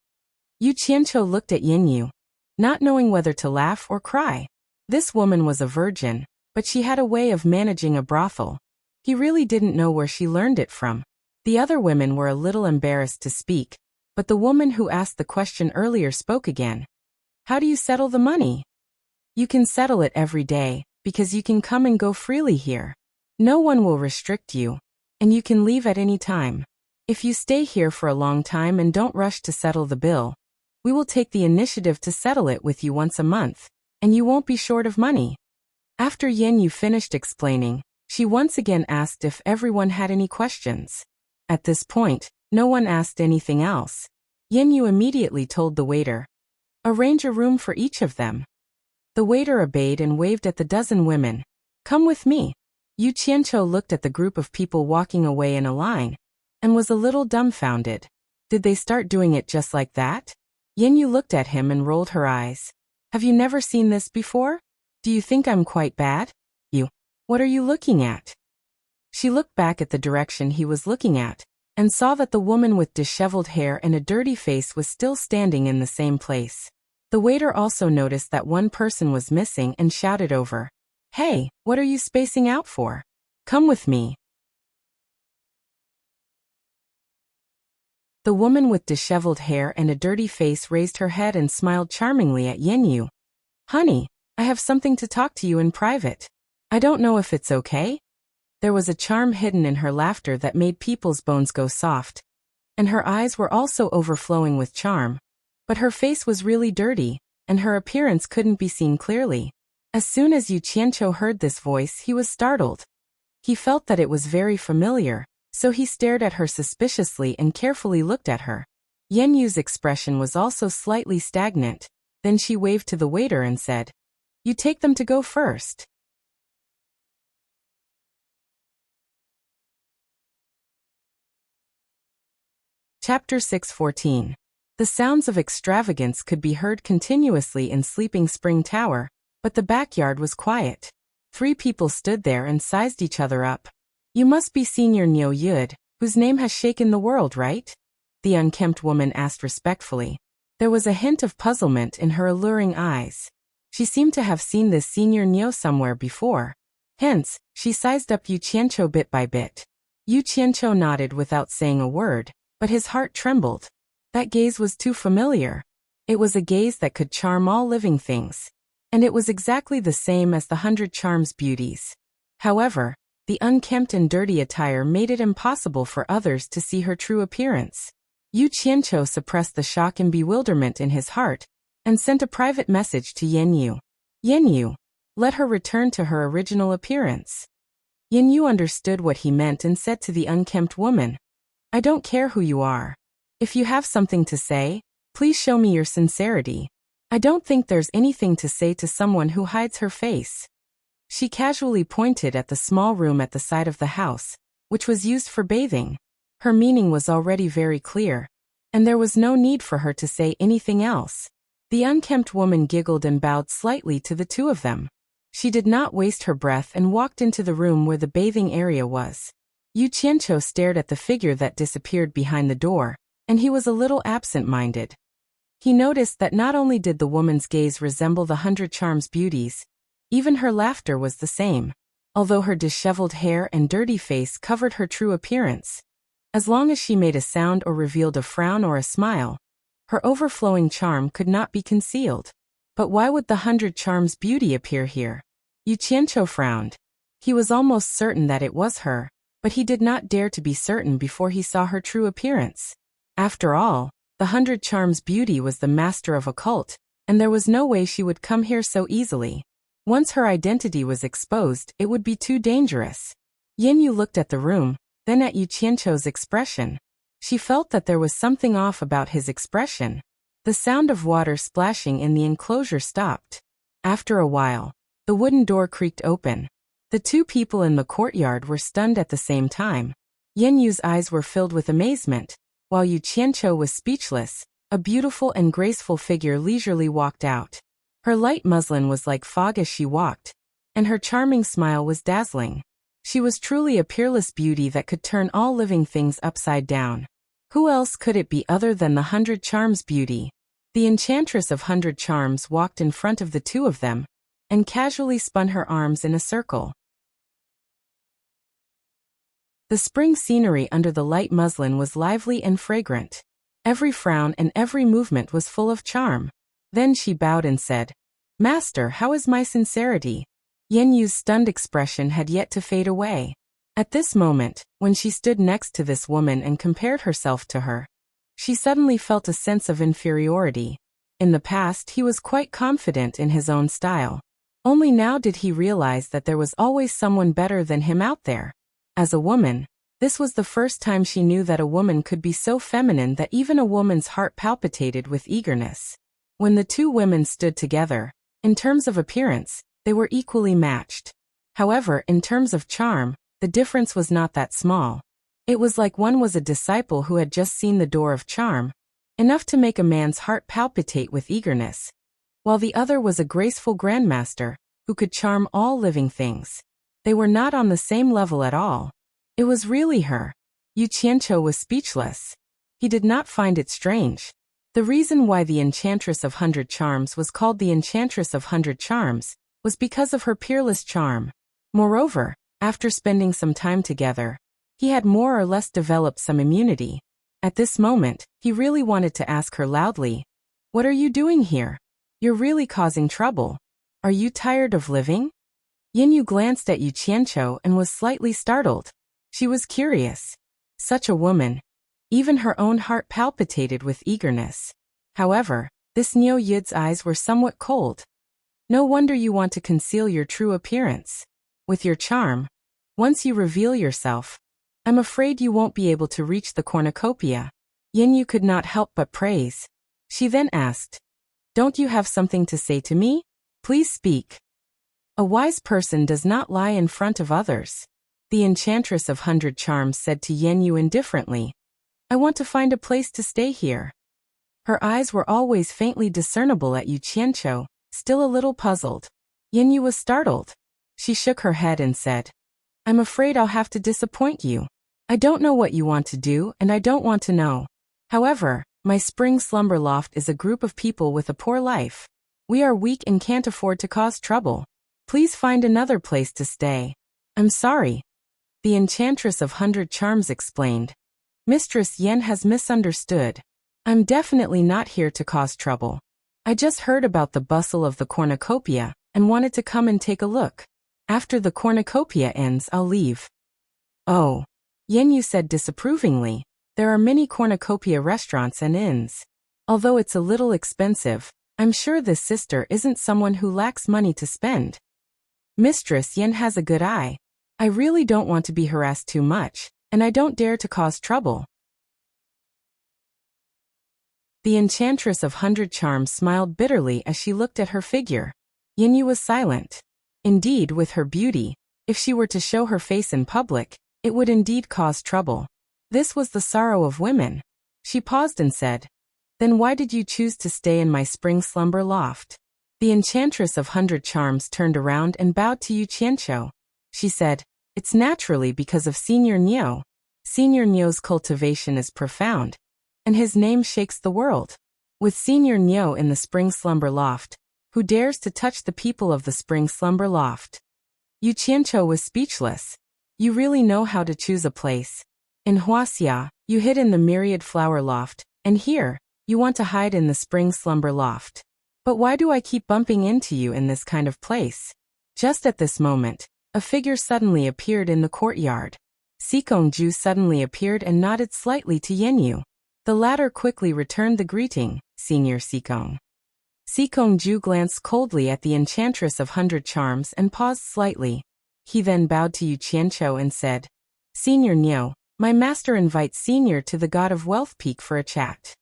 Yu Qianqiu looked at Yin Yu, not knowing whether to laugh or cry. This woman was a virgin, but she had a way of managing a brothel. He really didn't know where she learned it from. The other women were a little embarrassed to speak, but the woman who asked the question earlier spoke again. "How do you settle the money?" "You can settle it every day, because you can come and go freely here. No one will restrict you, and you can leave at any time. If you stay here for a long time and don't rush to settle the bill, we will take the initiative to settle it with you once a month, and you won't be short of money." After Yin Yu finished explaining, she once again asked if everyone had any questions. At this point, no one asked anything else. Yin Yu immediately told the waiter, "Arrange a room for each of them." The waiter obeyed and waved at the dozen women. "Come with me." Yu Qianqiu looked at the group of people walking away in a line, and was a little dumbfounded. Did they start doing it just like that? Yin Yu looked at him and rolled her eyes. "Have you never seen this before? Do you think I'm quite bad? What are you looking at?" She looked back at the direction he was looking at, and saw that the woman with disheveled hair and a dirty face was still standing in the same place. The waiter also noticed that one person was missing and shouted over, "Hey, what are you spacing out for? Come with me." The woman with disheveled hair and a dirty face raised her head and smiled charmingly at Yin Yu. "Honey, I have something to talk to you in private. I don't know if it's okay?" There was a charm hidden in her laughter that made people's bones go soft, and her eyes were also overflowing with charm. But her face was really dirty, and her appearance couldn't be seen clearly. As soon as Yu Qianqiu heard this voice, he was startled. He felt that it was very familiar, so he stared at her suspiciously and carefully looked at her. Yin Yu's expression was also slightly stagnant. Then she waved to the waiter and said, "You take them to go first." Chapter 6:14. The sounds of extravagance could be heard continuously in Sleeping Spring Tower, but the backyard was quiet. 3 people stood there and sized each other up. You must be Senior Nyo Yud, whose name has shaken the world, right? The unkempt woman asked respectfully. There was a hint of puzzlement in her alluring eyes. She seemed to have seen this Senior Nyo somewhere before. Hence, she sized up Yu Qianqiu bit by bit. Yu Qianqiu nodded without saying a word, but his heart trembled. That gaze was too familiar. It was a gaze that could charm all living things. And it was exactly the same as the 100 Charms beauties. However, the unkempt and dirty attire made it impossible for others to see her true appearance. Yu Qianqiu suppressed the shock and bewilderment in his heart, and sent a private message to Yen Yu. Yen Yu, let her return to her original appearance. Yen Yu understood what he meant and said to the unkempt woman, I don't care who you are. If you have something to say, please show me your sincerity. I don't think there's anything to say to someone who hides her face. She casually pointed at the small room at the side of the house, which was used for bathing. Her meaning was already very clear, and there was no need for her to say anything else. The unkempt woman giggled and bowed slightly to the 2 of them. She did not waste her breath and walked into the room where the bathing area was. Yu Qianqiu stared at the figure that disappeared behind the door, and he was a little absent-minded. He noticed that not only did the woman's gaze resemble the 100 Charms beauties, even her laughter was the same, although her disheveled hair and dirty face covered her true appearance. As long as she made a sound or revealed a frown or a smile, her overflowing charm could not be concealed. But why would the 100 Charms beauty appear here? Yu Qianqiu frowned. He was almost certain that it was her, but he did not dare to be certain before he saw her true appearance. After all, the 100 Charms beauty was the master of a cult, and there was no way she would come here so easily. Once her identity was exposed, it would be too dangerous. Yen Yu looked at the room, then at Yu Qianqiu's expression. She felt that there was something off about his expression. The sound of water splashing in the enclosure stopped. After a while, the wooden door creaked open. The 2 people in the courtyard were stunned at the same time. Yen Yu's eyes were filled with amazement, while Yu Qianqiu was speechless. A beautiful and graceful figure leisurely walked out. Her light muslin was like fog as she walked, and her charming smile was dazzling. She was truly a peerless beauty that could turn all living things upside down. Who else could it be other than the 100 Charms beauty? The enchantress of 100 Charms walked in front of the 2 of them, and casually spun her arms in a circle. The spring scenery under the light muslin was lively and fragrant. Every frown and every movement was full of charm. Then she bowed and said, Master, how is my sincerity? Yen Yu's stunned expression had yet to fade away. At this moment, when she stood next to this woman and compared herself to her, she suddenly felt a sense of inferiority. In the past, he was quite confident in his own style. Only now did he realize that there was always someone better than him out there. As a woman, this was the first time she knew that a woman could be so feminine that even a woman's heart palpitated with eagerness. When the 2 women stood together, in terms of appearance, they were equally matched. However, in terms of charm, the difference was not that small. It was like one was a disciple who had just seen the door of charm, enough to make a man's heart palpitate with eagerness, while the other was a graceful grandmaster, who could charm all living things. They were not on the same level at all. It was really her. Yu Qianqiu was speechless. He did not find it strange. The reason why the Enchantress of 100 Charms was called the Enchantress of 100 Charms was because of her peerless charm. Moreover, after spending some time together, he had more or less developed some immunity. At this moment, he really wanted to ask her loudly, What are you doing here? You're really causing trouble. Are you tired of living? Yen Yu glanced at Yu Qianqiu and was slightly startled. She was curious. Such a woman. Even her own heart palpitated with eagerness. However, this Nyo Yid's eyes were somewhat cold. No wonder you want to conceal your true appearance. With your charm, once you reveal yourself, I'm afraid you won't be able to reach the cornucopia. Yen Yu could not help but praise. She then asked, Don't you have something to say to me? Please speak. A wise person does not lie in front of others. The Enchantress of 100 Charms said to Yen Yu indifferently. I want to find a place to stay here. Her eyes were always faintly discernible at Yu Qianqiu, still a little puzzled. Yin was startled. She shook her head and said, I'm afraid I'll have to disappoint you. I don't know what you want to do and I don't want to know. However, my spring slumber loft is a group of people with a poor life. We are weak and can't afford to cause trouble. Please find another place to stay. I'm sorry. The Enchantress of 100 Charms explained. Mistress Yen has misunderstood. I'm definitely not here to cause trouble. I just heard about the bustle of the cornucopia and wanted to come and take a look. After the cornucopia ends, I'll leave. Oh. Yen said disapprovingly, there are many cornucopia restaurants and inns. Although it's a little expensive, I'm sure this sister isn't someone who lacks money to spend. Mistress Yen has a good eye. I really don't want to be harassed too much, and I don't dare to cause trouble. The Enchantress of 100 Charms smiled bitterly as she looked at her figure. Yin was silent. Indeed, with her beauty, if she were to show her face in public, it would indeed cause trouble. This was the sorrow of women. She paused and said, Then why did you choose to stay in my spring slumber loft? The Enchantress of 100 Charms turned around and bowed to Yu Qianqiu. She said, It's naturally because of Senior Niu. Senior Niu's cultivation is profound, and his name shakes the world. With Senior Niu in the spring slumber loft, who dares to touch the people of the spring slumber loft? Yu Qianqiu was speechless. You really know how to choose a place. In Wuxia, you hid in the myriad flower loft, and here, you want to hide in the spring slumber loft. But why do I keep bumping into you in this kind of place? Just at this moment, a figure suddenly appeared in the courtyard. Sikongju suddenly appeared and nodded slightly to Yenyu. The latter quickly returned the greeting, Senior Sikong. Sikongju glanced coldly at the Enchantress of 100 Charms and paused slightly. He then bowed to Yu Qianqiu and said, Senior Niu, my master invites Senior to the God of Wealth Peak for a chat.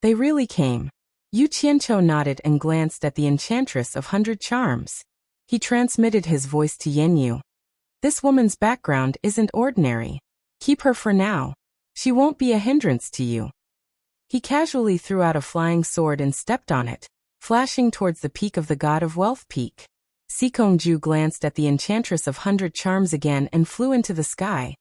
They really came. Yu Qianqiu nodded and glanced at the Enchantress of 100 Charms. He transmitted his voice to Yenyu. This woman's background isn't ordinary. Keep her for now. She won't be a hindrance to you. He casually threw out a flying sword and stepped on it, flashing towards the peak of the God of Wealth Peak. Sikongju glanced at the Enchantress of 100 Charms again and flew into the sky.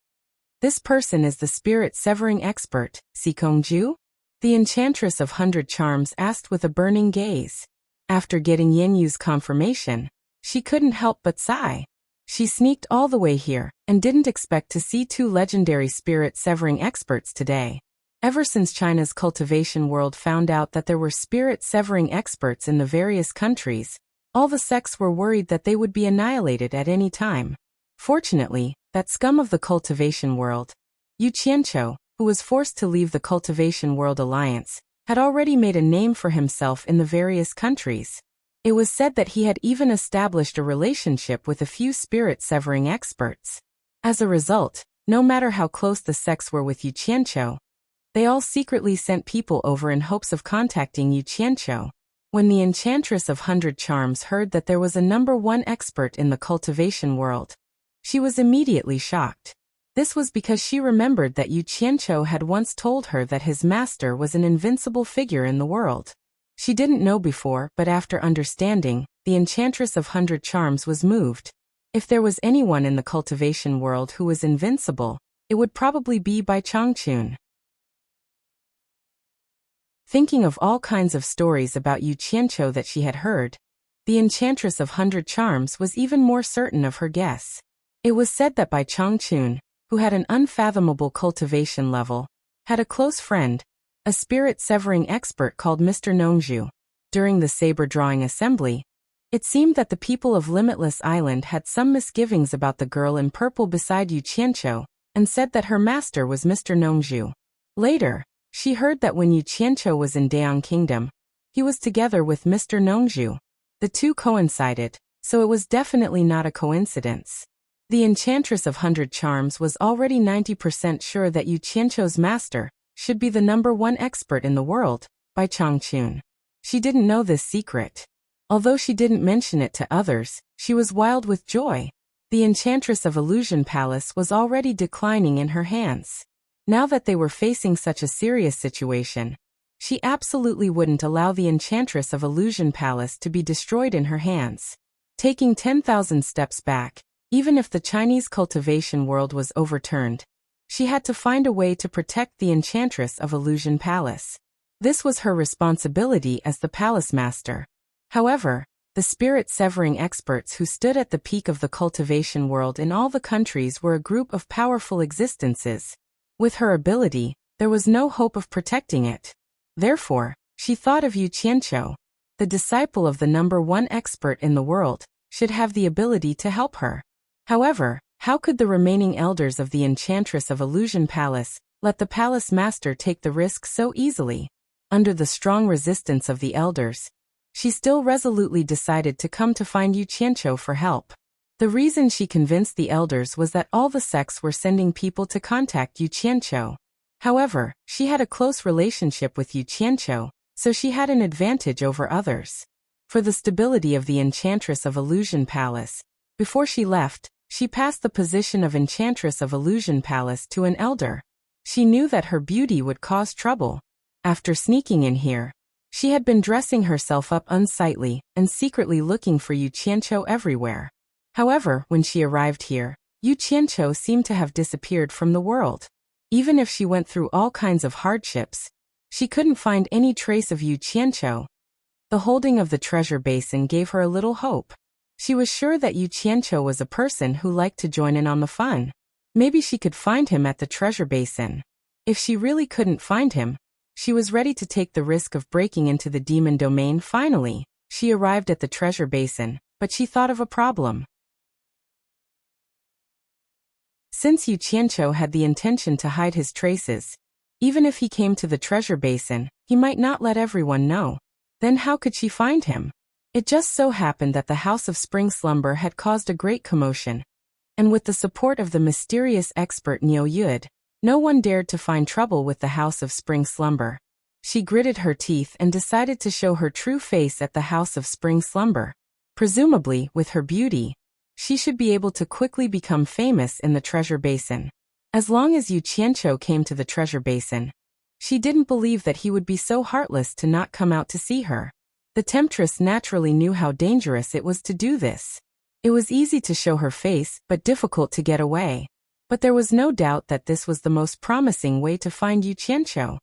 This person is the spirit-severing expert, Sikongju? The Enchantress of 100 Charms asked with a burning gaze. After getting Yenyu's confirmation, she couldn't help but sigh. She sneaked all the way here and didn't expect to see two legendary spirit-severing experts today. Ever since China's cultivation world found out that there were spirit-severing experts in the various countries, all the sects were worried that they would be annihilated at any time. Fortunately, that scum of the cultivation world, Yu Qianqiu, who was forced to leave the Cultivation World Alliance, had already made a name for himself in the various countries. It was said that he had even established a relationship with a few spirit-severing experts. As a result, no matter how close the sects were with Yu Qianqiu, they all secretly sent people over in hopes of contacting Yu Qianqiu. When the Enchantress of 100 Charms heard that there was a #1 expert in the cultivation world, she was immediately shocked. This was because she remembered that Yu Qianqiu had once told her that his master was an invincible figure in the world. She didn't know before, but after understanding, the Enchantress of 100 Charms was moved. If there was anyone in the cultivation world who was invincible, it would probably be Bai Changchun. Thinking of all kinds of stories about Yu Qianqiu that she had heard, the Enchantress of 100 Charms was even more certain of her guess. It was said that Bai Changchun, who had an unfathomable cultivation level, had a close friend, a spirit-severing expert called Mr. Nongzhu. During the saber-drawing assembly, it seemed that the people of Limitless Island had some misgivings about the girl in purple beside Yu Qianqiu, and said that her master was Mr. Nongzhu. Later, she heard that when Yu Qianqiu was in Dayang Kingdom, he was together with Mr. Nongzhu. The two coincided, so it was definitely not a coincidence. The Enchantress of 100 Charms was already 90% sure that Yu Qianqiu's master should be the #1 expert in the world, Bai Changchun. She didn't know this secret. Although she didn't mention it to others, she was wild with joy. The Enchantress of Illusion Palace was already declining in her hands. Now that they were facing such a serious situation, she absolutely wouldn't allow the Enchantress of Illusion Palace to be destroyed in her hands. Taking 10,000 steps back, even if the Chinese cultivation world was overturned, she had to find a way to protect the Enchantress of Illusion Palace. This was her responsibility as the palace master. However, the spirit-severing experts who stood at the peak of the cultivation world in all the countries were a group of powerful existences. With her ability, there was no hope of protecting it. Therefore, she thought of Yu Qianqiu, the disciple of the #1 expert in the world, should have the ability to help her. However, how could the remaining elders of the Enchantress of Illusion Palace let the palace master take the risk so easily? Under the strong resistance of the elders, she still resolutely decided to come to find Yu Qianqiu for help. The reason she convinced the elders was that all the sects were sending people to contact Yu Qianqiu. However, she had a close relationship with Yu Qianqiu, so she had an advantage over others. For the stability of the Enchantress of Illusion Palace, before she left, she passed the position of Enchantress of Illusion Palace to an elder. She knew that her beauty would cause trouble. After sneaking in here, she had been dressing herself up unsightly and secretly looking for Yu Qianqiu everywhere. However, when she arrived here, Yu Qianqiu seemed to have disappeared from the world. Even if she went through all kinds of hardships, she couldn't find any trace of Yu Qianqiu. The holding of the treasure basin gave her a little hope. She was sure that Yu Qianqiu was a person who liked to join in on the fun. Maybe she could find him at the treasure basin. If she really couldn't find him, she was ready to take the risk of breaking into the demon domain. Finally, she arrived at the treasure basin, but she thought of a problem. Since Yu Qianqiu had the intention to hide his traces, even if he came to the treasure basin, he might not let everyone know. Then how could she find him? It just so happened that the House of Spring Slumber had caused a great commotion, and with the support of the mysterious expert Niu Yud, no one dared to find trouble with the House of Spring Slumber. She gritted her teeth and decided to show her true face at the House of Spring Slumber. Presumably, with her beauty, she should be able to quickly become famous in the treasure basin. As long as Yu Qianqiu came to the treasure basin, she didn't believe that he would be so heartless to not come out to see her. The temptress naturally knew how dangerous it was to do this. It was easy to show her face, but difficult to get away. But there was no doubt that this was the most promising way to find Yu Qianqiu.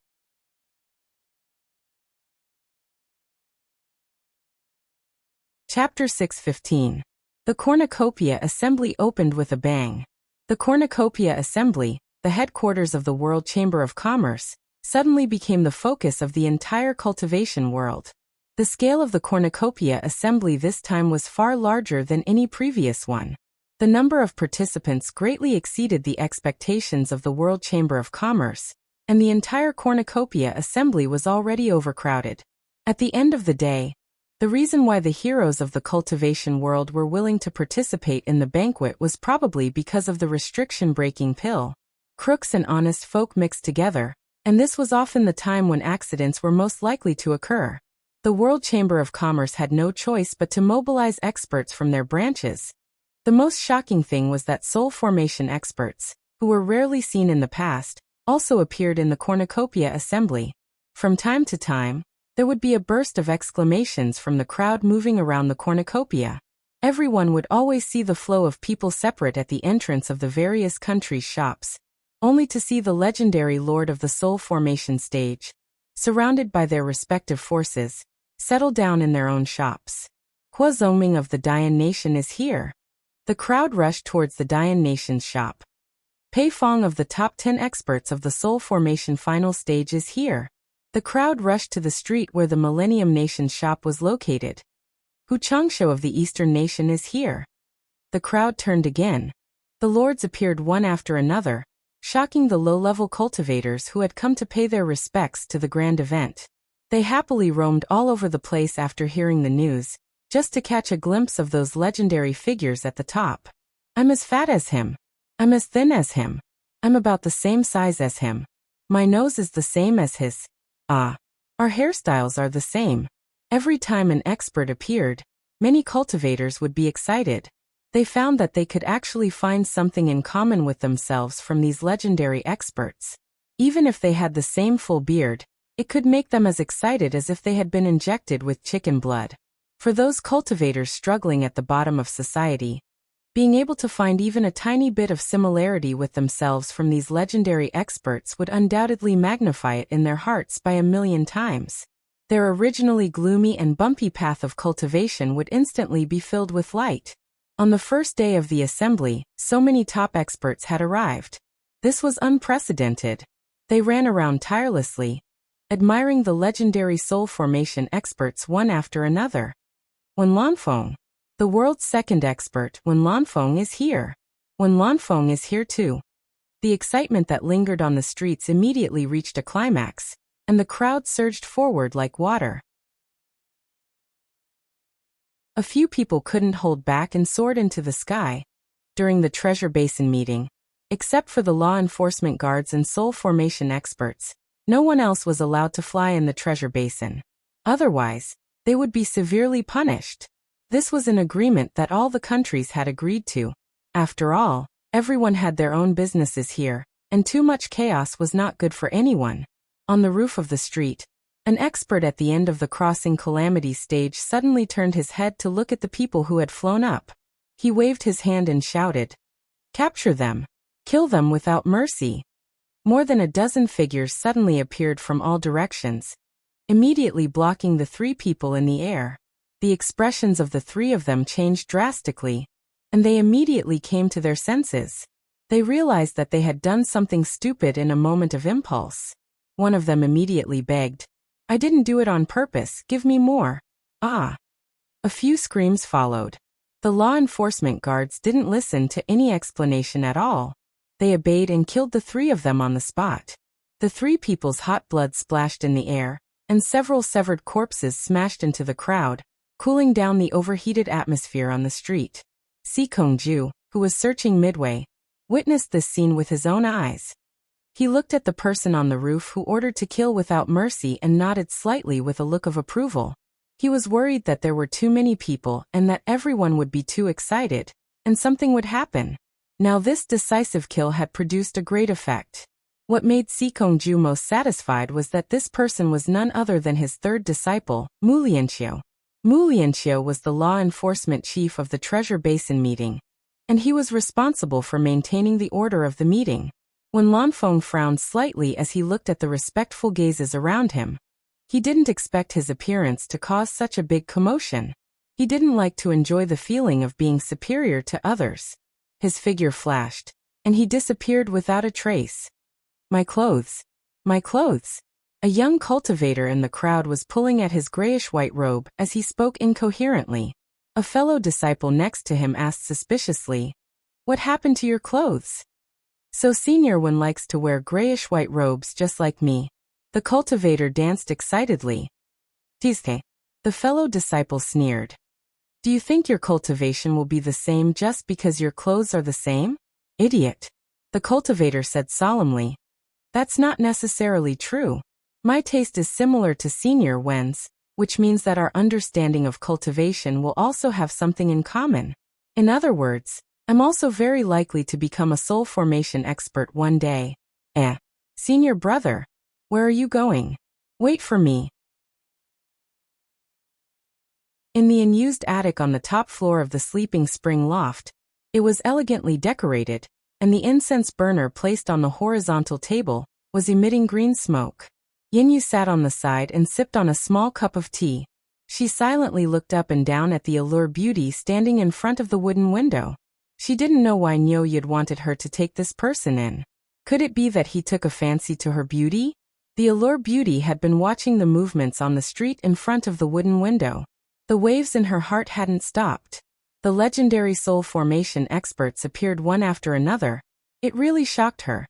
Chapter 6:15. The Cornucopia Assembly opened with a bang. The Cornucopia Assembly, the headquarters of the World Chamber of Commerce, suddenly became the focus of the entire cultivation world. The scale of the Cornucopia Assembly this time was far larger than any previous one. The number of participants greatly exceeded the expectations of the World Chamber of Commerce, and the entire Cornucopia Assembly was already overcrowded. At the end of the day, the reason why the heroes of the cultivation world were willing to participate in the banquet was probably because of the restriction-breaking pill. Crooks and honest folk mixed together, and this was often the time when accidents were most likely to occur. The World Chamber of Commerce had no choice but to mobilize experts from their branches. The most shocking thing was that soul formation experts, who were rarely seen in the past, also appeared in the Cornucopia Assembly. From time to time, there would be a burst of exclamations from the crowd moving around the cornucopia. Everyone would always see the flow of people separate at the entrance of the various countries' shops, only to see the legendary Lord of the Soul Formation stage, surrounded by their respective forces, settle down in their own shops. Hua Zongming of the Dian Nation is here. The crowd rushed towards the Dian Nation's shop. Pei Fong of the top 10 experts of the Soul Formation final stage is here. The crowd rushed to the street where the Millennium Nation's shop was located. Hu Changshu of the Eastern Nation is here. The crowd turned again. The lords appeared one after another, shocking the low-level cultivators who had come to pay their respects to the grand event. They happily roamed all over the place after hearing the news, just to catch a glimpse of those legendary figures at the top. I'm as fat as him. I'm as thin as him. I'm about the same size as him. My nose is the same as his. Ah, our hairstyles are the same. Every time an expert appeared, many cultivators would be excited. They found that they could actually find something in common with themselves from these legendary experts. Even if they had the same full beard, it could make them as excited as if they had been injected with chicken blood. For those cultivators struggling at the bottom of society, being able to find even a tiny bit of similarity with themselves from these legendary experts would undoubtedly magnify it in their hearts by 1,000,000 times. Their originally gloomy and bumpy path of cultivation would instantly be filled with light. On the first day of the assembly, so many top experts had arrived. This was unprecedented. They ran around tirelessly, admiring the legendary soul formation experts one after another. Wen Lanfeng, the world's second expert, Wen Lanfeng is here. Wen Lanfeng is here too. The excitement that lingered on the streets immediately reached a climax, and the crowd surged forward like water. A few people couldn't hold back and soared into the sky during the Treasure Basin meeting. Except for the law enforcement guards and soul formation experts, no one else was allowed to fly in the Treasure Basin. Otherwise, they would be severely punished. This was an agreement that all the countries had agreed to. After all, everyone had their own businesses here, and too much chaos was not good for anyone. On the roof of the street, an expert at the end of the crossing calamity stage suddenly turned his head to look at the people who had flown up. He waved his hand and shouted, "Capture them! Kill them without mercy!" More than a dozen figures suddenly appeared from all directions, immediately blocking the three people in the air. The expressions of the three of them changed drastically, and they immediately came to their senses. They realized that they had done something stupid in a moment of impulse. One of them immediately begged, "I didn't do it on purpose, give me more." Ah! A few screams followed. The law enforcement guards didn't listen to any explanation at all. They obeyed and killed the three of them on the spot. The three people's hot blood splashed in the air, and several severed corpses smashed into the crowd, cooling down the overheated atmosphere on the street. Si Kongju, who was searching midway, witnessed this scene with his own eyes. He looked at the person on the roof who ordered to kill without mercy and nodded slightly with a look of approval. He was worried that there were too many people and that everyone would be too excited, and something would happen. Now this decisive kill had produced a great effect. What made Si Kongju most satisfied was that this person was none other than his third disciple, Mu Lianqiu. Mu Lianqiu was the law enforcement chief of the Treasure Basin meeting, and he was responsible for maintaining the order of the meeting. When Lanfeng frowned slightly as he looked at the respectful gazes around him, he didn't expect his appearance to cause such a big commotion. He didn't like to enjoy the feeling of being superior to others. His figure flashed, and he disappeared without a trace. "My clothes! My clothes!" A young cultivator in the crowd was pulling at his grayish-white robe as he spoke incoherently. A fellow disciple next to him asked suspiciously, "What happened to your clothes?" "So Senior One likes to wear grayish-white robes just like me." The cultivator danced excitedly. "Tizke." The fellow disciple sneered. "Do you think your cultivation will be the same just because your clothes are the same? Idiot." The cultivator said solemnly, "That's not necessarily true. My taste is similar to Senior Wen's, which means that our understanding of cultivation will also have something in common. In other words, I'm also very likely to become a soul formation expert one day." Senior brother, where are you going? Wait for me." In the unused attic on the top floor of the Sleeping Spring loft, it was elegantly decorated, and the incense burner placed on the horizontal table was emitting green smoke. Yinyu sat on the side and sipped on a small cup of tea. She silently looked up and down at the allure beauty standing in front of the wooden window. She didn't know why Niu Yid wanted her to take this person in. Could it be that he took a fancy to her beauty? The allure beauty had been watching the movements on the street in front of the wooden window. The waves in her heart hadn't stopped. The legendary soul formation experts appeared one after another. It really shocked her.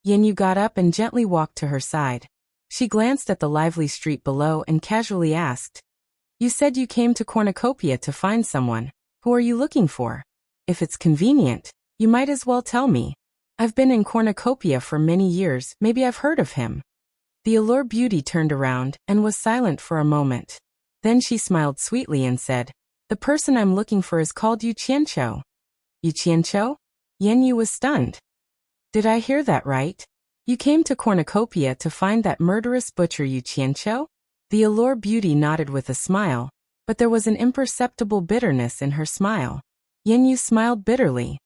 Yinyu got up and gently walked to her side. She glanced at the lively street below and casually asked, "You said you came to Cornucopia to find someone. Who are you looking for? If it's convenient, you might as well tell me. I've been in Cornucopia for many years, maybe I've heard of him." The allure beauty turned around and was silent for a moment. Then she smiled sweetly and said, "The person I'm looking for is called Yu Qianqiu." "Yu Qianqiu?" Yanyu was stunned. "Did I hear that right? You came to Cornucopia to find that murderous butcher Yu Qianqiu? The allure beauty nodded with a smile, but there was an imperceptible bitterness in her smile. Yin Yu smiled bitterly.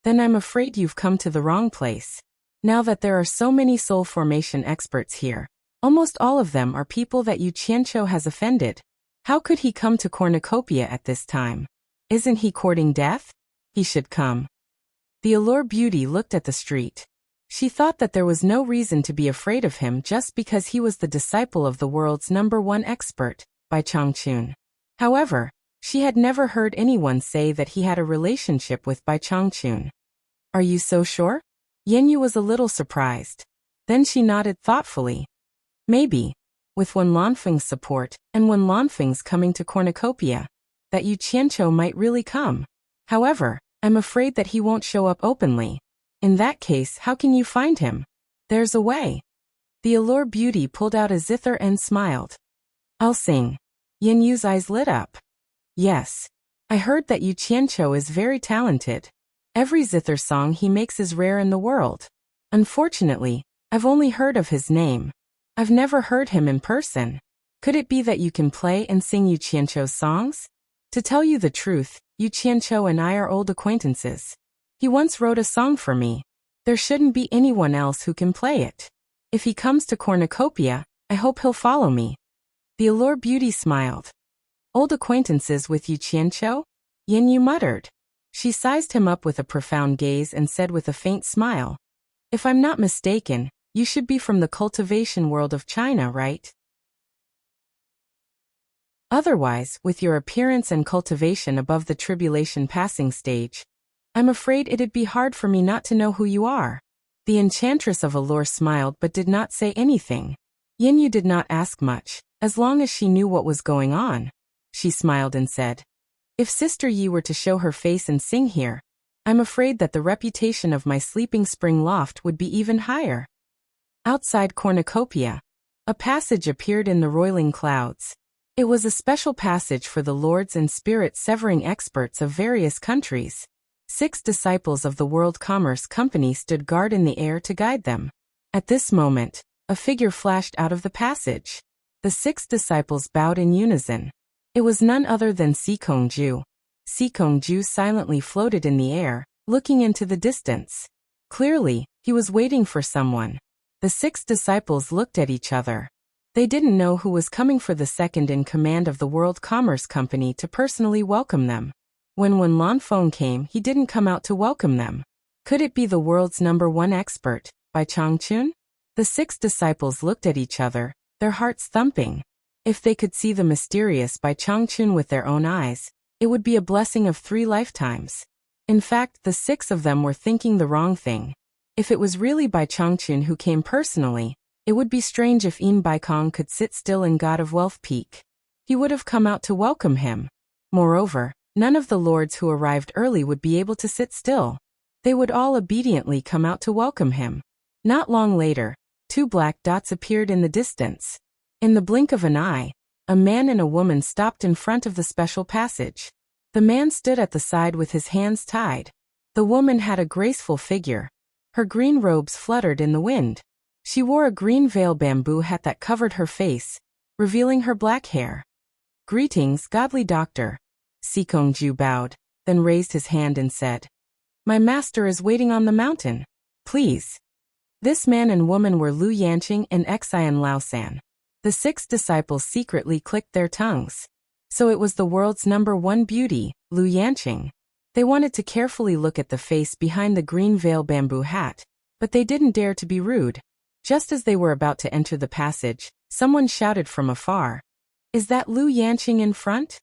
Then I'm afraid you've come to the wrong place. Now that there are so many soul formation experts here, almost all of them are people that Yu Qianqiu has offended. How could he come to Cornucopia at this time? Isn't he courting death? He should come. The allure beauty looked at the street. She thought that there was no reason to be afraid of him just because he was the disciple of the world's #1 expert, Bai Changchun. However, she had never heard anyone say that he had a relationship with Bai Changchun. Are you so sure? Yin Yu was a little surprised. Then she nodded thoughtfully. Maybe, with Wen Lanfeng's support, and Wen Lanfeng's coming to Cornucopia, that Yu Qianqiu might really come. However, I'm afraid that he won't show up openly. In that case, how can you find him? There's a way. The allure beauty pulled out a zither and smiled. I'll sing. Yin Yu's eyes lit up. Yes. I heard that Yu Qianqiu is very talented. Every zither song he makes is rare in the world. Unfortunately, I've only heard of his name. I've never heard him in person. Could it be that you can play and sing Yu Qianqiu's songs? To tell you the truth, Yu Qianqiu and I are old acquaintances. He once wrote a song for me. There shouldn't be anyone else who can play it. If he comes to Cornucopia, I hope he'll follow me. The allure beauty smiled. Old acquaintances with Yu Qianqiu? Yin Yu muttered. She sized him up with a profound gaze and said with a faint smile, if I'm not mistaken, you should be from the cultivation world of China, right? Otherwise, with your appearance and cultivation above the tribulation passing stage, I'm afraid it'd be hard for me not to know who you are. The enchantress of allure smiled but did not say anything. Yin Yu did not ask much, as long as she knew what was going on. She smiled and said, if Sister Yi were to show her face and sing here, I'm afraid that the reputation of my sleeping spring loft would be even higher. Outside Cornucopia, a passage appeared in the roiling clouds. It was a special passage for the lords and spirit-severing experts of various countries. 6 disciples of the World Commerce Company stood guard in the air to guide them. At this moment, a figure flashed out of the passage. The 6 disciples bowed in unison. It was none other than Sikongju. Sikongju silently floated in the air, looking into the distance. Clearly, he was waiting for someone. The 6 disciples looked at each other. They didn't know who was coming for the second in command of the World Commerce Company to personally welcome them. When Wen Lanfeng came, he didn't come out to welcome them. Could it be the world's #1 expert, Bai Changchun? The 6 disciples looked at each other, their hearts thumping. If they could see the mysterious Bai Changchun with their own eyes, it would be a blessing of 3 lifetimes. In fact, the 6 of them were thinking the wrong thing. If it was really Bai Changchun who came personally, it would be strange if Yin Baikong could sit still in God of Wealth Peak. He would have come out to welcome him. Moreover, none of the lords who arrived early would be able to sit still. They would all obediently come out to welcome him. Not long later, 2 black dots appeared in the distance. In the blink of an eye, a man and a woman stopped in front of the special passage. The man stood at the side with his hands tied. The woman had a graceful figure. Her green robes fluttered in the wind. She wore a green veil bamboo hat that covered her face, revealing her black hair. Greetings, godly doctor. Sikongju bowed, then raised his hand and said, my master is waiting on the mountain. Please. This man and woman were Lu Yanqing and Xian Laosan. The 6 disciples secretly clicked their tongues. So it was the world's #1 beauty, Lu Yanqing. They wanted to carefully look at the face behind the green veil bamboo hat, but they didn't dare to be rude. Just as they were about to enter the passage, someone shouted from afar, is that Lu Yanqing in front?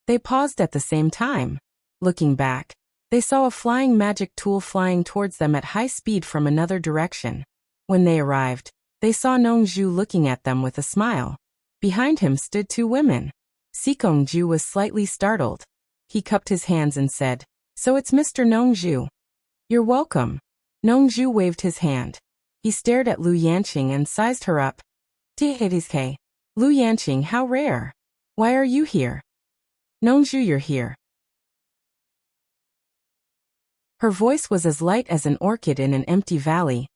They paused at the same time. Looking back, they saw a flying magic tool flying towards them at high speed from another direction. When they arrived, they saw Nongju looking at them with a smile. Behind him stood 2 women. Sikongju was slightly startled. He cupped his hands and said, so it's Mr. Nongju. You're welcome. Nongju waved his hand. He stared at Lu Yanqing and sized her up. T-K. Lu Yanqing, how rare. Why are you here? Nongju, you're here. Her voice was as light as an orchid in an empty valley,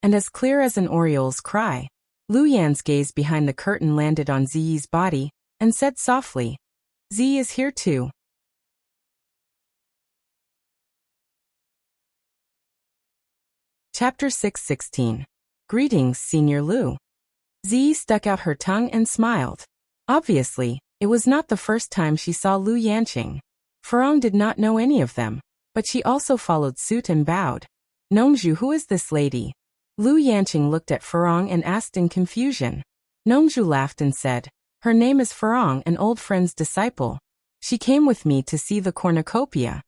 and as clear as an oriole's cry. Lu Yan's gaze behind the curtain landed on Ziyi's body, and said softly, "Ziyi is here too." Chapter 6:16. Greetings, Senior Lu. Ziyi stuck out her tongue and smiled. Obviously, it was not the first time she saw Lu Yanqing. Furong did not know any of them, but she also followed suit and bowed. "Nongzhu, who is this lady?" Lu Yanqing looked at Furong and asked in confusion. Nongzhu laughed and said, "Her name is Furong, an old friend's disciple. She came with me to see the cornucopia."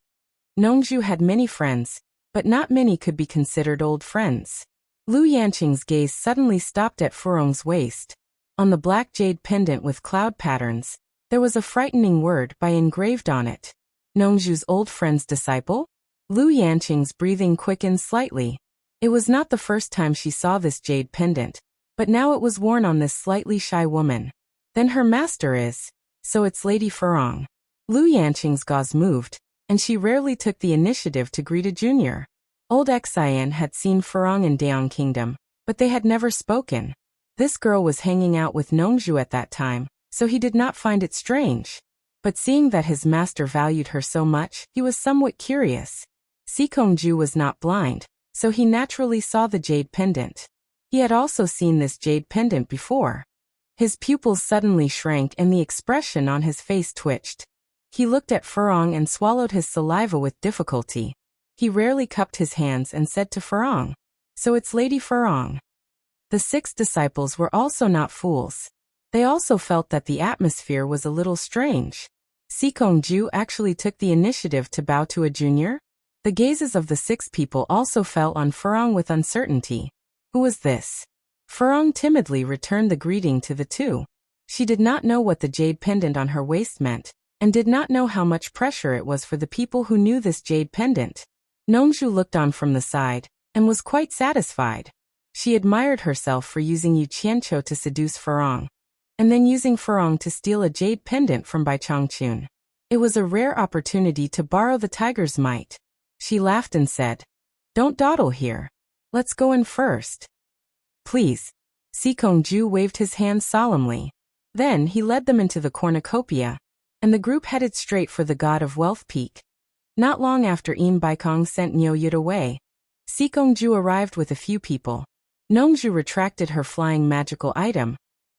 Nongzhu had many friends, but not many could be considered old friends. Lu Yanqing's gaze suddenly stopped at Furong's waist. On the black jade pendant with cloud patterns, there was a frightening word by engraved on it. Nongzhu's old friend's disciple? Lu Yanqing's breathing quickened slightly. It was not the first time she saw this jade pendant, but now it was worn on this slightly shy woman. Then her master is, so it's Lady Furong. Lu Yanqing's gaze moved, and she rarely took the initiative to greet a junior. Old Xian had seen Furong in Daong Kingdom, but they had never spoken. This girl was hanging out with Nongzhu at that time, so he did not find it strange. But seeing that his master valued her so much, he was somewhat curious. Sikongju was not blind, so he naturally saw the jade pendant. He had also seen this jade pendant before. His pupils suddenly shrank and the expression on his face twitched. He looked at Furong and swallowed his saliva with difficulty. He rarely cupped his hands and said to Furong, "So it's Lady Furong." The 6 disciples were also not fools. They also felt that the atmosphere was a little strange. Sikongju actually took the initiative to bow to a junior. The gazes of the 6 people also fell on Furong with uncertainty. Who was this? Furong timidly returned the greeting to the 2. She did not know what the jade pendant on her waist meant, and did not know how much pressure it was for the people who knew this jade pendant. Nongzhu looked on from the side, and was quite satisfied. She admired herself for using Yu Qianqiu to seduce Furong, and then using Furong to steal a jade pendant from Bai Changchun. It was a rare opportunity to borrow the tiger's might. She laughed and said, "Don't dawdle here. Let's go in first." "Please." Sikongju waved his hand solemnly. Then he led them into the cornucopia, and the group headed straight for the God of Wealth Peak. Not long after Baikong sent Niu Yud away, Sikongju arrived with a few people. Nongzhu retracted her flying magical item,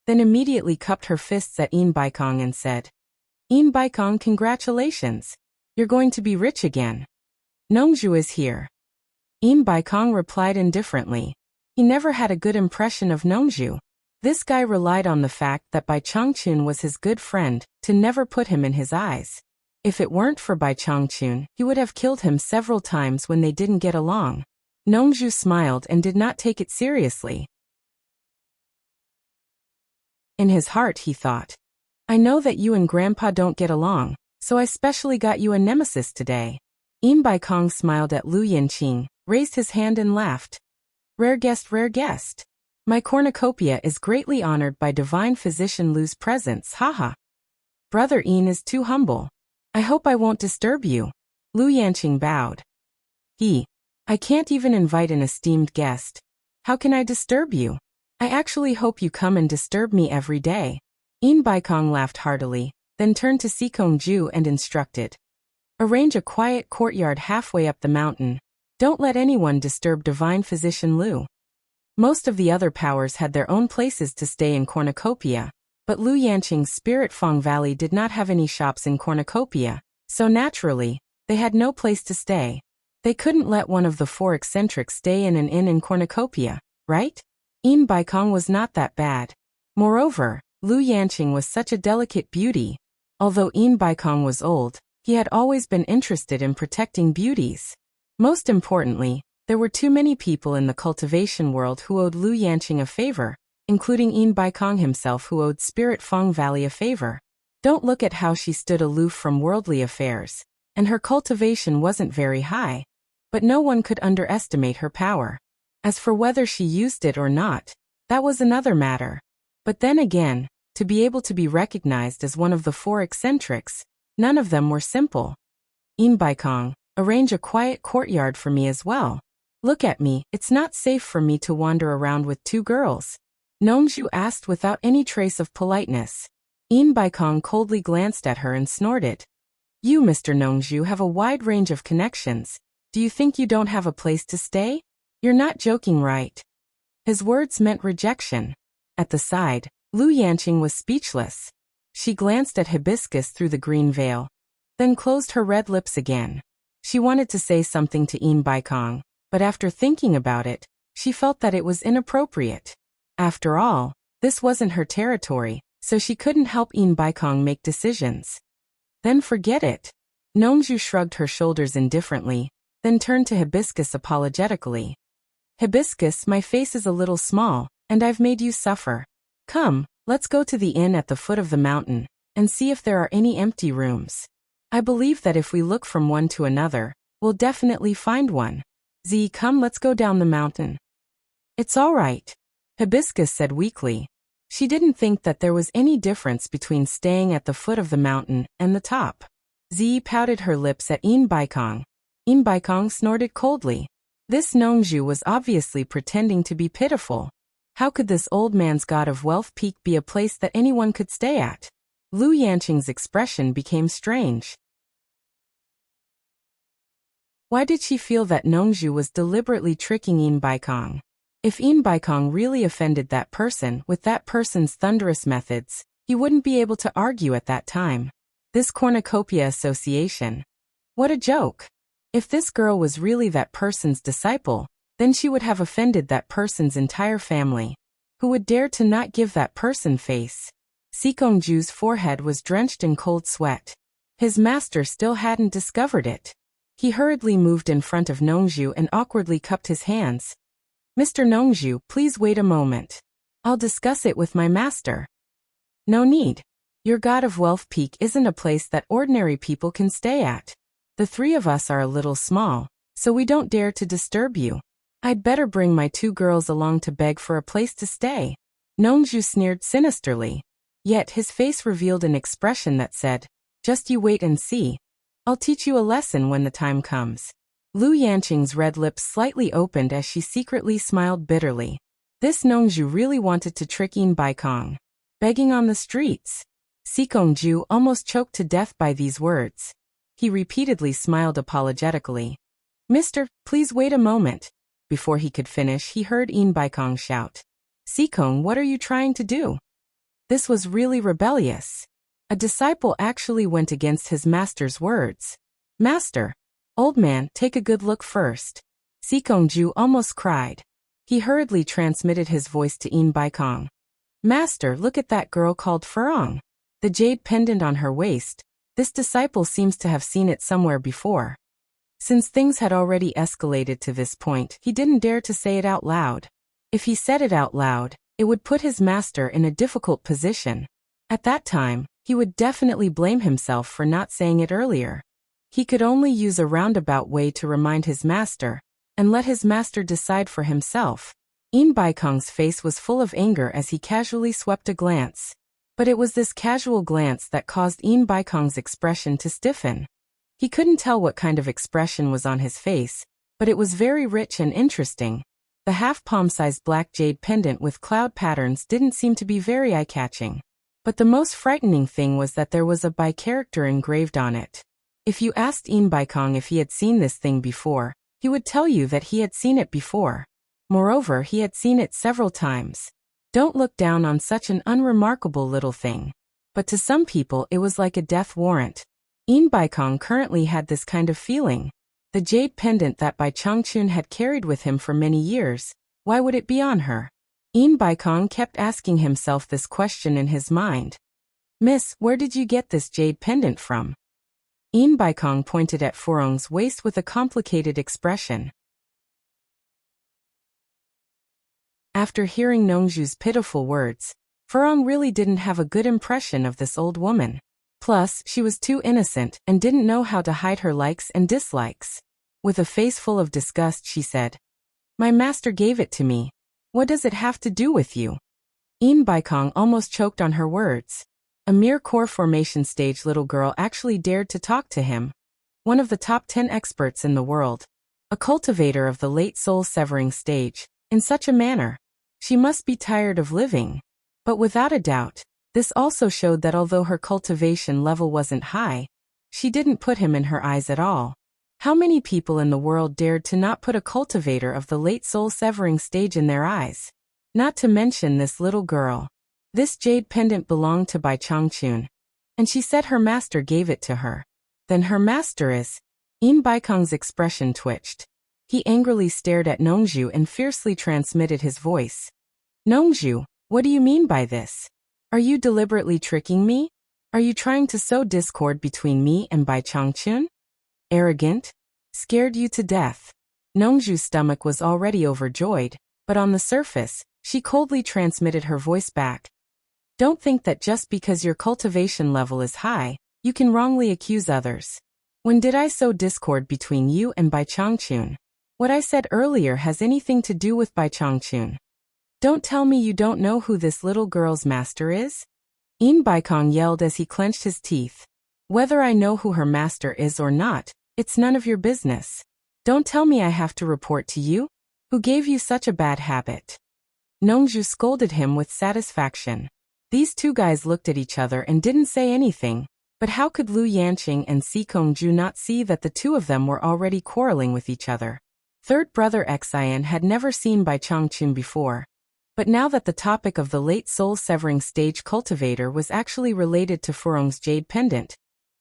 then immediately cupped her fists at Baikong and said, "Baikong, congratulations. You're going to be rich again." "Nongzhu is here." Baikong replied indifferently. He never had a good impression of Nongzhu. This guy relied on the fact that Bai Changchun was his good friend to never put him in his eyes. If it weren't for Bai Changchun, he would have killed him several times when they didn't get along. Nongzhu smiled and did not take it seriously. In his heart he thought, "I know that you and Grandpa don't get along, so I specially got you a nemesis today." Baikong smiled at Lu Yanqing, raised his hand and laughed. "Rare guest, rare guest. My cornucopia is greatly honored by Divine Physician Lu's presence, haha. Brother Yin is too humble. I hope I won't disturb you." Lu Yanqing bowed. I can't even invite an esteemed guest. How can I disturb you? I actually hope you come and disturb me every day." Baikong laughed heartily, then turned to Sikongju and instructed, "Arrange a quiet courtyard halfway up the mountain. Don't let anyone disturb Divine Physician Lu." Most of the other powers had their own places to stay in Cornucopia, but Lu Yanqing's Spirit Fong Valley did not have any shops in Cornucopia, so naturally, they had no place to stay. They couldn't let one of the 4 eccentrics stay in an inn in Cornucopia, right? Baikong was not that bad. Moreover, Lu Yanqing was such a delicate beauty. Although Baikong was old, he had always been interested in protecting beauties. Most importantly, there were too many people in the cultivation world who owed Lu Yanqing a favor, including Baikong himself who owed Spirit Fong Valley a favor. Don't look at how she stood aloof from worldly affairs, and her cultivation wasn't very high, but no one could underestimate her power. As for whether she used it or not, that was another matter. But then again, to be able to be recognized as one of the 4 eccentrics, none of them were simple. Baikong, arrange a quiet courtyard for me as well. Look at me, it's not safe for me to wander around with two girls. Nongju asked without any trace of politeness. In Baikong coldly glanced at her and snorted. You, Mr. Nongju, have a wide range of connections. Do you think you don't have a place to stay? You're not joking, right? His words meant rejection. At the side, Lu Yanqing was speechless. She glanced at Hibiscus through the green veil, then closed her red lips again. She wanted to say something to In Baikong, but after thinking about it, she felt that it was inappropriate. After all, this wasn't her territory, so she couldn't help In Baikong make decisions. Then forget it. Nongju shrugged her shoulders indifferently, then turned to Hibiscus apologetically. Hibiscus, my face is a little small, and I've made you suffer. Come, let's go to the inn at the foot of the mountain, and see if there are any empty rooms. I believe that if we look from one to another, we'll definitely find one. Z, come, let's go down the mountain. It's all right, Hibiscus said weakly. She didn't think that there was any difference between staying at the foot of the mountain and the top. Z pouted her lips at In Baikong. In Baikong snorted coldly. This Nongju was obviously pretending to be pitiful. How could this old man's god of wealth peak be a place that anyone could stay at? Lu Yanqing's expression became strange. Why did she feel that Nongju was deliberately tricking In Baikong? If In Baikong really offended that person with that person's thunderous methods, he wouldn't be able to argue at that time. This cornucopia association. What a joke. If this girl was really that person's disciple, then she would have offended that person's entire family. Who would dare to not give that person face? Sikongju's forehead was drenched in cold sweat. His master still hadn't discovered it. He hurriedly moved in front of Nongju and awkwardly cupped his hands. Mr. Nongju, please wait a moment. I'll discuss it with my master. No need. Your god of wealth peak isn't a place that ordinary people can stay at. The three of us are a little small, so we don't dare to disturb you. I'd better bring my two girls along to beg for a place to stay. Nongju sneered sinisterly. Yet his face revealed an expression that said, just you wait and see. I'll teach you a lesson when the time comes. Lu Yanqing's red lips slightly opened as she secretly smiled bitterly. This Nongju really wanted to trick In Baikong. Begging on the streets. Sikongju almost choked to death by these words. He repeatedly smiled apologetically. Mister, please wait a moment. Before he could finish, he heard In Baikong shout. Sikong, what are you trying to do? This was really rebellious. A disciple actually went against his master's words. Master. Old man, take a good look first. Sikongju almost cried. He hurriedly transmitted his voice to In Baikong. Master, look at that girl called Furong. The jade pendant on her waist. This disciple seems to have seen it somewhere before. Since things had already escalated to this point, he didn't dare to say it out loud. If he said it out loud, it would put his master in a difficult position. At that time, he would definitely blame himself for not saying it earlier. He could only use a roundabout way to remind his master, and let his master decide for himself. In Baikong's face was full of anger as he casually swept a glance. But it was this casual glance that caused In Baikong's expression to stiffen. He couldn't tell what kind of expression was on his face, but it was very rich and interesting. The half-palm-sized black jade pendant with cloud patterns didn't seem to be very eye-catching. But the most frightening thing was that there was a Bai character engraved on it. If you asked In Baikong if he had seen this thing before, he would tell you that he had seen it before. Moreover, he had seen it several times. Don't look down on such an unremarkable little thing. But to some people it was like a death warrant. In Baikong currently had this kind of feeling. The jade pendant that Bai Changchun had carried with him for many years, why would it be on her? In Baikong kept asking himself this question in his mind. Miss, where did you get this jade pendant from? In Baikong pointed at Furong's waist with a complicated expression. After hearing Nongju's pitiful words, Furong really didn't have a good impression of this old woman. Plus, she was too innocent and didn't know how to hide her likes and dislikes. With a face full of disgust, she said, My master gave it to me. What does it have to do with you? In Baikong almost choked on her words. A mere core formation stage little girl actually dared to talk to him. One of the top 10 experts in the world. A cultivator of the late soul-severing stage, in such a manner. She must be tired of living. But without a doubt, this also showed that although her cultivation level wasn't high, she didn't put him in her eyes at all. How many people in the world dared to not put a cultivator of the late soul-severing stage in their eyes? Not to mention this little girl. This jade pendant belonged to Bai Changchun, and she said her master gave it to her. Then her master is... Yin Baikong's expression twitched. He angrily stared at Nongzhu and fiercely transmitted his voice. Nongzhu, what do you mean by this? Are you deliberately tricking me? Are you trying to sow discord between me and Bai Changchun? Arrogant? Scared you to death. Nongzhu's stomach was already overjoyed, but on the surface, she coldly transmitted her voice back. Don't think that just because your cultivation level is high, you can wrongly accuse others. When did I sow discord between you and Bai Changchun? What I said earlier has anything to do with Bai Changchun. Don't tell me you don't know who this little girl's master is? Yin Baikong yelled as he clenched his teeth. Whether I know who her master is or not, it's none of your business. Don't tell me I have to report to you? Who gave you such a bad habit? Nongzhu scolded him with satisfaction. These two guys looked at each other and didn't say anything, but how could Lu Yanqing and Si Kongju not see that the two of them were already quarreling with each other? Third brother Xian had never seen Bai Changchun before, but now that the topic of the late soul-severing stage cultivator was actually related to Furong's jade pendant,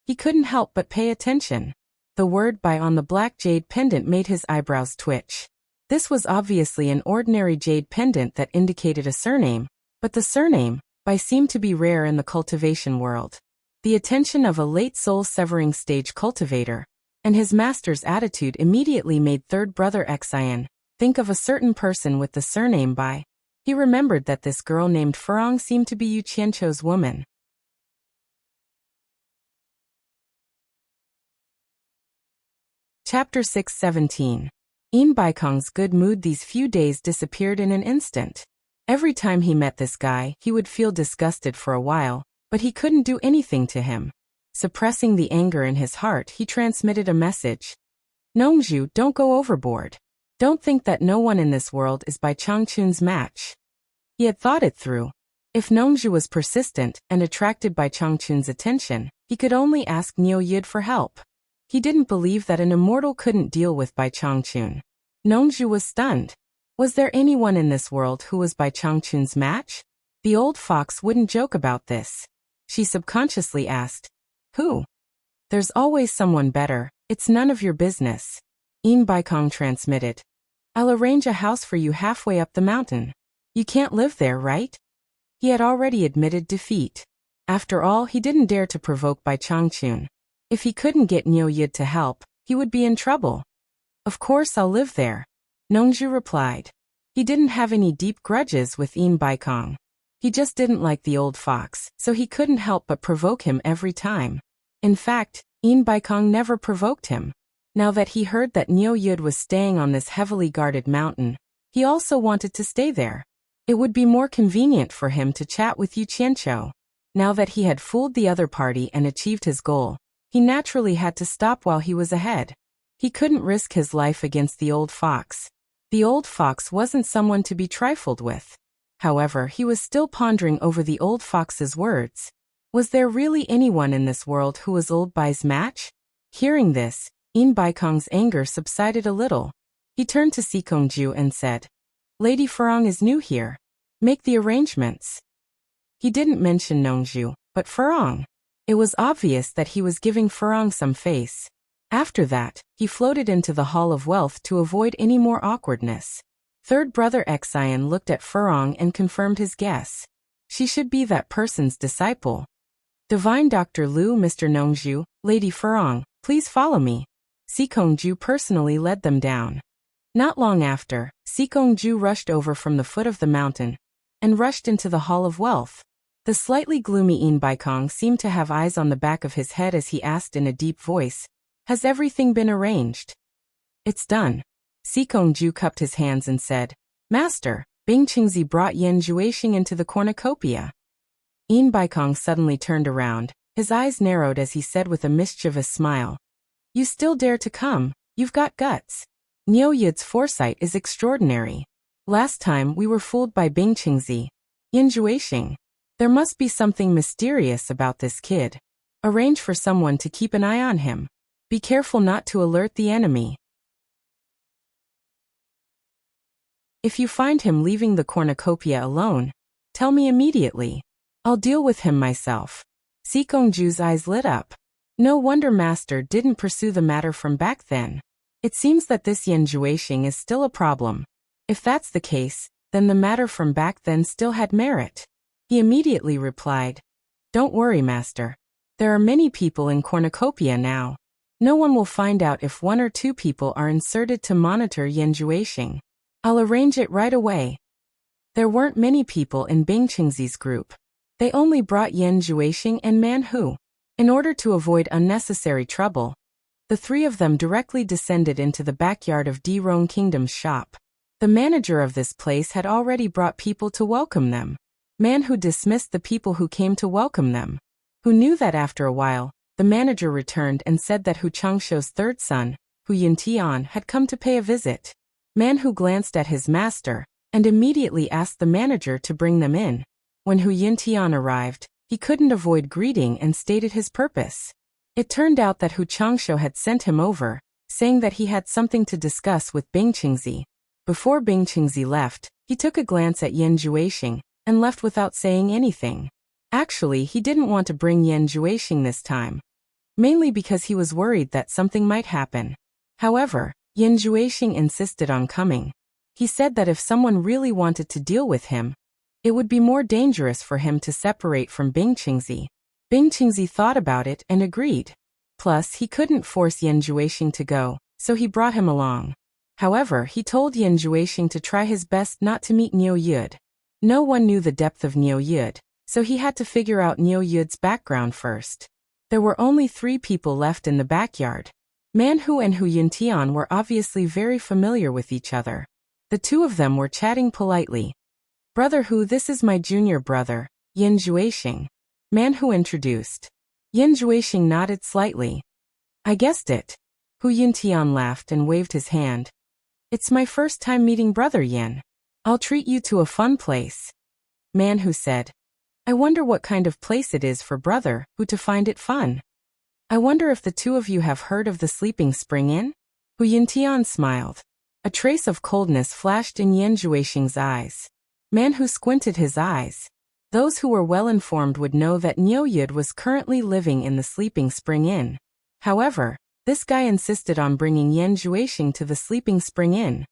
he couldn't help but pay attention. The word Bai on the black jade pendant made his eyebrows twitch. This was obviously an ordinary jade pendant that indicated a surname, but the surname, Bai, seemed to be rare in the cultivation world. The attention of a late soul-severing stage cultivator, and his master's attitude immediately made third brother Xian think of a certain person with the surname Bai. He remembered that this girl named Furong seemed to be Yu Qianchou's woman. Chapter 617. Yin Baikong's good mood these few days disappeared in an instant. Every time he met this guy, he would feel disgusted for a while, but he couldn't do anything to him. Suppressing the anger in his heart, he transmitted a message. Nongzhu, don't go overboard. Don't think that no one in this world is Bai Changchun's match. He had thought it through. If Nongzhu was persistent and attracted by Changchun's attention, he could only ask Niu Yid for help. He didn't believe that an immortal couldn't deal with Bai Changchun. Nongzhu was stunned. Was there anyone in this world who was Bai Changchun's match? The old fox wouldn't joke about this. She subconsciously asked, who? There's always someone better, it's none of your business. Yin Baikong transmitted. I'll arrange a house for you halfway up the mountain. You can't live there, right? He had already admitted defeat. After all, he didn't dare to provoke Bai Changchun. If he couldn't get Niu Yid to help, he would be in trouble. Of course I'll live there, Nongzhu replied. He didn't have any deep grudges with Yin Baikong. He just didn't like the old fox, so he couldn't help but provoke him every time. In fact, Yin Baikong never provoked him. Now that he heard that Niu Yid was staying on this heavily guarded mountain, he also wanted to stay there. It would be more convenient for him to chat with Yu Qianchou. Now that he had fooled the other party and achieved his goal, he naturally had to stop while he was ahead. He couldn't risk his life against the old fox. The old fox wasn't someone to be trifled with. However, he was still pondering over the old fox's words. Was there really anyone in this world who was old Bai's match? Hearing this, Yin Baikong's anger subsided a little. He turned to Si Kongju and said, Lady Furong is new here. Make the arrangements. He didn't mention Nongzhu, but Furong. It was obvious that he was giving Furong some face. After that, he floated into the Hall of Wealth to avoid any more awkwardness. Third brother Xian looked at Furong and confirmed his guess. She should be that person's disciple. Divine Dr. Lu, Mr. Nongzhu, Lady Furong, please follow me. Si Kongju personally led them down. Not long after, Si Kongju rushed over from the foot of the mountain and rushed into the Hall of Wealth. The slightly gloomy Yin Baikong seemed to have eyes on the back of his head as he asked in a deep voice, Has everything been arranged? It's done. Si Kongju cupped his hands and said, Master, Bing Qingzi brought Yan Juexing into the cornucopia. Yin Baikong suddenly turned around. His eyes narrowed as he said with a mischievous smile, You still dare to come, you've got guts. Niu Yid's foresight is extraordinary. Last time we were fooled by Bing Qingzi. Yin Juexing. There must be something mysterious about this kid. Arrange for someone to keep an eye on him. Be careful not to alert the enemy. If you find him leaving the cornucopia alone, tell me immediately. I'll deal with him myself. Sikongju's eyes lit up. No wonder Master didn't pursue the matter from back then. It seems that this Yin Juexing is still a problem. If that's the case, then the matter from back then still had merit. He immediately replied, "Don't worry, Master. There are many people in cornucopia now. No one will find out if 1 or 2 people are inserted to monitor Yin Juexing. I'll arrange it right away." There weren't many people in Bing Qingzi's group. They only brought Yin Juexing and Man Hu. In order to avoid unnecessary trouble, the 3 of them directly descended into the backyard of Dirong Kingdom's shop. The manager of this place had already brought people to welcome them. Man Hu dismissed the people who came to welcome them. Who knew that after a while, the manager returned and said that Hu Changshu's 3rd son, Hu Yintian, had come to pay a visit. Man Hu glanced at his master, and immediately asked the manager to bring them in. When Hu Yintian arrived, he couldn't avoid greeting and stated his purpose. It turned out that Hu Changshu had sent him over, saying that he had something to discuss with Bing Qingzi. Before Bing Qingzi left, he took a glance at Yin Juexing, and left without saying anything. Actually, he didn't want to bring Yin Juexing this time. Mainly because he was worried that something might happen. However, Yin Juexing insisted on coming. He said that if someone really wanted to deal with him, it would be more dangerous for him to separate from Bing Qingzi. Bing Qingzi thought about it and agreed. Plus, he couldn't force Yin Juexing to go, so he brought him along. However, he told Yin Juexing to try his best not to meet Niu Yid. No one knew the depth of Niu Yid, so he had to figure out Niu Yid's background first. There were only 3 people left in the backyard. Man Hu and Hu Yintian were obviously very familiar with each other. The 2 of them were chatting politely. "Brother Hu, this is my junior brother, Yin Juexing," Man Hu introduced. Yin Juexing nodded slightly. "I guessed it." Hu Yintian laughed and waved his hand. "It's my first time meeting Brother Yin. I'll treat you to a fun place." Man Hu said, "I wonder what kind of place it is for Brother Hu to find it fun. I wonder if the 2 of you have heard of the Sleeping Spring Inn?" Hu Yintian smiled. A trace of coldness flashed in Yin Juexing's eyes. Man Hu squinted his eyes. Those who were well informed would know that Niu Yid was currently living in the Sleeping Spring Inn. However, this guy insisted on bringing Yin Juexing to the Sleeping Spring Inn.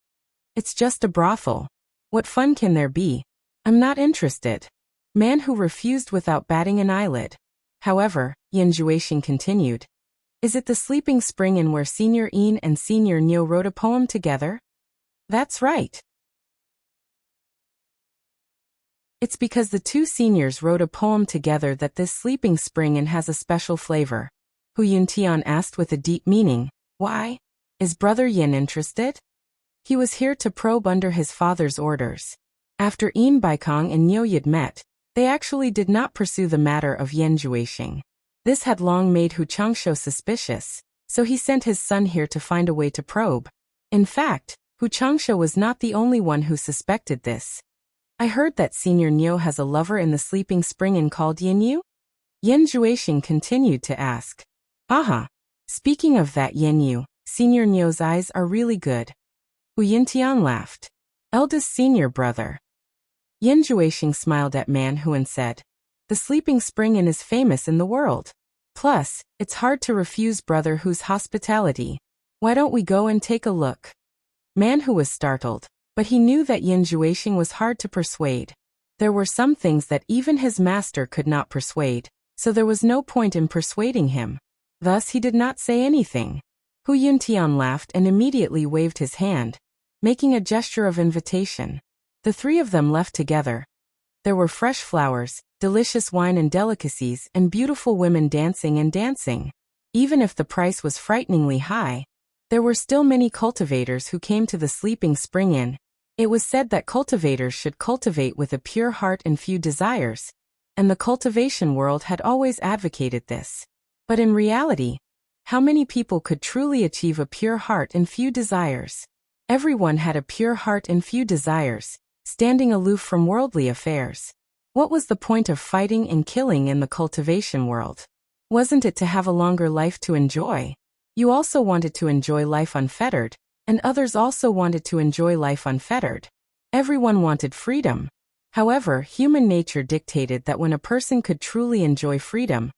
"It's just a brothel. What fun can there be? I'm not interested." Man Hu refused without batting an eyelid. However, Yin Juexing continued. "Is it the Sleeping Spring Inn where Senior Yin and Senior Niu wrote a poem together?" "That's right. It's because the 2 seniors wrote a poem together that this Sleeping Spring Inn has a special flavor." Hu Yintian asked with a deep meaning. "Why? Is Brother Yin interested?" He was here to probe under his father's orders. After Yin Baikong and Niu Yid met, they actually did not pursue the matter of Yin Juexing. This had long made Hu Changshu suspicious, so he sent his son here to find a way to probe. In fact, Hu Changshu was not the only one who suspected this. "I heard that Senior Niu has a lover in the Sleeping Spring Inn called Yin Yu?" Yin Juexing continued to ask. "Aha. Speaking of that Yin Yu, Senior Niu's eyes are really good." Hu Yintian laughed. "Eldest senior brother." Yin Juexing smiled at Man Hu and said, "The Sleeping Spring Inn is famous in the world. Plus, it's hard to refuse Brother Hu's hospitality. Why don't we go and take a look?" Man Hu was startled, but he knew that Yin Juexing was hard to persuade. There were some things that even his master could not persuade, so there was no point in persuading him. Thus he did not say anything. Hu Yuntian laughed and immediately waved his hand, making a gesture of invitation. The 3 of them left together. There were fresh flowers, delicious wine and delicacies, and beautiful women dancing and dancing. Even if the price was frighteningly high, there were still many cultivators who came to the Sleeping Spring Inn. It was said that cultivators should cultivate with a pure heart and few desires, and the cultivation world had always advocated this. But in reality, how many people could truly achieve a pure heart and few desires? Everyone had a pure heart and few desires, standing aloof from worldly affairs. What was the point of fighting and killing in the cultivation world? Wasn't it to have a longer life to enjoy? You also wanted to enjoy life unfettered, and others also wanted to enjoy life unfettered. Everyone wanted freedom. However, human nature dictated that when a person could truly enjoy freedom,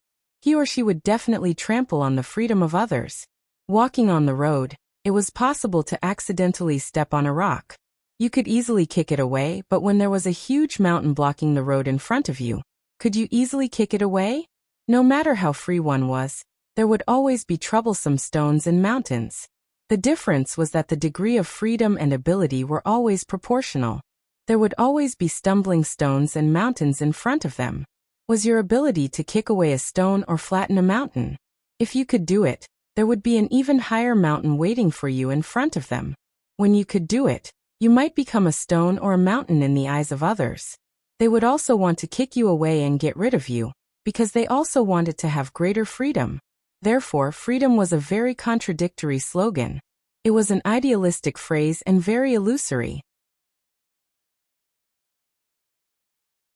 he or she would definitely trample on the freedom of others. Walking on the road, it was possible to accidentally step on a rock. You could easily kick it away, but when there was a huge mountain blocking the road in front of you, could you easily kick it away? No matter how free one was, there would always be troublesome stones and mountains. The difference was that the degree of freedom and ability were always proportional. There would always be stumbling stones and mountains in front of them. Was your ability to kick away a stone or flatten a mountain? If you could do it, there would be an even higher mountain waiting for you in front of them. When you could do it, you might become a stone or a mountain in the eyes of others. They would also want to kick you away and get rid of you, because they also wanted to have greater freedom. Therefore, freedom was a very contradictory slogan. It was an idealistic phrase and very illusory.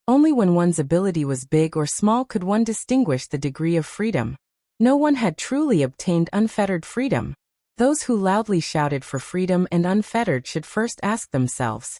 Only when one's ability was big or small could one distinguish the degree of freedom. No one had truly obtained unfettered freedom. Those who loudly shouted for freedom and unfettered should first ask themselves,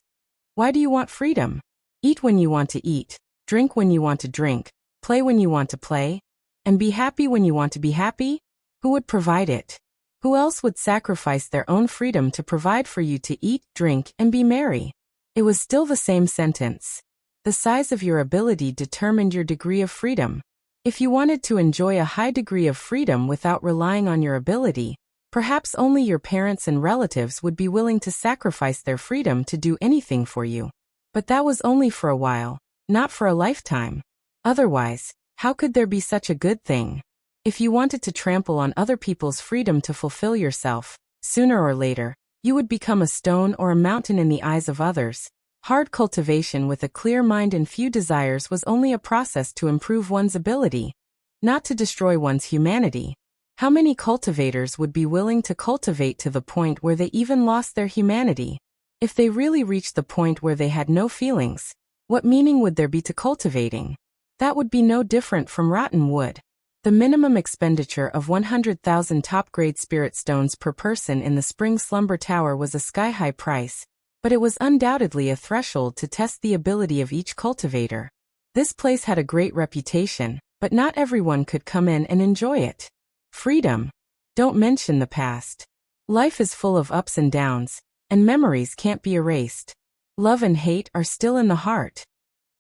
why do you want freedom? Eat when you want to eat, drink when you want to drink, play when you want to play, and be happy when you want to be happy? Who would provide it? Who else would sacrifice their own freedom to provide for you to eat, drink, and be merry? It was still the same sentence. The size of your ability determined your degree of freedom. If you wanted to enjoy a high degree of freedom without relying on your ability, perhaps only your parents and relatives would be willing to sacrifice their freedom to do anything for you. But that was only for a while, not for a lifetime. Otherwise, how could there be such a good thing? If you wanted to trample on other people's freedom to fulfill yourself, sooner or later, you would become a stone or a mountain in the eyes of others. Hard cultivation with a clear mind and few desires was only a process to improve one's ability, not to destroy one's humanity. How many cultivators would be willing to cultivate to the point where they even lost their humanity? If they really reached the point where they had no feelings, what meaning would there be to cultivating? That would be no different from rotten wood. The minimum expenditure of 100,000 top-grade spirit stones per person in the Spring Slumber Tower was a sky-high price, but it was undoubtedly a threshold to test the ability of each cultivator. This place had a great reputation, but not everyone could come in and enjoy it. Freedom. Don't mention the past. Life is full of ups and downs, and memories can't be erased. Love and hate are still in the heart.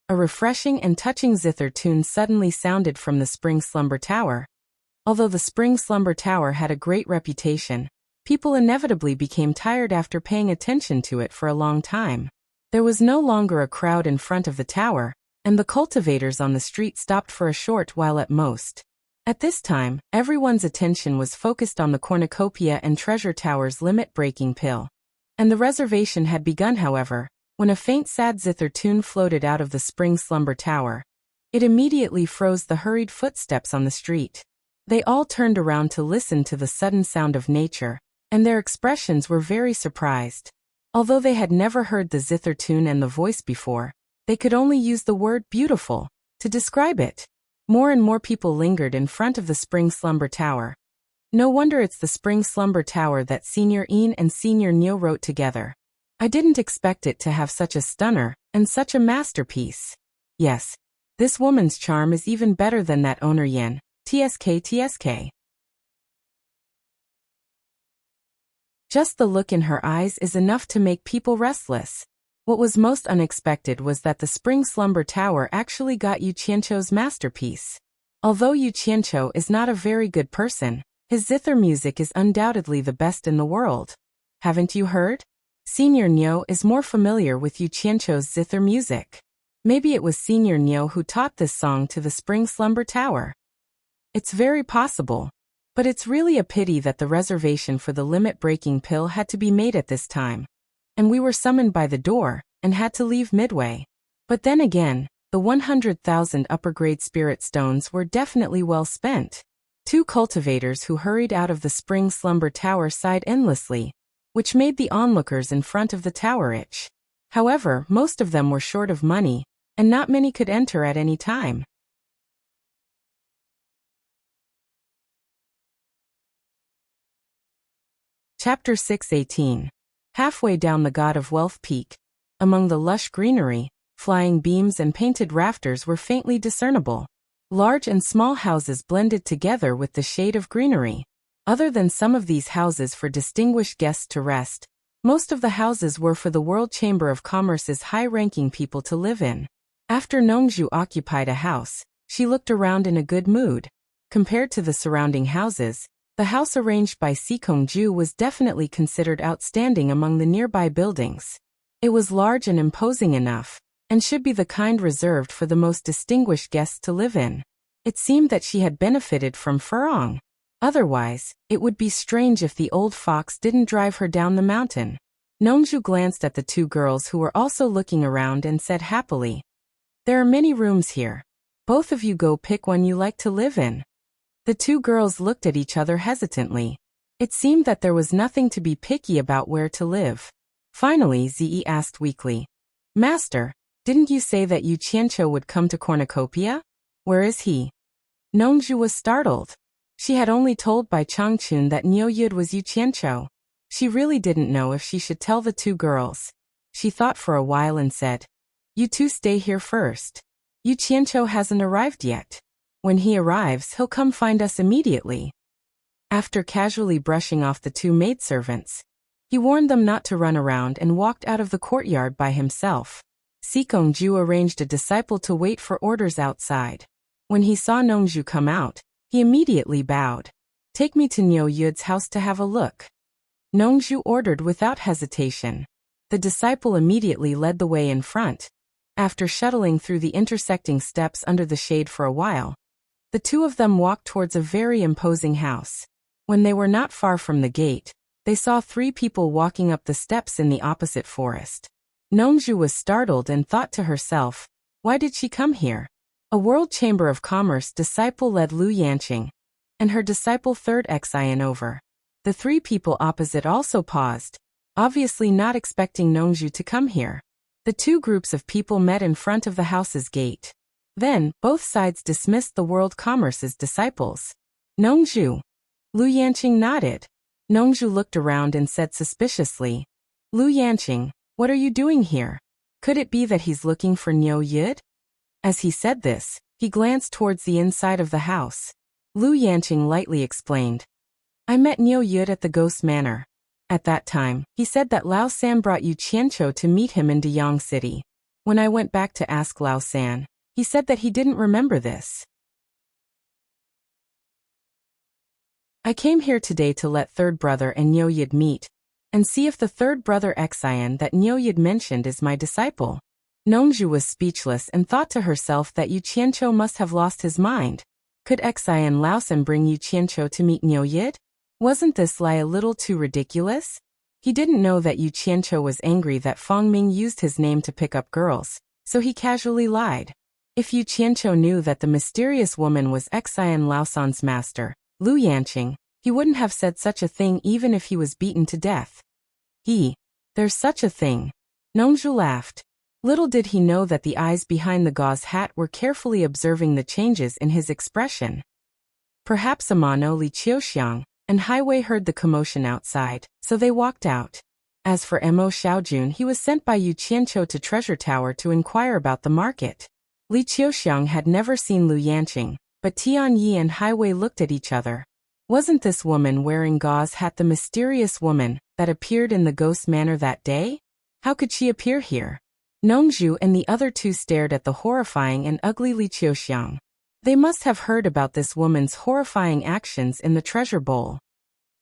A refreshing and touching zither tune suddenly sounded from the Spring Slumber Tower. Although the Spring Slumber Tower had a great reputation, people inevitably became tired after paying attention to it for a long time. There was no longer a crowd in front of the tower, and the cultivators on the street stopped for a short while at most. At this time, everyone's attention was focused on the cornucopia and treasure tower's limit-breaking pill. And the reservation had begun, however, when a faint sad zither tune floated out of the Spring Slumber Tower. It immediately froze the hurried footsteps on the street. They all turned around to listen to the sudden sound of nature, and their expressions were very surprised. Although they had never heard the zither tune and the voice before, they could only use the word beautiful to describe it. More and more people lingered in front of the Spring Slumber Tower. No wonder it's the Spring Slumber Tower that Senior Ian and Senior Neo wrote together. I didn't expect it to have such a stunner and such a masterpiece. Yes, this woman's charm is even better than that owner Yen. TSK. Just the look in her eyes is enough to make people restless. What was most unexpected was that the Spring Slumber Tower actually got Yu Qianqiu's masterpiece. Although Yu Qianqiu is not a very good person, his zither music is undoubtedly the best in the world. Haven't you heard? Senior Neo is more familiar with Yu Qianqiu's zither music. Maybe it was Senior Neo who taught this song to the Spring Slumber Tower. It's very possible. But it's really a pity that the reservation for the limit-breaking pill had to be made at this time. And we were summoned by the door, and had to leave midway. But then again, the 100,000 upper-grade spirit stones were definitely well spent. Two cultivators who hurried out of the Spring Slumber Tower sighed endlessly. which made the onlookers in front of the tower itch. However, most of them were short of money, and not many could enter at any time. Chapter 6:18. Halfway down the God of Wealth Peak, among the lush greenery, flying beams and painted rafters were faintly discernible. Large and small houses blended together with the shade of greenery. Other than some of these houses for distinguished guests to rest, most of the houses were for the World Chamber of Commerce's high-ranking people to live in. After Nongju occupied a house, she looked around in a good mood. Compared to the surrounding houses, the house arranged by Sikongju was definitely considered outstanding among the nearby buildings. It was large and imposing enough, and should be the kind reserved for the most distinguished guests to live in. It seemed that she had benefited from Furong. Otherwise, it would be strange if the old fox didn't drive her down the mountain. Nongju glanced at the two girls who were also looking around and said happily, "There are many rooms here. Both of you go pick one you like to live in." The two girls looked at each other hesitantly. It seemed that there was nothing to be picky about where to live. Finally, Zi asked weakly, "Master, didn't you say that Yu Qianqiu would come to Cornucopia? Where is he?" Nongju was startled. She had only told by Changchun that Niu Yud was Yu Qianqiu. She really didn't know if she should tell the two girls. She thought for a while and said, "You two stay here first. Yu Qianqiu hasn't arrived yet. When he arrives, he'll come find us immediately." After casually brushing off the two maidservants, he warned them not to run around and walked out of the courtyard by himself. Sikongju arranged a disciple to wait for orders outside. When he saw Nongju come out, he immediately bowed. "Take me to Niu Yud's house to have a look." Nongju ordered without hesitation. The disciple immediately led the way in front. After shuttling through the intersecting steps under the shade for a while, the two of them walked towards a very imposing house. When they were not far from the gate, they saw three people walking up the steps in the opposite forest. Nongju was startled and thought to herself, why did she come here? A World Chamber of Commerce disciple led Lu Yanqing, and her disciple third Xian over. The three people opposite also paused, obviously not expecting Nongju to come here. The two groups of people met in front of the house's gate. Then, both sides dismissed the World Commerce's disciples. "Nongju." Lu Yanqing nodded. Nongju looked around and said suspiciously, "Lu Yanqing, what are you doing here? Could it be that he's looking for Niu Yud?" As he said this, he glanced towards the inside of the house. Lu Yanqing lightly explained, "I met Niu Yud at the Ghost Manor. At that time, he said that Lao San brought Yu Qianqiu to meet him in Deyang City. When I went back to ask Lao San, he said that he didn't remember this. I came here today to let third brother and Niu Yud meet, and see if the third brother Xian that Niu Yud mentioned is my disciple." Nongju was speechless and thought to herself that Yu Qianqiu must have lost his mind. Could Xian Laosan bring Yu Qianqiu to meet Niu Yud? Wasn't this lie a little too ridiculous? He didn't know that Yu Qianqiu was angry that Fang Ming used his name to pick up girls, so he casually lied. If Yu Qianqiu knew that the mysterious woman was Xian Laosan's master, Lu Yanqing, he wouldn't have said such a thing even if he was beaten to death. There's such a thing. Nongju laughed. Little did he know that the eyes behind the gauze hat were carefully observing the changes in his expression. Perhaps Amano Li Qiuxiang and Highway heard the commotion outside, so they walked out. As for Mo Xiaojun, he was sent by Yu Qianqiu to Treasure Tower to inquire about the market. Li Qiuxiang had never seen Lu Yanqing, but Tian Yi and Highway looked at each other. Wasn't this woman wearing gauze hat the mysterious woman that appeared in the Ghost Manor that day? How could she appear here? Nongju and the other two stared at the horrifying and ugly Li Qiuxiang. They must have heard about this woman's horrifying actions in the treasure bowl.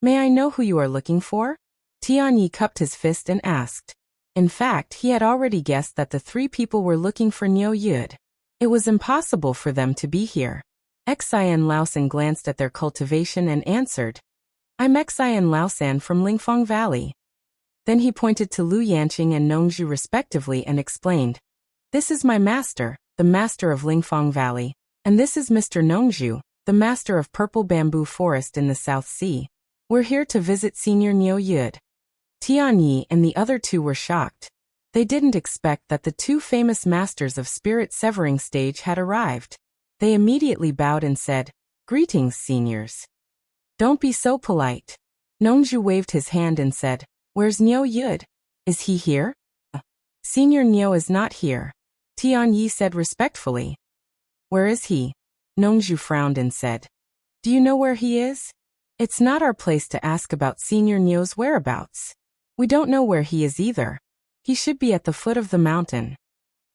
"May I know who you are looking for?" Tian Yi cupped his fist and asked. In fact, he had already guessed that the three people were looking for Niu Yud. It was impossible for them to be here. Xian Laosan glanced at their cultivation and answered, "I'm Xian Laosan from Lingfang Valley." Then he pointed to Lu Yanqing and Nongju respectively and explained, "This is my master, the master of Lingfang Valley, and this is Mr. Nongju, the master of Purple Bamboo Forest in the South Sea. We're here to visit Senior Niu Yud." Tianyi and the other two were shocked. They didn't expect that the two famous masters of spirit severing stage had arrived. They immediately bowed and said, "Greetings, seniors." "Don't be so polite." Nongzhu waved his hand and said, "Where's Niu Yud? Is he here?" "Senior Niu is not here," Tianyi said respectfully. "Where is he?" Nongzhu frowned and said, "Do you know where he is? It's not our place to ask about Senior Niu's whereabouts. We don't know where he is either. He should be at the foot of the mountain."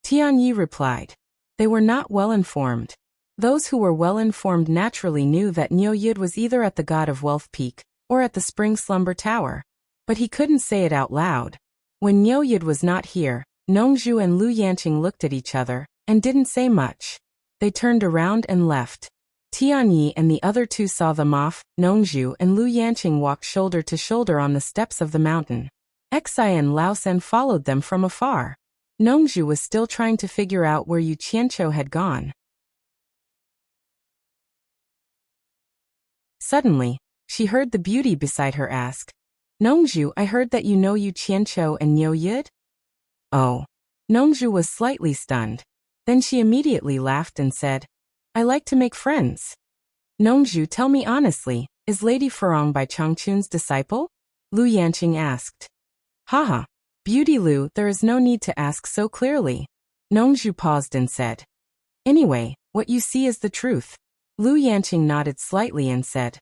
Tianyi replied. They were not well informed. Those who were well informed naturally knew that Niu Yud was either at the God of Wealth Peak or at the Spring Slumber Tower. But he couldn't say it out loud. When Niu Yud was not here, Nongzhu and Lu Yanqing looked at each other and didn't say much. They turned around and left. Tianyi and the other two saw them off. Nongzhu and Lu Yanqing walked shoulder to shoulder on the steps of the mountain. Xi and Lao Sen followed them from afar. Nongzhu was still trying to figure out where Yu Qianqiu had gone. Suddenly, she heard the beauty beside her ask, "Nongzhu, I heard that you know Yu Qianqiu and Niu Yud?" "Oh." Nongzhu was slightly stunned. Then she immediately laughed and said, "I like to make friends." "Nongzhu, tell me honestly, is Lady Furong Bai Changchun's disciple?" Lu Yanqing asked. "Haha. Beauty Lu, there is no need to ask so clearly." Nongzhu paused and said, "Anyway, what you see is the truth." Lu Yanqing nodded slightly and said,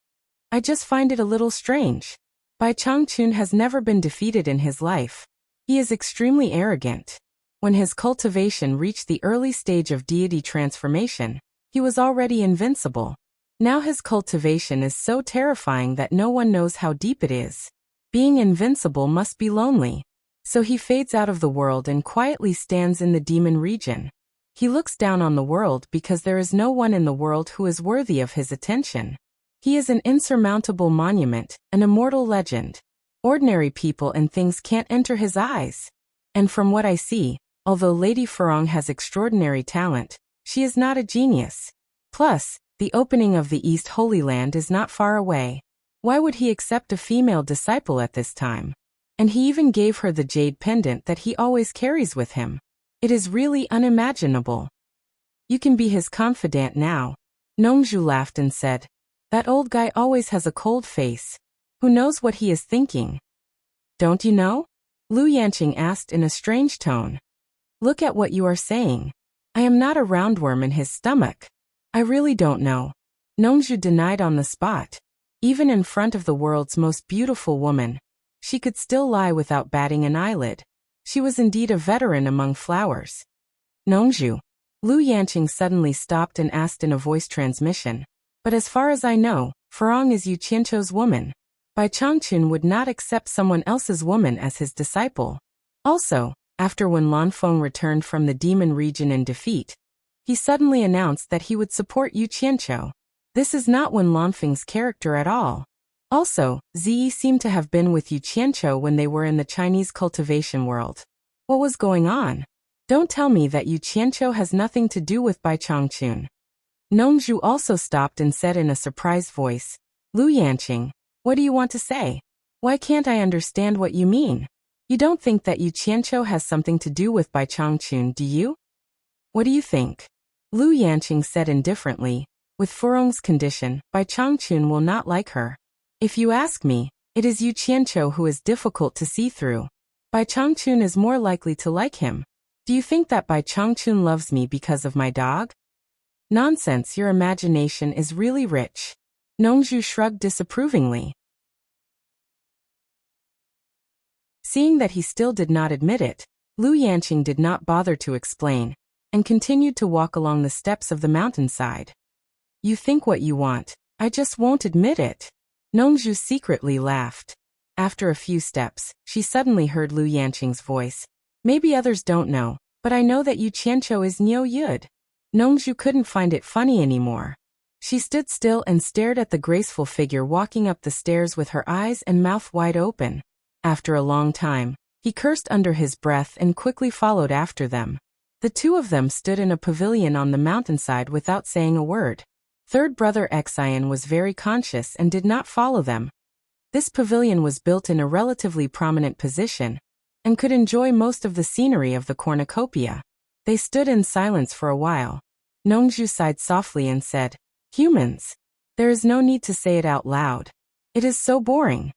"I just find it a little strange. Bai Changchun has never been defeated in his life. He is extremely arrogant. When his cultivation reached the early stage of deity transformation, he was already invincible. Now his cultivation is so terrifying that no one knows how deep it is. Being invincible must be lonely. So he fades out of the world and quietly stands in the demon region. He looks down on the world because there is no one in the world who is worthy of his attention. He is an insurmountable monument, an immortal legend. Ordinary people and things can't enter his eyes. And from what I see, although Lady Furong has extraordinary talent, she is not a genius. Plus, the opening of the East Holy Land is not far away. Why would he accept a female disciple at this time? And he even gave her the jade pendant that he always carries with him. It is really unimaginable. You can be his confidant now." Nongzhu laughed and said, "That old guy always has a cold face. Who knows what he is thinking?" "Don't you know?" Lu Yanqing asked in a strange tone. "Look at what you are saying. I am not a roundworm in his stomach. I really don't know." Nongzhu denied on the spot. Even in front of the world's most beautiful woman, she could still lie without batting an eyelid. She was indeed a veteran among flowers. "Nongzhu." Lu Yanqing suddenly stopped and asked in a voice transmission. "But as far as I know, Furong is Yu Qianqiu's woman. Bai Changchun would not accept someone else's woman as his disciple. Also, after when Lanfeng returned from the demon region in defeat, he suddenly announced that he would support Yu Qianqiu. This is not Wen Lanfeng's character at all. Also, Ziyi seemed to have been with Yu Qianqiu when they were in the Chinese cultivation world. What was going on? Don't tell me that Yu Qianqiu has nothing to do with Bai Changchun." Nongzhu also stopped and said in a surprised voice, "Lu Yanqing, what do you want to say? Why can't I understand what you mean? You don't think that Yu Qianqiu has something to do with Bai Changchun, do you? What do you think?" Lu Yanqing said indifferently, "With Furong's condition, Bai Changchun will not like her. If you ask me, it is Yu Qianqiu who is difficult to see through. Bai Changchun is more likely to like him. Do you think that Bai Changchun loves me because of my dog?" "Nonsense, your imagination is really rich." Nongzhu shrugged disapprovingly. Seeing that he still did not admit it, Lu Yanqing did not bother to explain, and continued to walk along the steps of the mountainside. "You think what you want, I just won't admit it." Nongzhu secretly laughed. After a few steps, she suddenly heard Lu Yanqing's voice. "Maybe others don't know, but I know that Yu Qianqiu is Niu Yud." Nongzhu couldn't find it funny anymore. She stood still and stared at the graceful figure walking up the stairs with her eyes and mouth wide open. After a long time, he cursed under his breath and quickly followed after them. The two of them stood in a pavilion on the mountainside without saying a word. Third brother Xian was very conscious and did not follow them. This pavilion was built in a relatively prominent position and could enjoy most of the scenery of the cornucopia. They stood in silence for a while. Nongju sighed softly and said, "Humans. There is no need to say it out loud. It is so boring.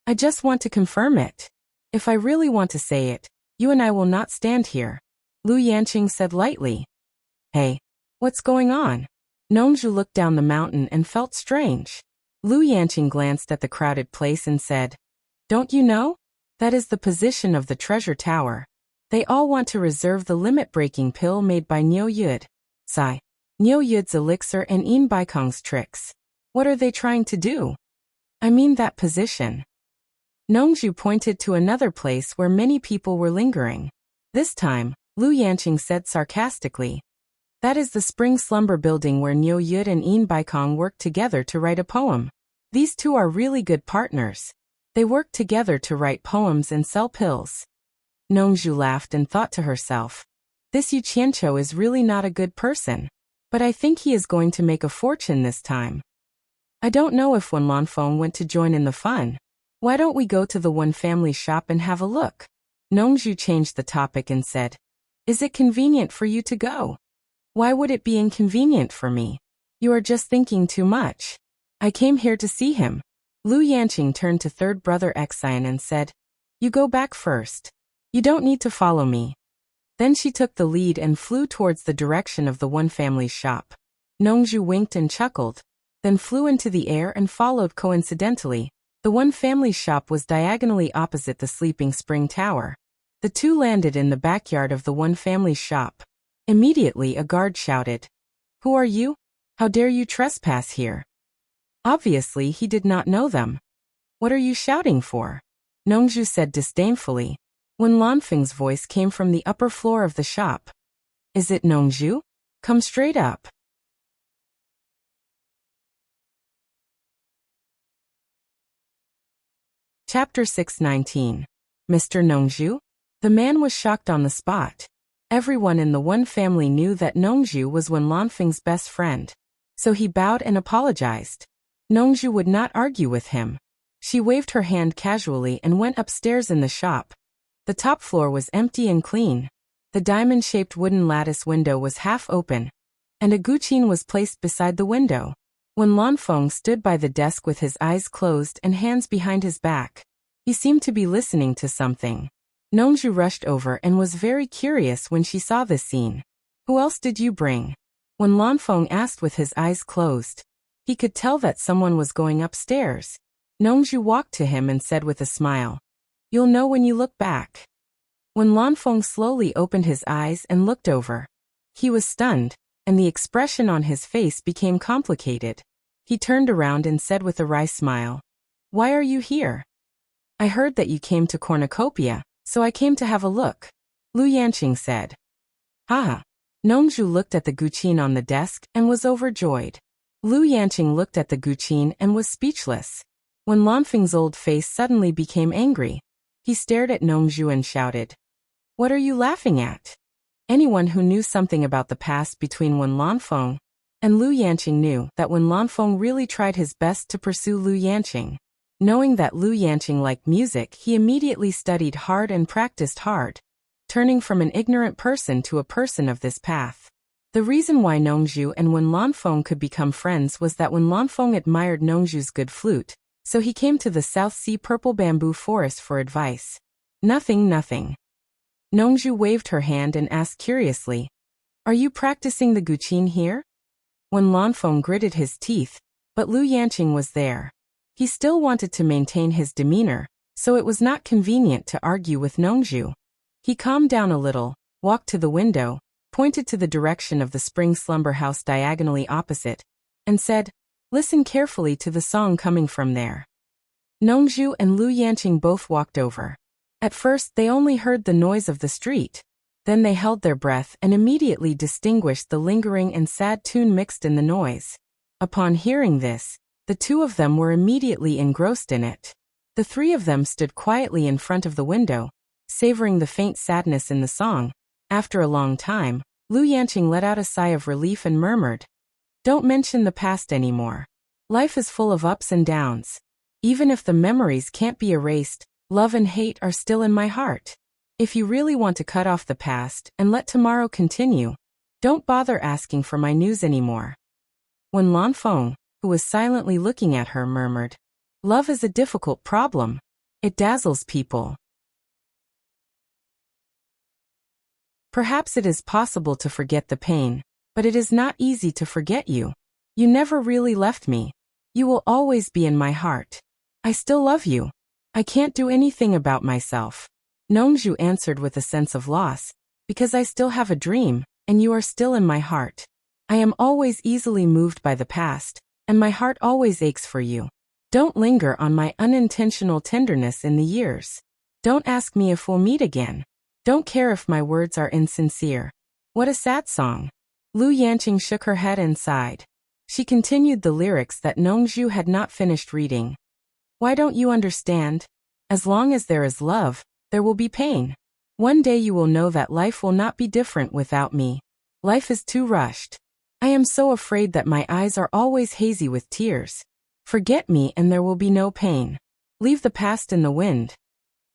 I just want to confirm it. If I really want to say it, you and I will not stand here," Lu Yanqing said lightly. "Hey, what's going on?" Nongju looked down the mountain and felt strange. Lu Yanqing glanced at the crowded place and said, "Don't you know? That is the position of the treasure tower. They all want to reserve the limit-breaking pill made by Niu Yud. Sigh. Niu Yud's elixir and Yin Baikong's tricks. What are they trying to do? I mean that position." Nongju pointed to another place where many people were lingering. This time, Lu Yanqing said sarcastically, "That is the Spring Slumber building where Niu Yud and Yin Baikong worked together to write a poem. These two are really good partners. They work together to write poems and sell pills." Nongju laughed and thought to herself, "This Yu Qianqiu is really not a good person. But I think he is going to make a fortune this time. I don't know if Wen Lanfeng went to join in the fun. Why don't we go to the Wen family shop and have a look?" Nongju changed the topic and said, "Is it convenient for you to go?" "Why would it be inconvenient for me? You are just thinking too much. I came here to see him." Lu Yanqing turned to third brother Xian and said, "You go back first. You don't need to follow me." Then she took the lead and flew towards the direction of the Wen family's shop. Nongju winked and chuckled, then flew into the air and followed coincidentally. The Wen family's shop was diagonally opposite the Sleeping Spring Tower. The two landed in the backyard of the Wen family's shop. Immediately a guard shouted, "Who are you? How dare you trespass here?" Obviously he did not know them. "What are you shouting for?" Nongju said disdainfully. Wen Lanfeng's voice came from the upper floor of the shop. "Is it Nongju? Come straight up." Chapter 619. Mr. Nongju? The man was shocked on the spot. Everyone in the Wen family knew that Nongju was Wen Lanfeng's best friend. So he bowed and apologized. Nongju would not argue with him. She waved her hand casually and went upstairs in the shop. The top floor was empty and clean. The diamond-shaped wooden lattice window was half open, and a guqin was placed beside the window. Wen Lanfeng stood by the desk with his eyes closed and hands behind his back. He seemed to be listening to something. Nongju rushed over and was very curious when she saw this scene. "Who else did you bring?" Wen Lanfeng asked with his eyes closed. He could tell that someone was going upstairs. Nongju walked to him and said with a smile, "You'll know when you look back." Wen Lanfeng slowly opened his eyes and looked over. He was stunned, and the expression on his face became complicated. He turned around and said with a wry smile, "Why are you here?" "I heard that you came to Cornucopia, so I came to have a look," Lu Yanqing said. "Haha." Nongju looked at the guqin on the desk and was overjoyed. Lu Yanqing looked at the guqin and was speechless. Wen Lanfeng's old face suddenly became angry. He stared at Nongju and shouted, "What are you laughing at?" Anyone who knew something about the past between Wen Lanfeng and Lu Yanqing knew that Wen Lanfeng really tried his best to pursue Lu Yanqing. Knowing that Lu Yanqing liked music, he immediately studied hard and practiced hard, turning from an ignorant person to a person of this path. The reason why Nongju and Wen Lanfeng could become friends was that Wen Lanfeng admired Nongju's good flute, so he came to the South Sea Purple Bamboo Forest for advice. Nothing. Nongju waved her hand and asked curiously, "Are you practicing the guqin here?" Wen Lanfeng gritted his teeth, but Lu Yanqing was there. He still wanted to maintain his demeanor, so it was not convenient to argue with Nongju. He calmed down a little, walked to the window, pointed to the direction of the Spring Slumber House diagonally opposite, and said, "Listen carefully to the song coming from there." Nongju and Lu Yanqing both walked over. At first they only heard the noise of the street. Then they held their breath and immediately distinguished the lingering and sad tune mixed in the noise. Upon hearing this, the two of them were immediately engrossed in it. The three of them stood quietly in front of the window, savoring the faint sadness in the song. After a long time, Lu Yanqing let out a sigh of relief and murmured, "Don't mention the past anymore. Life is full of ups and downs. Even if the memories can't be erased, love and hate are still in my heart. If you really want to cut off the past and let tomorrow continue, don't bother asking for my news anymore. When Lan Feng, who was silently looking at her, murmured, "Love is a difficult problem. It dazzles people. Perhaps it is possible to forget the pain, but it is not easy to forget you. You never really left me. You will always be in my heart. I still love you. I can't do anything about myself." Nongju answered with a sense of loss, "Because I still have a dream, and you are still in my heart. I am always easily moved by the past, and my heart always aches for you. Don't linger on my unintentional tenderness in the years. Don't ask me if we'll meet again. Don't care if my words are insincere." What a sad song. Lu Yanqing shook her head and sighed. She continued the lyrics that Nongju had not finished reading. "Why don't you understand? As long as there is love, there will be pain. One day you will know that life will not be different without me. Life is too rushed. I am so afraid that my eyes are always hazy with tears. Forget me and there will be no pain. Leave the past in the wind."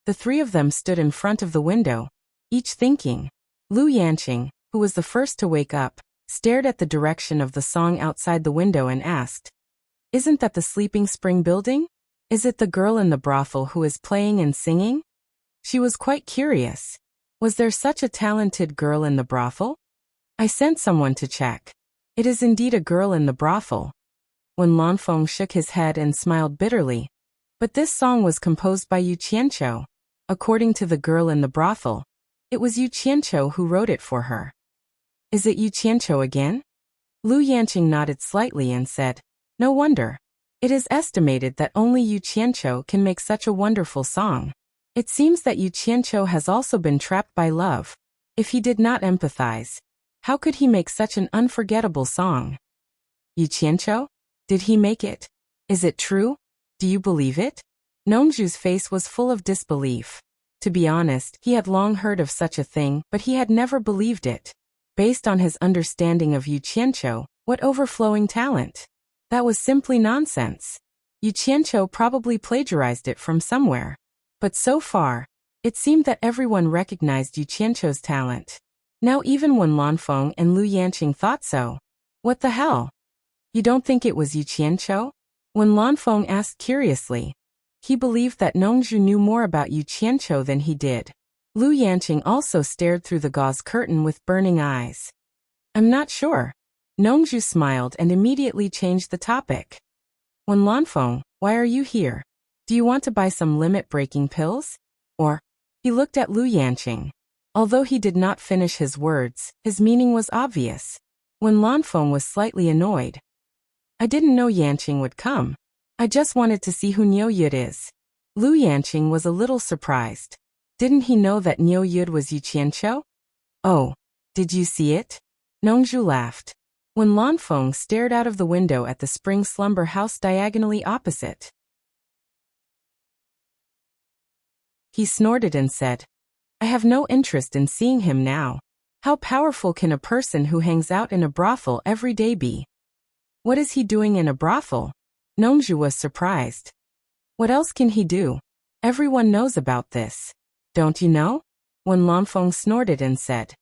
The three of them stood in front of the window, each thinking. Lu Yanqing, who was the first to wake up, stared at the direction of the song outside the window and asked, "Isn't that the Sleeping Spring building? Is it the girl in the brothel who is playing and singing?" She was quite curious. Was there such a talented girl in the brothel? "I sent someone to check. It is indeed a girl in the brothel." When Lan Feng shook his head and smiled bitterly. "But this song was composed by Yu Qianqiu. According to the girl in the brothel, it was Yu Qianqiu who wrote it for her." "Is it Yu Qianqiu again?" Lu Yanqing nodded slightly and said, "No wonder. It is estimated that only Yu Qianqiu can make such a wonderful song. It seems that Yu Qianqiu has also been trapped by love. If he did not empathize, how could he make such an unforgettable song?" "Yu Qianqiu? Did he make it? Is it true? Do you believe it?" Nongju's face was full of disbelief. To be honest, he had long heard of such a thing, but he had never believed it. Based on his understanding of Yu Qianqiu, what overflowing talent! That was simply nonsense. Yu Qianqiu probably plagiarized it from somewhere. But so far, it seemed that everyone recognized Yu Qianqiu's talent. Now even when Lan Feng and Lu Yanqing thought so. What the hell? You don't think it was Yu Qianqiu? When Lan Feng asked curiously. He believed that Nongju knew more about Yu Qianqiu than he did. Lu Yanqing also stared through the gauze curtain with burning eyes. "I'm not sure." Nongju smiled and immediately changed the topic. "When Lan Feng, why are you here? Do you want to buy some limit-breaking pills? Or?" He looked at Lu Yanqing. Although he did not finish his words, his meaning was obvious. When Lan Feng was slightly annoyed. "I didn't know Yanqing would come. I just wanted to see who Niu Yud is." Lu Yanqing was a little surprised. Didn't he know that Niu Yud was Yu Qianqiu? "Oh, did you see it?" Nongju laughed. When Lan Feng stared out of the window at the spring slumber house diagonally opposite. He snorted and said, "I have no interest in seeing him now. How powerful can a person who hangs out in a brothel every day be?" "What is he doing in a brothel?" Nongju was surprised. "What else can he do? Everyone knows about this. Don't you know?" When Lan Feng snorted and said,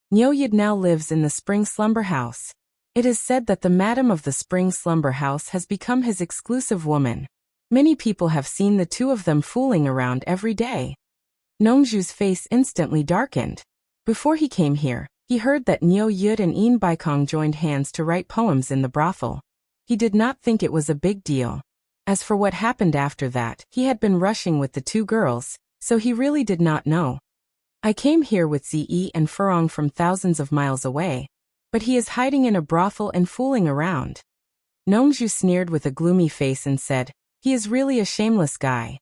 "Niu Yud now lives in the spring slumber house. It is said that the madam of the spring slumber house has become his exclusive woman. Many people have seen the two of them fooling around every day." Nongju's face instantly darkened. Before he came here, he heard that Niu Yud and Yin Baikong joined hands to write poems in the brothel. He did not think it was a big deal. As for what happened after that, he had been rushing with the two girls, so he really did not know. "I came here with Ziyi and Furong from thousands of miles away, but he is hiding in a brothel and fooling around." Nongju sneered with a gloomy face and said, "He is really a shameless guy."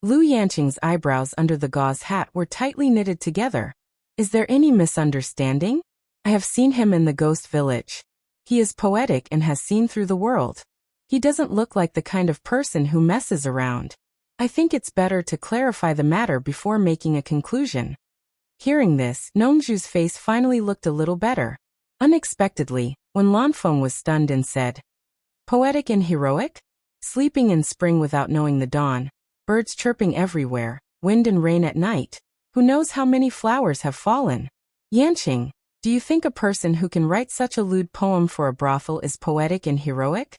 Lu Yanqing's eyebrows under the gauze hat were tightly knitted together. "Is there any misunderstanding? I have seen him in the ghost village. He is poetic and has seen through the world. He doesn't look like the kind of person who messes around. I think it's better to clarify the matter before making a conclusion." Hearing this, Nongju's face finally looked a little better. Unexpectedly, when Lan Feng was stunned and said, "Poetic and heroic? Sleeping in spring without knowing the dawn, birds chirping everywhere, wind and rain at night. Who knows how many flowers have fallen? Yanqing, do you think a person who can write such a lewd poem for a brothel is poetic and heroic?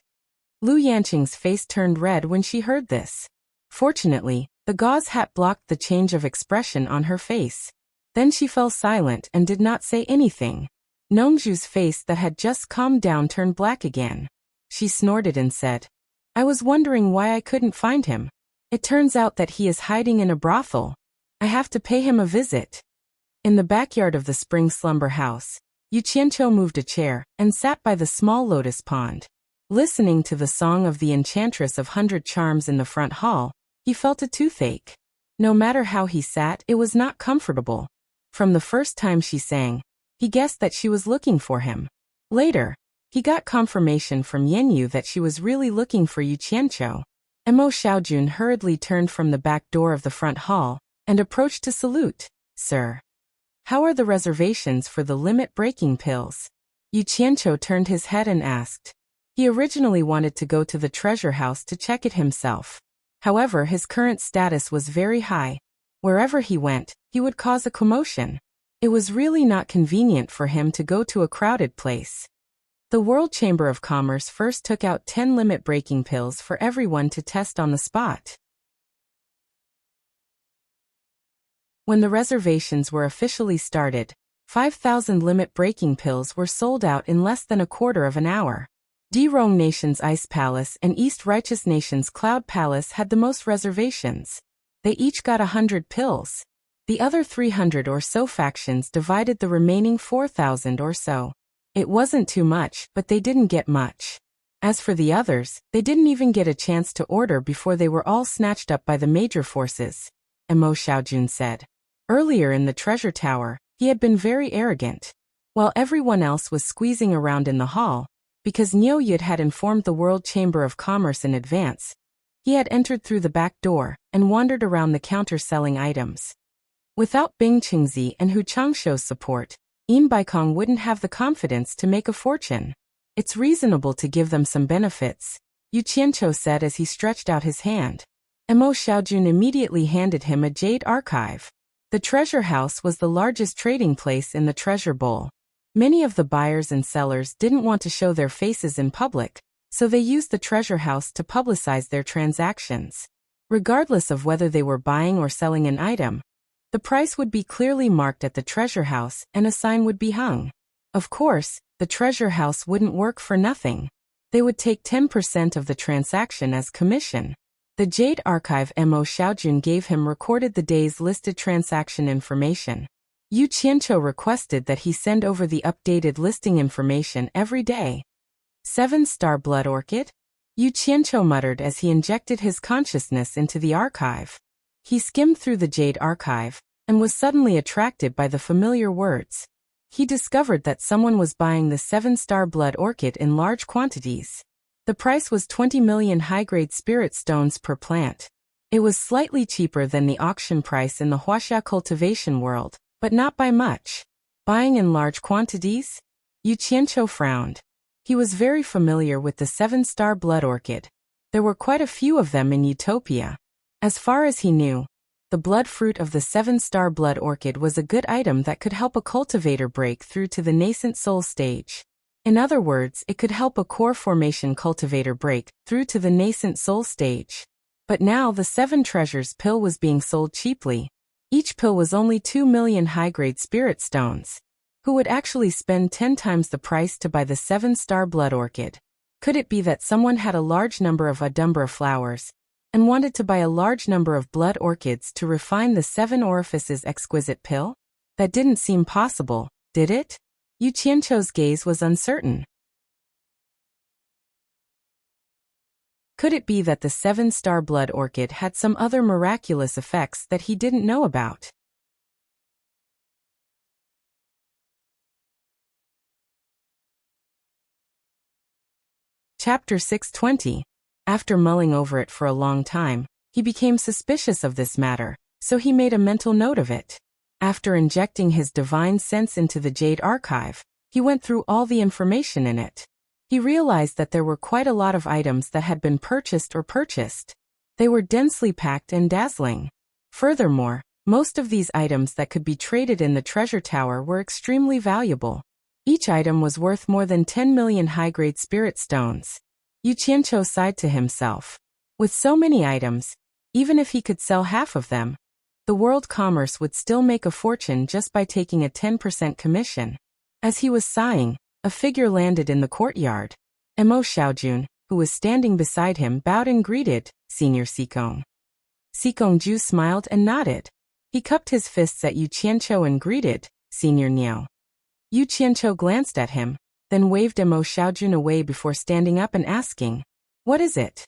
Lu Yanqing's face turned red when she heard this. Fortunately, the gauze hat blocked the change of expression on her face. Then she fell silent and did not say anything. Nongju's face that had just calmed down turned black again. She snorted and said, I was wondering why I couldn't find him. It turns out that he is hiding in a brothel. I have to pay him a visit. In the backyard of the spring slumber house, Yu Qianqiu moved a chair and sat by the small lotus pond. Listening to the song of the Enchantress of 100 Charms in the front hall, he felt a toothache. No matter how he sat, it was not comfortable. From the first time she sang, he guessed that she was looking for him. Later, he got confirmation from Yanyu that she was really looking for Yu Qianqiu. Mo Xiaojun hurriedly turned from the back door of the front hall and approached to salute. Sir, how are the reservations for the limit-breaking pills? Yu Qianqiu turned his head and asked. He originally wanted to go to the treasure house to check it himself. However, his current status was very high. Wherever he went, he would cause a commotion. It was really not convenient for him to go to a crowded place. The World Chamber of Commerce first took out 10 limit-breaking pills for everyone to test on the spot. When the reservations were officially started, 5,000 limit-breaking pills were sold out in less than a quarter of an hour. Derong Nation's Ice Palace and East Righteous Nation's Cloud Palace had the most reservations. They each got 100 pills. The other 300 or so factions divided the remaining 4,000 or so. It wasn't too much, but they didn't get much. As for the others, they didn't even get a chance to order before they were all snatched up by the major forces, Mo Xiaojun said. Earlier in the treasure tower, he had been very arrogant. While everyone else was squeezing around in the hall, because Niu Yud had informed the World Chamber of Commerce in advance, he had entered through the back door and wandered around the counter selling items. Without Bing Qingzi and Hu Changshou's support, Baikong wouldn't have the confidence to make a fortune. It's reasonable to give them some benefits, Yu Qianqiu said as he stretched out his hand. Mo Xiaojun immediately handed him a jade archive. The treasure house was the largest trading place in the treasure bowl. Many of the buyers and sellers didn't want to show their faces in public, so they used the treasure house to publicize their transactions. Regardless of whether they were buying or selling an item, the price would be clearly marked at the treasure house and a sign would be hung. Of course, the treasure house wouldn't work for nothing. They would take 10% of the transaction as commission. The Jade Archive Mo Xiaojun gave him recorded the day's listed transaction information. Yu Qianqiu requested that he send over the updated listing information every day. 7-star blood orchid? Yu Qianqiu muttered as he injected his consciousness into the archive. He skimmed through the Jade Archive and was suddenly attracted by the familiar words. He discovered that someone was buying the 7-star blood orchid in large quantities. The price was 20 million high-grade spirit stones per plant. It was slightly cheaper than the auction price in the Wuxia cultivation world, but not by much. Buying in large quantities? Yu Qianqiu frowned. He was very familiar with the 7-star blood orchid. There were quite a few of them in Utopia. As far as he knew, the blood fruit of the 7-star blood orchid was a good item that could help a cultivator break through to the nascent soul stage. In other words, it could help a core formation cultivator break through to the nascent soul stage. But now the 7 treasures pill was being sold cheaply. Each pill was only 2 million high-grade spirit stones. Who would actually spend 10 times the price to buy the 7-star blood orchid? Could it be that someone had a large number of Adumbra flowers and wanted to buy a large number of blood orchids to refine the 7 orifices exquisite pill? That didn't seem possible, did it? Yu Qianqiu's gaze was uncertain. Could it be that the 7-star blood orchid had some other miraculous effects that he didn't know about? Chapter 620. After mulling over it for a long time, he became suspicious of this matter, so he made a mental note of it. After injecting his divine sense into the Jade Archive, he went through all the information in it. He realized that there were quite a lot of items that had been purchased. They were densely packed and dazzling. Furthermore, most of these items that could be traded in the treasure tower were extremely valuable. Each item was worth more than 10 million high-grade spirit stones. Yu Qianqiu sighed to himself. With so many items, even if he could sell half of them, the world commerce would still make a fortune just by taking a 10% commission. As he was sighing, a figure landed in the courtyard. Mo Xiaojun, who was standing beside him, bowed and greeted, "Senior Xikong." Xikong Ju smiled and nodded. He cupped his fists at Yu Qianqiu and greeted, "Senior Niu." Yu Qianqiu glanced at him, then waved Mo Xiaojun away before standing up and asking, "What is it?"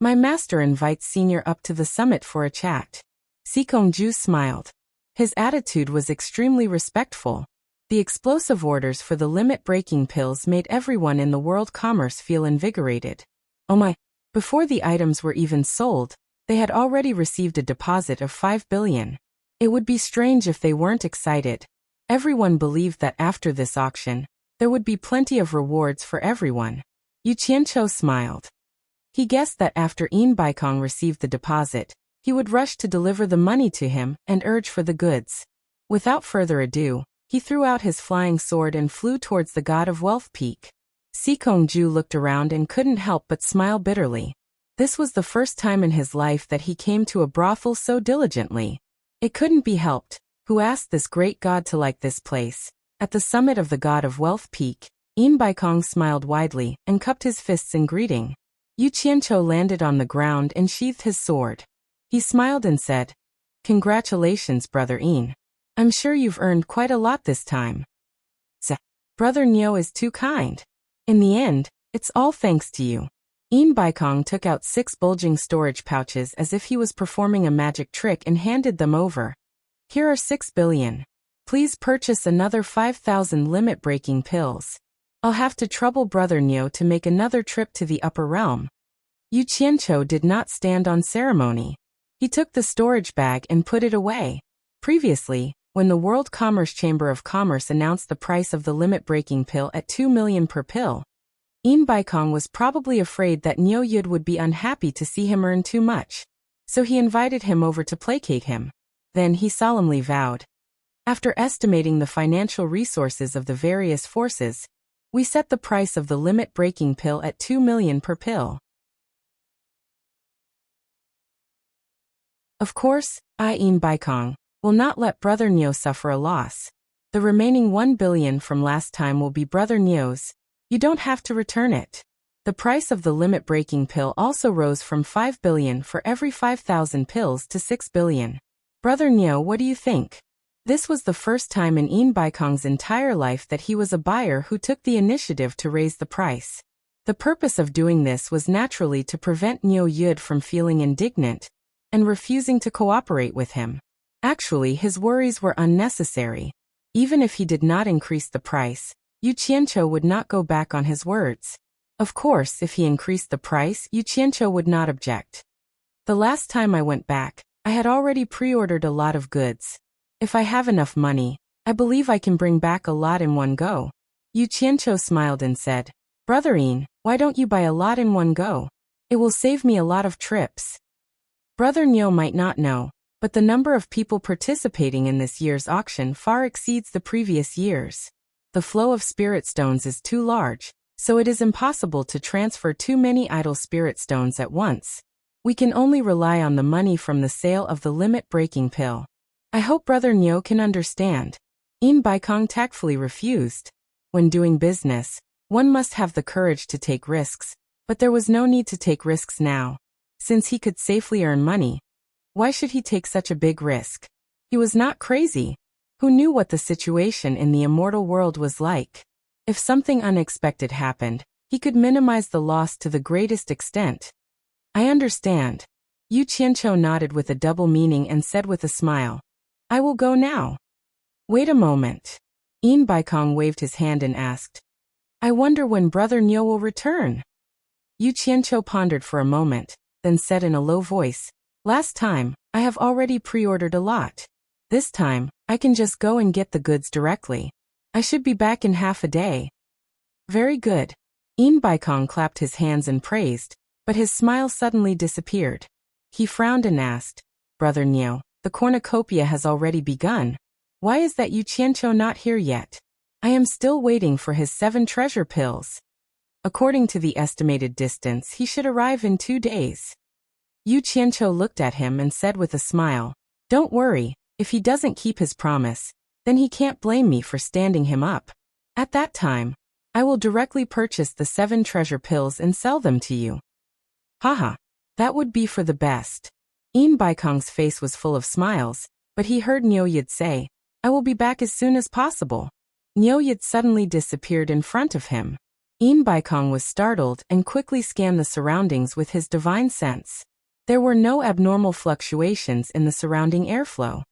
"My master invites Senior up to the summit for a chat." Xikong Ju smiled. His attitude was extremely respectful. The explosive orders for the limit-breaking pills made everyone in the world commerce feel invigorated. Oh my! Before the items were even sold, they had already received a deposit of 5 billion. It would be strange if they weren't excited. Everyone believed that after this auction, there would be plenty of rewards for everyone. Yu Qianqiu smiled. He guessed that after Yin Baikong received the deposit, he would rush to deliver the money to him and urge for the goods. Without further ado, he threw out his flying sword and flew towards the god of wealth peak. Xikong Ju looked around and couldn't help but smile bitterly. This was the first time in his life that he came to a brothel so diligently. It couldn't be helped. Who asked this great god to like this place? At the summit of the god of wealth peak, Yin Baikong smiled widely and cupped his fists in greeting. Yu Qianqiu landed on the ground and sheathed his sword. He smiled and said, "Congratulations, Brother Yin. I'm sure you've earned quite a lot this time." "Brother Niu is too kind. In the end, it's all thanks to you." Yin Baikong took out 6 bulging storage pouches as if he was performing a magic trick and handed them over. "Here are 6 billion. Please purchase another 5,000 limit-breaking pills. I'll have to trouble Brother Niu to make another trip to the upper realm." Yu Qianqiu did not stand on ceremony. He took the storage bag and put it away. Previously, when the World Commerce Chamber of Commerce announced the price of the limit-breaking pill at 2 million per pill, Yin Baikong was probably afraid that Niu Yud would be unhappy to see him earn too much. So he invited him over to placate him. Then he solemnly vowed, "After estimating the financial resources of the various forces, we set the price of the limit-breaking pill at 2 million per pill. Of course, I, Yin Baikong, will not let Brother Niu suffer a loss. The remaining 1 billion from last time will be Brother Niu's. You don't have to return it." The price of the limit-breaking pill also rose from 5 billion for every 5,000 pills to 6 billion. "Brother Niu, what do you think?" This was the first time in Yin Baikong's entire life that he was a buyer who took the initiative to raise the price. The purpose of doing this was naturally to prevent Niu Yud from feeling indignant and refusing to cooperate with him. Actually, his worries were unnecessary. Even if he did not increase the price, Yu Qianqiu would not go back on his words. Of course, if he increased the price, Yu Qianqiu would not object. "The last time I went back, I had already pre-ordered a lot of goods. If I have enough money, I believe I can bring back a lot in one go." Yu Qianqiu smiled and said, "Brother Yin, why don't you buy a lot in one go? It will save me a lot of trips." Brother Niu might not know, but the number of people participating in this year's auction far exceeds the previous years. The flow of spirit stones is too large, so it is impossible to transfer too many idle spirit stones at once. We can only rely on the money from the sale of the limit-breaking pill. I hope Brother Niu can understand. Yin Baikong tactfully refused. When doing business, one must have the courage to take risks, but there was no need to take risks now. Since he could safely earn money, why should he take such a big risk? He was not crazy. Who knew what the situation in the immortal world was like? If something unexpected happened, he could minimize the loss to the greatest extent. "I understand." Yu Qianqiu nodded with a double meaning and said with a smile, "I will go now." "Wait a moment." Yin Baikong waved his hand and asked, "I wonder when Brother Niu will return." Yu Qianqiu pondered for a moment, then said in a low voice, "Last time, I have already pre-ordered a lot. This time, I can just go and get the goods directly. I should be back in half a day." "Very good." Baikong clapped his hands and praised, but his smile suddenly disappeared. He frowned and asked, Brother Niu, the cornucopia has already begun. Why is that Yu Qianqiu not here yet? I am still waiting for his 7 treasure pills. According to the estimated distance, he should arrive in 2 days. Yu Qianqiu looked at him and said with a smile, Don't worry, if he doesn't keep his promise, then he can't blame me for standing him up. At that time, I will directly purchase the 7 treasure pills and sell them to you. Haha, that would be for the best. Baikong's face was full of smiles, but he heard Niu Yid say, I will be back as soon as possible. Niu Yid suddenly disappeared in front of him. Baikong was startled and quickly scanned the surroundings with his divine sense. There were no abnormal fluctuations in the surrounding airflow.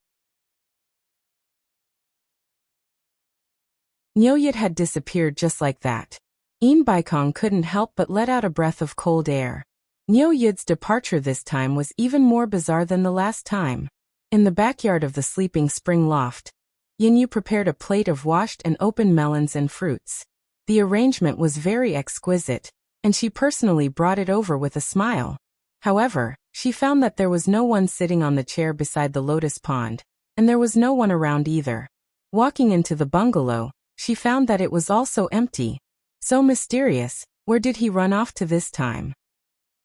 Niu Yid had disappeared just like that. Baikong couldn't help but let out a breath of cold air. Niu Yid's departure this time was even more bizarre than the last time. In the backyard of the sleeping spring loft, Yu prepared a plate of washed and open melons and fruits. The arrangement was very exquisite, and she personally brought it over with a smile. However, she found that there was no one sitting on the chair beside the lotus pond, and there was no one around either. Walking into the bungalow, she found that it was also empty. So mysterious, where did he run off to this time?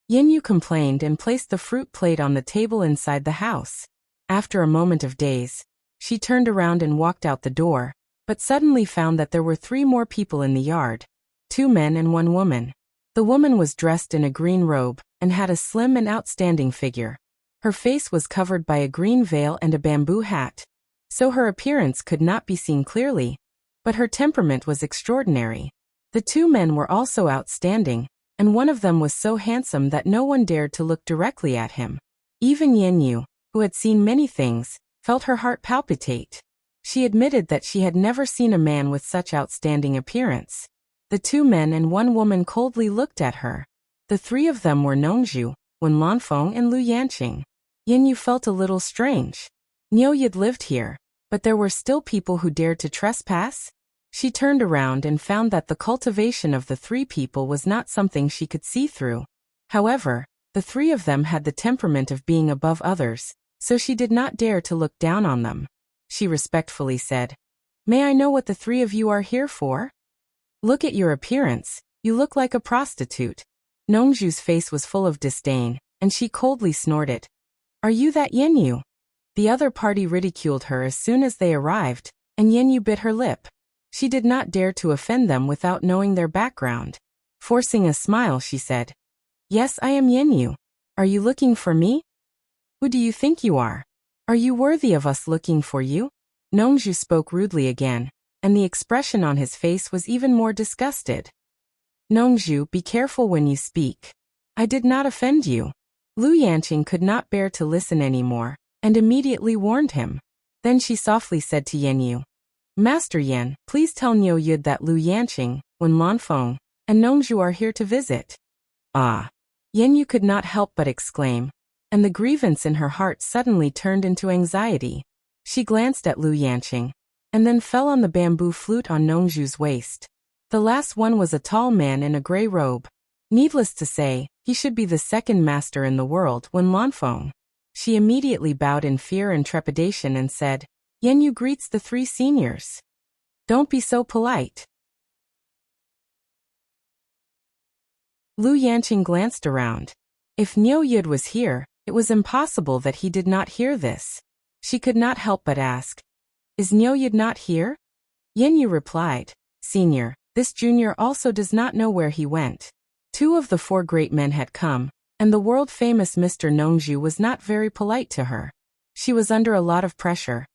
Yu complained and placed the fruit plate on the table inside the house. After a moment of daze, she turned around and walked out the door, but suddenly found that there were 3 more people in the yard, 2 men and 1 woman. The woman was dressed in a green robe and had a slim and outstanding figure. Her face was covered by a green veil and a bamboo hat, so her appearance could not be seen clearly, but her temperament was extraordinary. The 2 men were also outstanding, and one of them was so handsome that no one dared to look directly at him. Even Yu, who had seen many things, felt her heart palpitate. She admitted that she had never seen a man with such outstanding appearance. The 2 men and 1 woman coldly looked at her. The 3 of them were Nongzhu, Wen Lanfeng and Lu Yanqing. Yu felt a little strange. Niu Yid lived here, but there were still people who dared to trespass? She turned around and found that the cultivation of the 3 people was not something she could see through. However, the 3 of them had the temperament of being above others, so she did not dare to look down on them. She respectfully said, May I know what the 3 of you are here for? Look at your appearance, you look like a prostitute. Nongzhu's face was full of disdain, and she coldly snorted. Are you that Yu? The other party ridiculed her as soon as they arrived, and Yu bit her lip. She did not dare to offend them without knowing their background. Forcing a smile, she said, Yes, I am Yu. Are you looking for me? Who do you think you are? Are you worthy of us looking for you? Nongzhu spoke rudely again, and the expression on his face was even more disgusted. Nongzhu, be careful when you speak. I did not offend you. Lu Yanqing could not bear to listen anymore, and immediately warned him. Then she softly said to Yu, Master Yan, please tell Niu Yid that Lu Yanqing, Wen Lanfeng, and Nongzhu are here to visit. Ah! Yu could not help but exclaim, and the grievance in her heart suddenly turned into anxiety. She glanced at Lu Yanqing, and then fell on the bamboo flute on Nongzhu's waist. The last one was a tall man in a gray robe. Needless to say, he should be the 2nd master in the world, Wen Lanfeng. She immediately bowed in fear and trepidation and said, Yu greets the 3 seniors. Don't be so polite. Lu Yanqing glanced around. If Niu Yid was here, it was impossible that he did not hear this. She could not help but ask, Is Niu Yid not here? Yu replied, Senior, this junior also does not know where he went. 2 of the 4 great men had come, and the world-famous Mr. Nongzhu was not very polite to her. She was under a lot of pressure.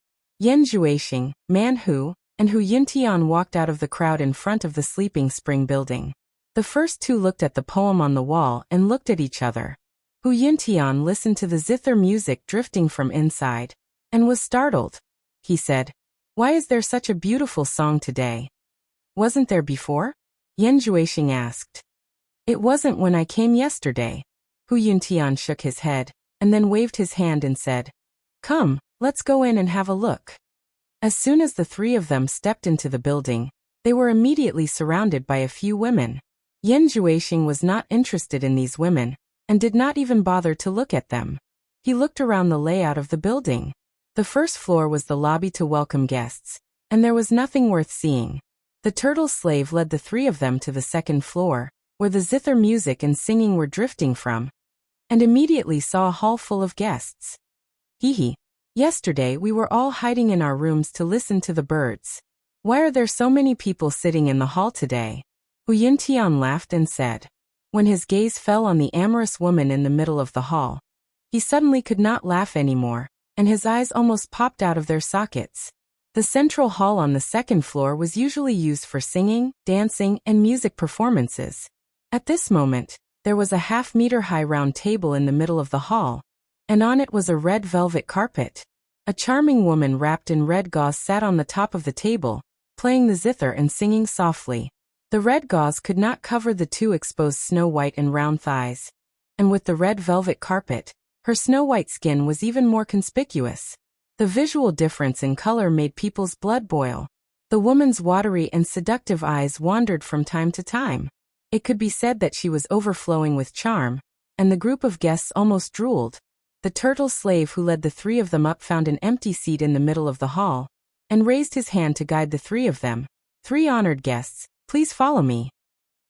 Yan Zhuixing, Man Hu, and Hu Yuntian walked out of the crowd in front of the Sleeping Spring building. The first 2 looked at the poem on the wall and looked at each other. Hu Yuntian listened to the zither music drifting from inside, and was startled. He said, Why is there such a beautiful song today? Wasn't there before? Yan Zhuixing asked. It wasn't when I came yesterday. Hu Yuntian shook his head, and then waved his hand and said, Come, let's go in and have a look. As soon as the 3 of them stepped into the building, they were immediately surrounded by a few women. Yan Juexing was not interested in these women, and did not even bother to look at them. He looked around the layout of the building. The first floor was the lobby to welcome guests, and there was nothing worth seeing. The turtle slave led the three of them to the second floor, where the zither music and singing were drifting from, and immediately saw a hall full of guests. Hee. Yesterday we were all hiding in our rooms to listen to the birds. Why are there so many people sitting in the hall today? Hu Yuntian laughed and said. When his gaze fell on the amorous woman in the middle of the hall, he suddenly could not laugh anymore, and his eyes almost popped out of their sockets. The central hall on the second floor was usually used for singing, dancing, and music performances. At this moment, there was a half-meter-high round table in the middle of the hall, and on it was a red velvet carpet. A charming woman wrapped in red gauze sat on the top of the table, playing the zither and singing softly. The red gauze could not cover the two exposed snow-white and round thighs, and with the red velvet carpet, her snow-white skin was even more conspicuous. The visual difference in color made people's blood boil. The woman's watery and seductive eyes wandered from time to time. It could be said that she was overflowing with charm, and the group of guests almost drooled. The turtle slave who led the three of them up found an empty seat in the middle of the hall, and raised his hand to guide the three of them. Three honored guests, please follow me.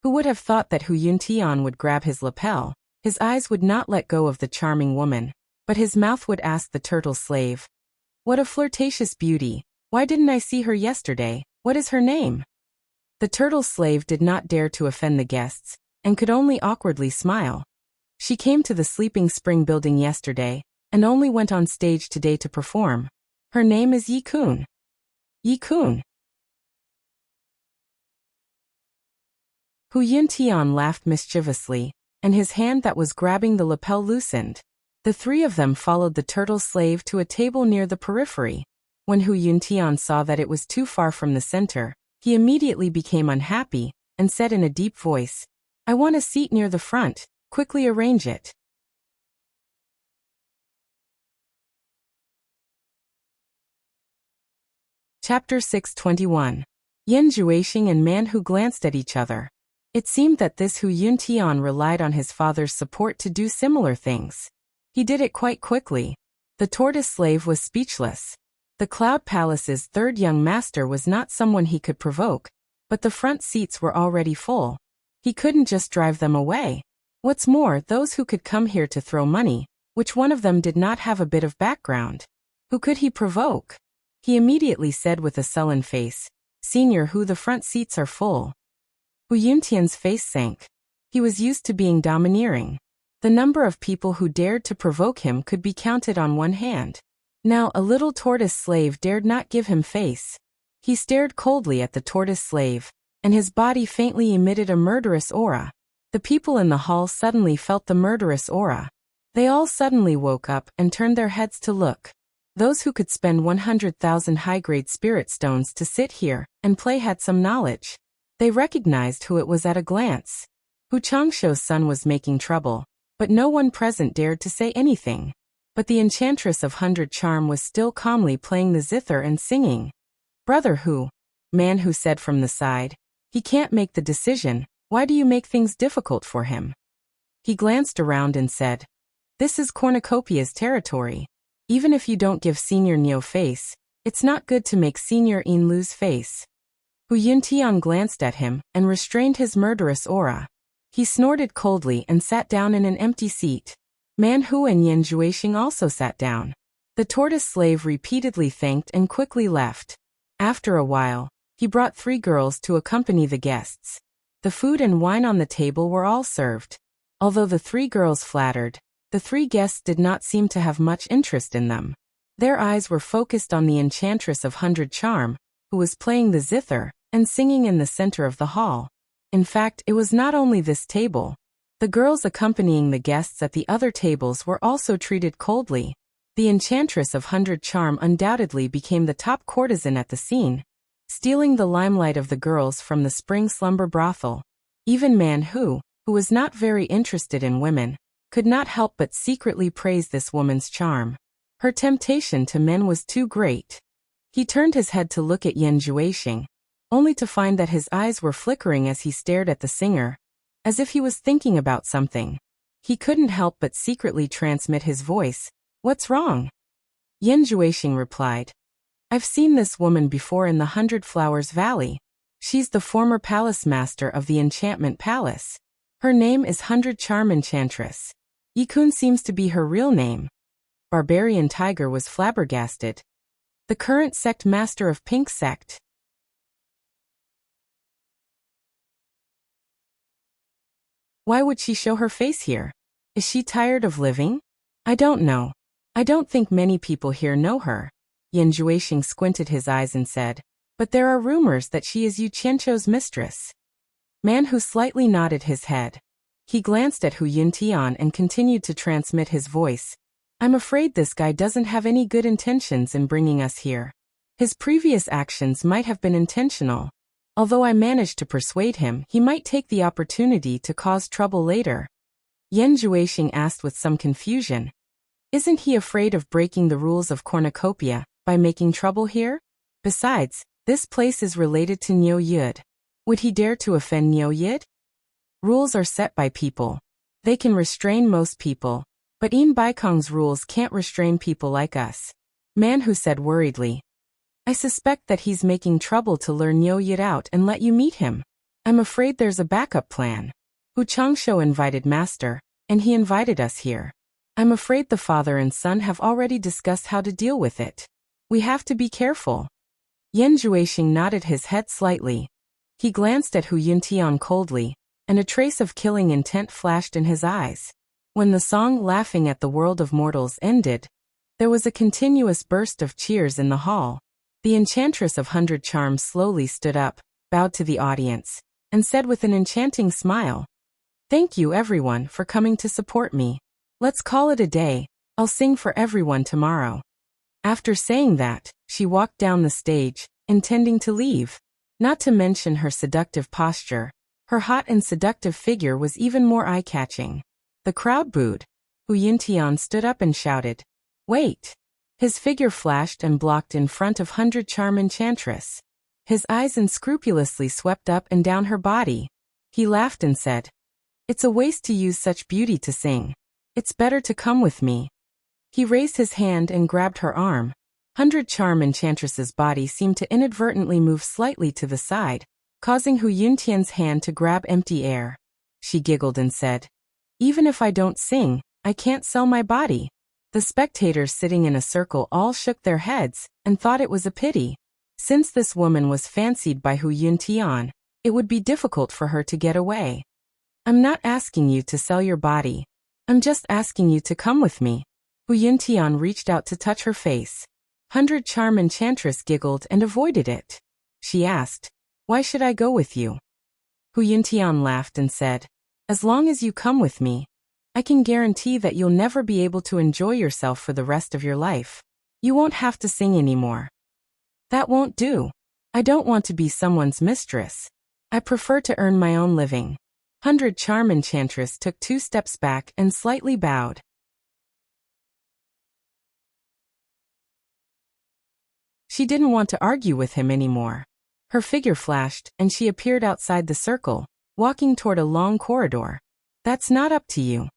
Who would have thought that Hu Yuntian would grab his lapel? His eyes would not let go of the charming woman, but his mouth would ask the turtle slave. What a flirtatious beauty! Why didn't I see her yesterday? What is her name? The turtle slave did not dare to offend the guests, and could only awkwardly smile. She came to the Sleeping Spring building yesterday, and only went on stage today to perform. Her name is Yi Kun. Yi Kun. Hu Yuntian laughed mischievously, and his hand that was grabbing the lapel loosened. The three of them followed the turtle slave to a table near the periphery. When Hu Yuntian saw that it was too far from the center, he immediately became unhappy, and said in a deep voice, I want a seat near the front, quickly arrange it. Chapter 621. Yan Juexing and Man Who glanced at each other. It seemed that this Hu Yuntian relied on his father's support to do similar things. He did it quite quickly. The tortoise slave was speechless. The Cloud Palace's third young master was not someone he could provoke, but the front seats were already full. He couldn't just drive them away. What's more, those who could come here to throw money, which one of them did not have a bit of background? Who could he provoke? He immediately said with a sullen face, Senior Hu, the front seats are full. Hu Yuntian's face sank. He was used to being domineering. The number of people who dared to provoke him could be counted on one hand. Now a little tortoise slave dared not give him face. He stared coldly at the tortoise slave, and his body faintly emitted a murderous aura. The people in the hall suddenly felt the murderous aura. They all suddenly woke up and turned their heads to look. Those who could spend 100,000 high-grade spirit stones to sit here and play had some knowledge. They recognized who it was at a glance. Hu Changsho's son was making trouble, but no one present dared to say anything. But the enchantress of 100 Charm was still calmly playing the zither and singing. Brother Hu, Man Who said from the side, he can't make the decision, why do you make things difficult for him? He glanced around and said, This is Cornucopia's territory. Even if you don't give Senior Neo face, it's not good to make Senior In lose face. Hu Yuntian glanced at him and restrained his murderous aura. He snorted coldly and sat down in an empty seat. Man Hu and Yan Juexing also sat down. The tortoise slave repeatedly thanked and quickly left. After a while, he brought 3 girls to accompany the guests. The food and wine on the table were all served. Although the 3 girls flattered, the 3 guests did not seem to have much interest in them. Their eyes were focused on the enchantress of 100 Charm, who was playing the zither and singing in the center of the hall. In fact, it was not only this table. The girls accompanying the guests at the other tables were also treated coldly. The enchantress of 100 Charm undoubtedly became the top courtesan at the scene, stealing the limelight of the girls from the spring slumber brothel. Even Man Hu, who was not very interested in women, could not help but secretly praise this woman's charm. Her temptation to men was too great. He turned his head to look at Yan Juexing, only to find that his eyes were flickering as he stared at the singer. as if he was thinking about something. He couldn't help but secretly transmit his voice. What's wrong? Yan Juexing replied. I've seen this woman before in the 100 Flowers Valley. She's the former palace master of the Enchantment Palace. Her name is 100 Charm Enchantress. Yikun seems to be her real name. Barbarian Tiger was flabbergasted. The current sect master of Pink Sect. Why would she show her face here? Is she tired of living? I don't know. I don't think many people here know her. Yan Juexing squinted his eyes and said, but there are rumors that she is Yu Qianzhou's mistress. Man Hu slightly nodded his head. He glanced at Hu Yuntian and continued to transmit his voice. I'm afraid this guy doesn't have any good intentions in bringing us here. His previous actions might have been intentional. Although I managed to persuade him, he might take the opportunity to cause trouble later. Yan Juexing asked with some confusion. Isn't he afraid of breaking the rules of cornucopia by making trouble here? Besides, this place is related to Niu Yud. Would he dare to offend Niu Yud? Rules are set by people. They can restrain most people, but Yin Baikong's rules can't restrain people like us. Man Hu said worriedly. I suspect that he's making trouble to lure Niu Yud out and let you meet him. I'm afraid there's a backup plan. Hu Changshou invited Master, and he invited us here. I'm afraid the father and son have already discussed how to deal with it. We have to be careful. Yan Juexing nodded his head slightly. He glanced at Hu Yuntian coldly, and a trace of killing intent flashed in his eyes. When the song Laughing at the World of Mortals ended, there was a continuous burst of cheers in the hall. The Enchantress of 100 Charms slowly stood up, bowed to the audience, and said with an enchanting smile, Thank you everyone for coming to support me. Let's call it a day. I'll sing for everyone tomorrow. After saying that, she walked down the stage, intending to leave. Not to mention her seductive posture, her hot and seductive figure was even more eye-catching. The crowd booed. Hu Yuntian stood up and shouted, Wait! His figure flashed and blocked in front of 100 Charm Enchantress. His eyes unscrupulously swept up and down her body. He laughed and said, It's a waste to use such beauty to sing. It's better to come with me. He raised his hand and grabbed her arm. 100 Charm Enchantress's body seemed to inadvertently move slightly to the side, causing Hu Yuntian's hand to grab empty air. She giggled and said, Even if I don't sing, I can't sell my body. The spectators sitting in a circle all shook their heads and thought it was a pity. Since this woman was fancied by Hu Yuntian, it would be difficult for her to get away. I'm not asking you to sell your body. I'm just asking you to come with me. Hu Yuntian reached out to touch her face. 100 Charm Enchantress giggled and avoided it. She asked, Why should I go with you? Hu Yuntian laughed and said, As long as you come with me, I can guarantee that you'll never be able to enjoy yourself for the rest of your life. You won't have to sing anymore. That won't do. I don't want to be someone's mistress. I prefer to earn my own living. 100 Charm Enchantress took 2 steps back and slightly bowed. She didn't want to argue with him anymore. Her figure flashed, and she appeared outside the circle, walking toward a long corridor. That's not up to you.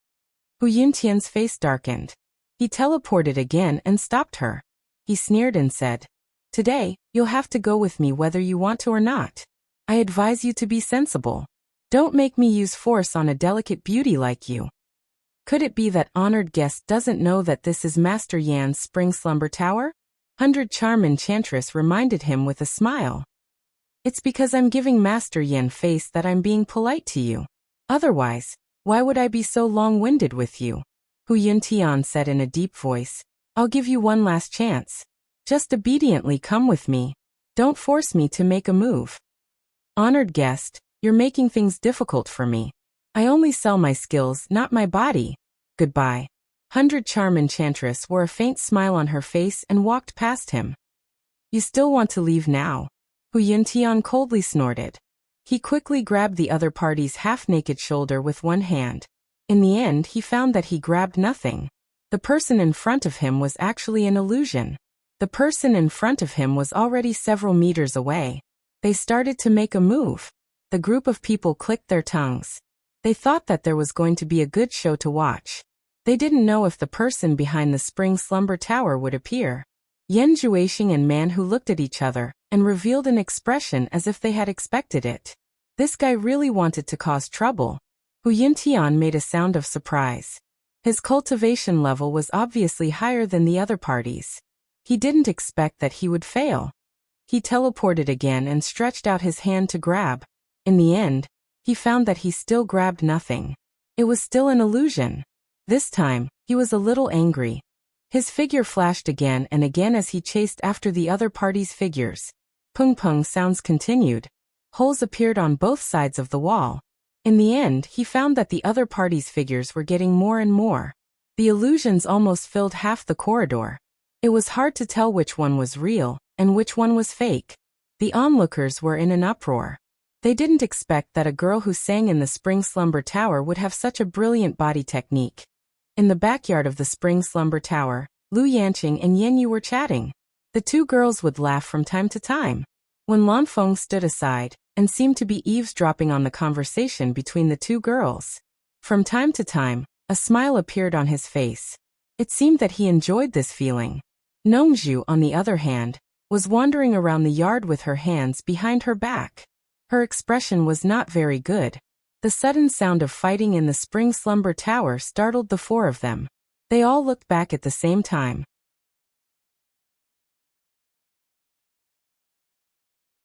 Hu Yuntian's face darkened. He teleported again and stopped her. He sneered and said, Today, you'll have to go with me whether you want to or not. I advise you to be sensible. Don't make me use force on a delicate beauty like you. Could it be that honored guest doesn't know that this is Master Yan's Spring Slumber Tower? 100 Charm Enchantress reminded him with a smile. It's because I'm giving Master Yan face that I'm being polite to you. Otherwise, why would I be so long-winded with you? Hu Yuntian said in a deep voice, I'll give you one last chance. Just obediently come with me. Don't force me to make a move. Honored guest, you're making things difficult for me. I only sell my skills, not my body. Goodbye. 100 Charm Enchantress wore a faint smile on her face and walked past him. You still want to leave now? Hu Yuntian coldly snorted. He quickly grabbed the other party's half-naked shoulder with one hand. In the end, he found that he grabbed nothing. The person in front of him was actually an illusion. The person in front of him was already several meters away. They started to make a move. The group of people clicked their tongues. They thought that there was going to be a good show to watch. They didn't know if the person behind the spring slumber tower would appear. Yan Juexing and Man Hu looked at each other and revealed an expression as if they had expected it. This guy really wanted to cause trouble. Hu Yintian made a sound of surprise. His cultivation level was obviously higher than the other parties. He didn't expect that he would fail. He teleported again and stretched out his hand to grab. In the end, he found that he still grabbed nothing. It was still an illusion. This time, he was a little angry. His figure flashed again and again as he chased after the other party's figures. Pung pung sounds continued. Holes appeared on both sides of the wall. In the end, he found that the other party's figures were getting more and more. The illusions almost filled half the corridor. It was hard to tell which one was real and which one was fake. The onlookers were in an uproar. They didn't expect that a girl who sang in the Spring Slumber Tower would have such a brilliant body technique. In the backyard of the Spring Slumber Tower, Lu Yanqing and Yen Yu were chatting. The two girls would laugh from time to time. When Lan Feng stood aside and seemed to be eavesdropping on the conversation between the two girls. From time to time, a smile appeared on his face. It seemed that he enjoyed this feeling. Nongzhu, on the other hand, was wandering around the yard with her hands behind her back. Her expression was not very good. The sudden sound of fighting in the Spring Slumber Tower startled the four of them. They all looked back at the same time.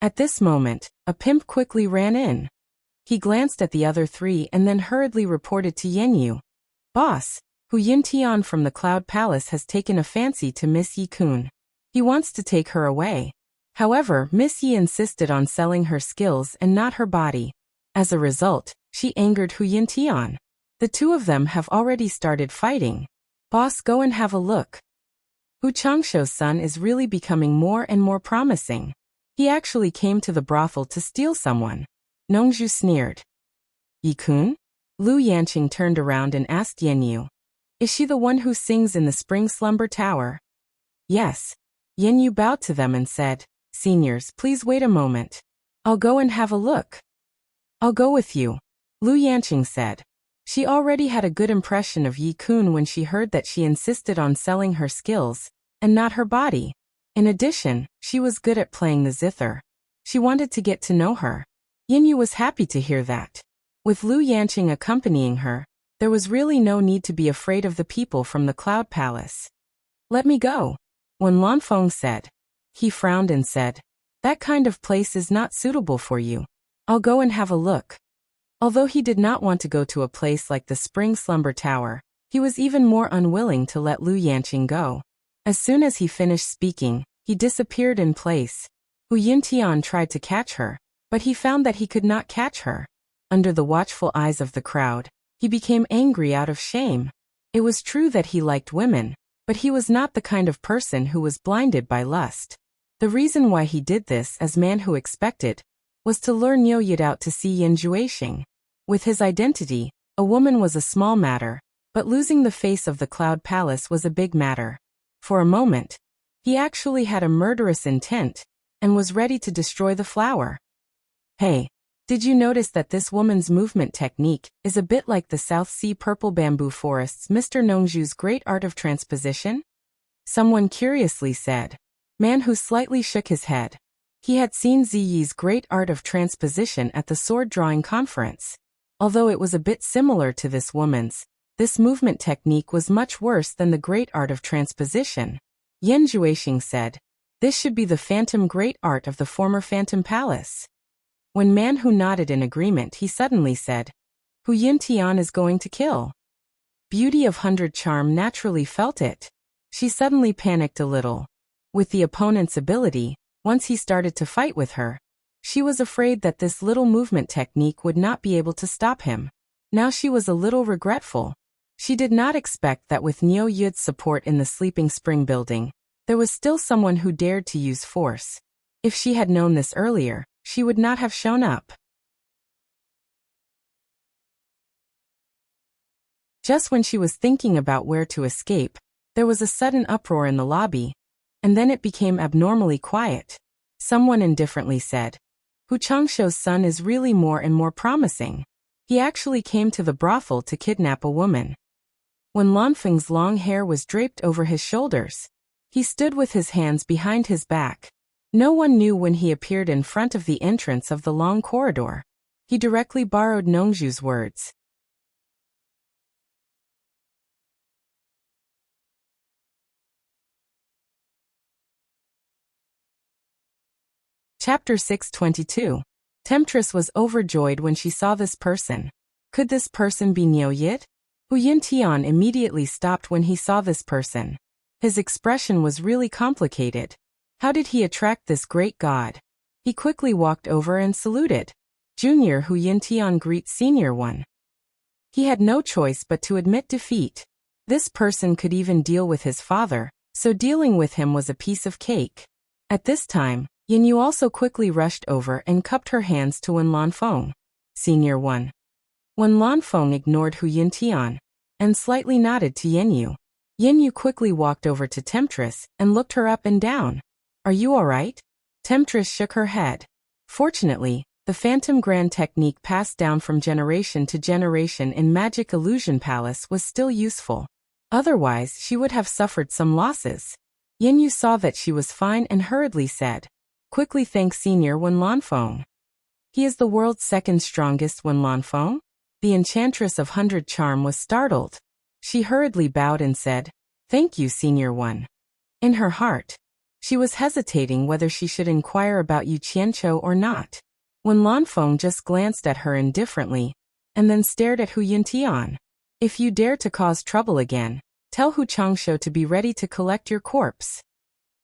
At this moment, a pimp quickly ran in. He glanced at the other three and then hurriedly reported to Yen Yu. "Boss, Hu Yintian from the Cloud Palace has taken a fancy to Miss Yi Kun. He wants to take her away." However, Miss Yi insisted on selling her skills and not her body. As a result, she angered Hu Yintian. The two of them have already started fighting. "Boss, go and have a look. Hu Changsho's son is really becoming more and more promising. He actually came to the brothel to steal someone." Nongzhu sneered. "Yi Kun?" Lu Yanqing turned around and asked Yen Yu. "Is she the one who sings in the Spring Slumber Tower?" "Yes." Yen Yu bowed to them and said, "Seniors, please wait a moment. I'll go and have a look." "I'll go with you," Lu Yanqing said. She already had a good impression of Yi Kun when she heard that she insisted on selling her skills, and not her body. In addition, she was good at playing the zither. She wanted to get to know her. Yen Yu was happy to hear that. With Lu Yanqing accompanying her, there was really no need to be afraid of the people from the Cloud Palace. "Let me go," when Lan Feng said. He frowned and said, "That kind of place is not suitable for you. I'll go and have a look." Although he did not want to go to a place like the Spring Slumber Tower, he was even more unwilling to let Lu Yanqing go. As soon as he finished speaking, he disappeared in place. Hu Yintian tried to catch her, but he found that he could not catch her. Under the watchful eyes of the crowd, he became angry out of shame. It was true that he liked women, but he was not the kind of person who was blinded by lust. The reason why he did this, as Man Hu expected, was to lure Niu Yid out to see Yan Juexing. With his identity, a woman was a small matter, but losing the face of the Cloud Palace was a big matter. For a moment, he actually had a murderous intent, and was ready to destroy the flower. "Hey, did you notice that this woman's movement technique is a bit like the South Sea purple bamboo forest's Mr. Nongzhu's great art of transposition?" Someone curiously said. Man Hu slightly shook his head. He had seen Ziyi's great art of transposition at the sword drawing conference. Although it was a bit similar to this woman's, this movement technique was much worse than the great art of transposition. Yan Juexing said, "This should be the phantom great art of the former Phantom Palace." When Man Hu nodded in agreement, he suddenly said, "Hu Yintian is going to kill." Beauty of 100 Charm naturally felt it. She suddenly panicked a little. With the opponent's ability, once he started to fight with her, she was afraid that this little movement technique would not be able to stop him. Now she was a little regretful. She did not expect that with Niu Yid's support in the Sleeping Spring building, there was still someone who dared to use force. If she had known this earlier, she would not have shown up. Just when she was thinking about where to escape, there was a sudden uproar in the lobby, and then it became abnormally quiet. Someone indifferently said, "Hu Changsho's son is really more and more promising." He actually came to the brothel to kidnap a woman. When Lanfeng's long hair was draped over his shoulders, he stood with his hands behind his back. No one knew when he appeared in front of the entrance of the long corridor. He directly borrowed Nongzhu's words. Chapter 622. Temptress was overjoyed when she saw this person. Could this person be Niu Yit? Hu Yintian immediately stopped when he saw this person. His expression was really complicated. How did he attract this great god? He quickly walked over and saluted. Junior Hu Yintian greets Senior One. He had no choice but to admit defeat. This person could even deal with his father, so dealing with him was a piece of cake. At this time, Yinyu also quickly rushed over and cupped her hands to Wen Lanfeng. Senior One. Wen Lanfeng ignored Hu Yintian and slightly nodded to Yinyu. Yinyu quickly walked over to Temptress and looked her up and down. Are you alright? Temptress shook her head. Fortunately, the Phantom Grand technique passed down from generation to generation in Magic Illusion Palace was still useful. Otherwise, she would have suffered some losses. Yinyu saw that she was fine and hurriedly said, "Quickly thank Senior Wen Lanfeng. He is the world's second strongest Wen Lanfeng?" The Enchantress of 100 Charm was startled. She hurriedly bowed and said, "Thank you, Senior One." In her heart, she was hesitating whether she should inquire about Yu Qianqiu or not. Wen Lanfeng just glanced at her indifferently, and then stared at Hu Yintian. "If you dare to cause trouble again, tell Hu Changshou to be ready to collect your corpse."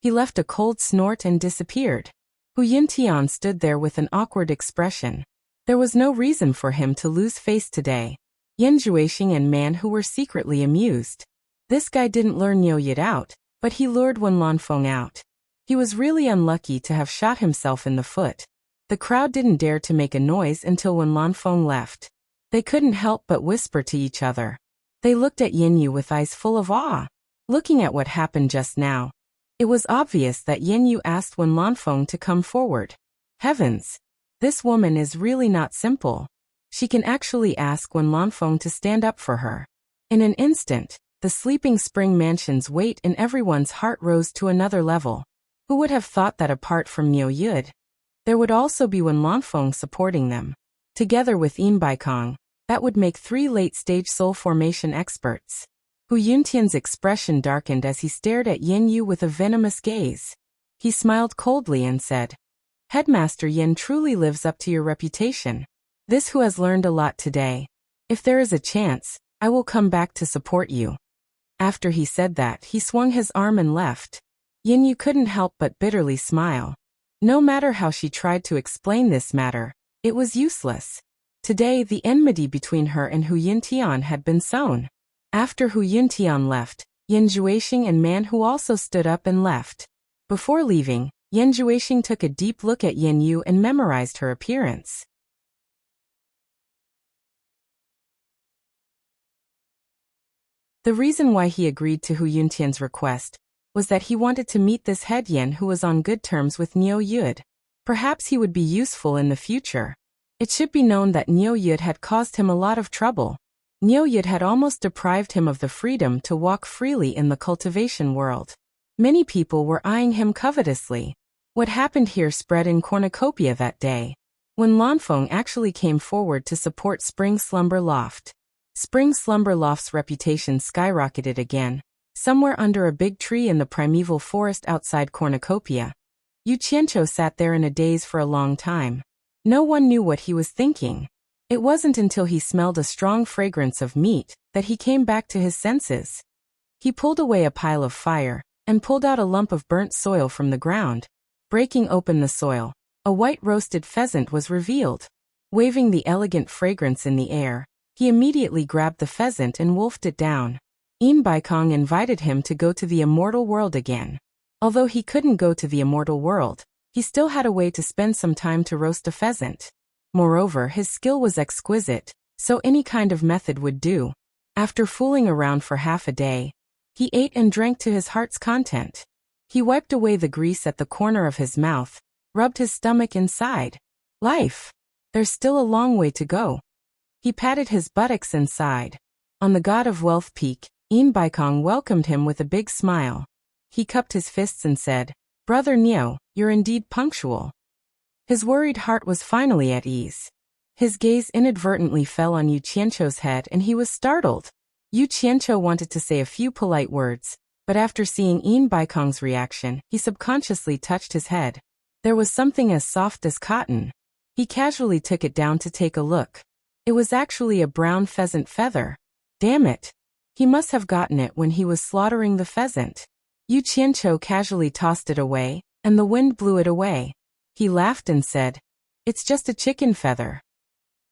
He left a cold snort and disappeared. Hu Yintian stood there with an awkward expression. There was no reason for him to lose face today. Yan Zhuixing and Man Hu were secretly amused. This guy didn't lure Niu Yit out, but he lured Wen Lanfeng out. He was really unlucky to have shot himself in the foot. The crowd didn't dare to make a noise until Wen Lanfeng left. They couldn't help but whisper to each other. They looked at Yinyu with eyes full of awe. Looking at what happened just now, it was obvious that Yinyu asked Wen Lanfeng to come forward. Heavens! This woman is really not simple. She can actually ask Wen Lanfeng to stand up for her. In an instant, the Sleeping Spring Mansion's weight in everyone's heart rose to another level. Who would have thought that apart from Niu Yit, there would also be Wen Lanfeng supporting them? Together with Baikong, that would make 3 late-stage soul formation experts. Hu Yuntian's expression darkened as he stared at Yinyu with a venomous gaze. He smiled coldly and said, "Headmaster Yin truly lives up to your reputation. This Hu has learned a lot today. If there is a chance, I will come back to support you." After he said that, he swung his arm and left. Yinyu couldn't help but bitterly smile. No matter how she tried to explain this matter, it was useless. Today the enmity between her and Hu Yintian had been sown. After Hu Yintian left, Yan Zhuixing and Man Hu also stood up and left. Before leaving, Yan Zhuixing took a deep look at Yinyu and memorized her appearance. The reason why he agreed to Hu Yuntian's request was that he wanted to meet this head Yan who was on good terms with Niu Yit. Perhaps he would be useful in the future. It should be known that Niu Yit had caused him a lot of trouble. Niu Yit had almost deprived him of the freedom to walk freely in the cultivation world. Many people were eyeing him covetously. What happened here spread in Cornucopia that day, when Lanfeng actually came forward to support Spring Slumber Loft. Spring Slumber Loft's reputation skyrocketed again, somewhere under a big tree in the primeval forest outside Cornucopia. Yu Qianqiu sat there in a daze for a long time. No one knew what he was thinking. It wasn't until he smelled a strong fragrance of meat that he came back to his senses. He pulled away a pile of fire and pulled out a lump of burnt soil from the ground. Breaking open the soil, a white roasted pheasant was revealed. Waving the elegant fragrance in the air, he immediately grabbed the pheasant and wolfed it down. Baikong invited him to go to the Immortal world again. Although he couldn't go to the Immortal world, he still had a way to spend some time to roast a pheasant. Moreover, his skill was exquisite, so any kind of method would do. After fooling around for half a day, he ate and drank to his heart's content. He wiped away the grease at the corner of his mouth, rubbed his stomach and sighed. Life! There's still a long way to go. He patted his buttocks and sighed. On the God of Wealth peak, Baikong welcomed him with a big smile. He cupped his fists and said, "Brother Niu, you're indeed punctual." His worried heart was finally at ease. His gaze inadvertently fell on Yu Qianqiu's head and he was startled. Yu Qianqiu wanted to say a few polite words, but after seeing Baikong's reaction, he subconsciously touched his head. There was something as soft as cotton. He casually took it down to take a look. It was actually a brown pheasant feather. Damn it! He must have gotten it when he was slaughtering the pheasant. Yu Qianqiu casually tossed it away, and the wind blew it away. He laughed and said, "It's just a chicken feather."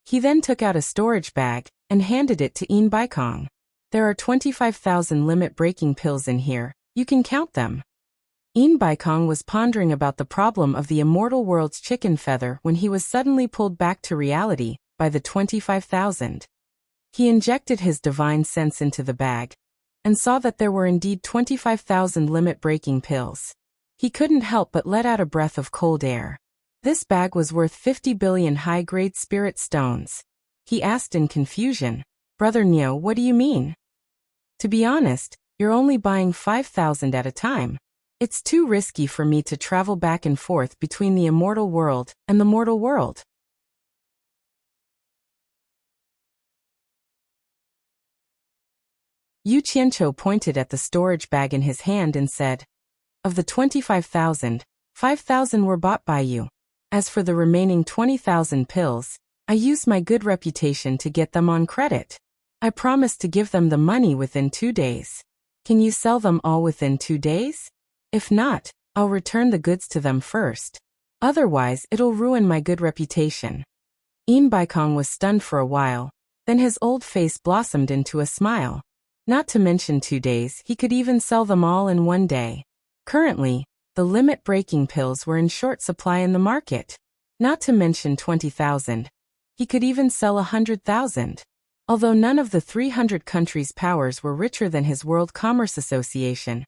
He then took out a storage bag and handed it to Baikong. "There are 25,000 limit-breaking pills in here. You can count them." Baikong was pondering about the problem of the immortal world's chicken feather when he was suddenly pulled back to reality by the 25,000. He injected his divine sense into the bag and saw that there were indeed 25,000 limit-breaking pills. He couldn't help but let out a breath of cold air. This bag was worth 50 billion high-grade spirit stones. He asked in confusion, "Brother Niu, what do you mean?" "To be honest, you're only buying 5,000 at a time. It's too risky for me to travel back and forth between the immortal world and the mortal world." Yu Qianqiu pointed at the storage bag in his hand and said, "Of the 25,000, 5,000 were bought by you. As for the remaining 20,000 pills, I used my good reputation to get them on credit. I promised to give them the money within 2 days. Can you sell them all within 2 days? If not, I'll return the goods to them first. Otherwise, it'll ruin my good reputation." Baikong was stunned for a while, then his old face blossomed into a smile. Not to mention 2 days, he could even sell them all in 1 day. Currently, the limit-breaking pills were in short supply in the market. Not to mention 20,000. He could even sell 100,000. Although none of the 300 countries' powers were richer than his World Commerce Association,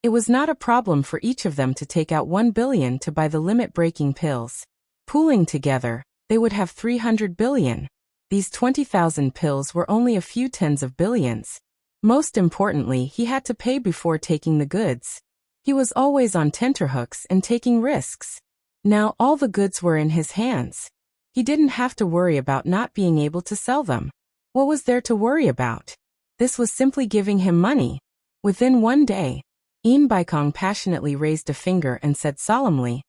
it was not a problem for each of them to take out 1 billion to buy the limit-breaking pills. Pooling together, they would have 300 billion. These 20,000 pills were only a few tens of billions. Most importantly, he had to pay before taking the goods. He was always on tenterhooks and taking risks. Now all the goods were in his hands. He didn't have to worry about not being able to sell them. What was there to worry about? This was simply giving him money. Within 1 day, Baikong passionately raised a finger and said solemnly,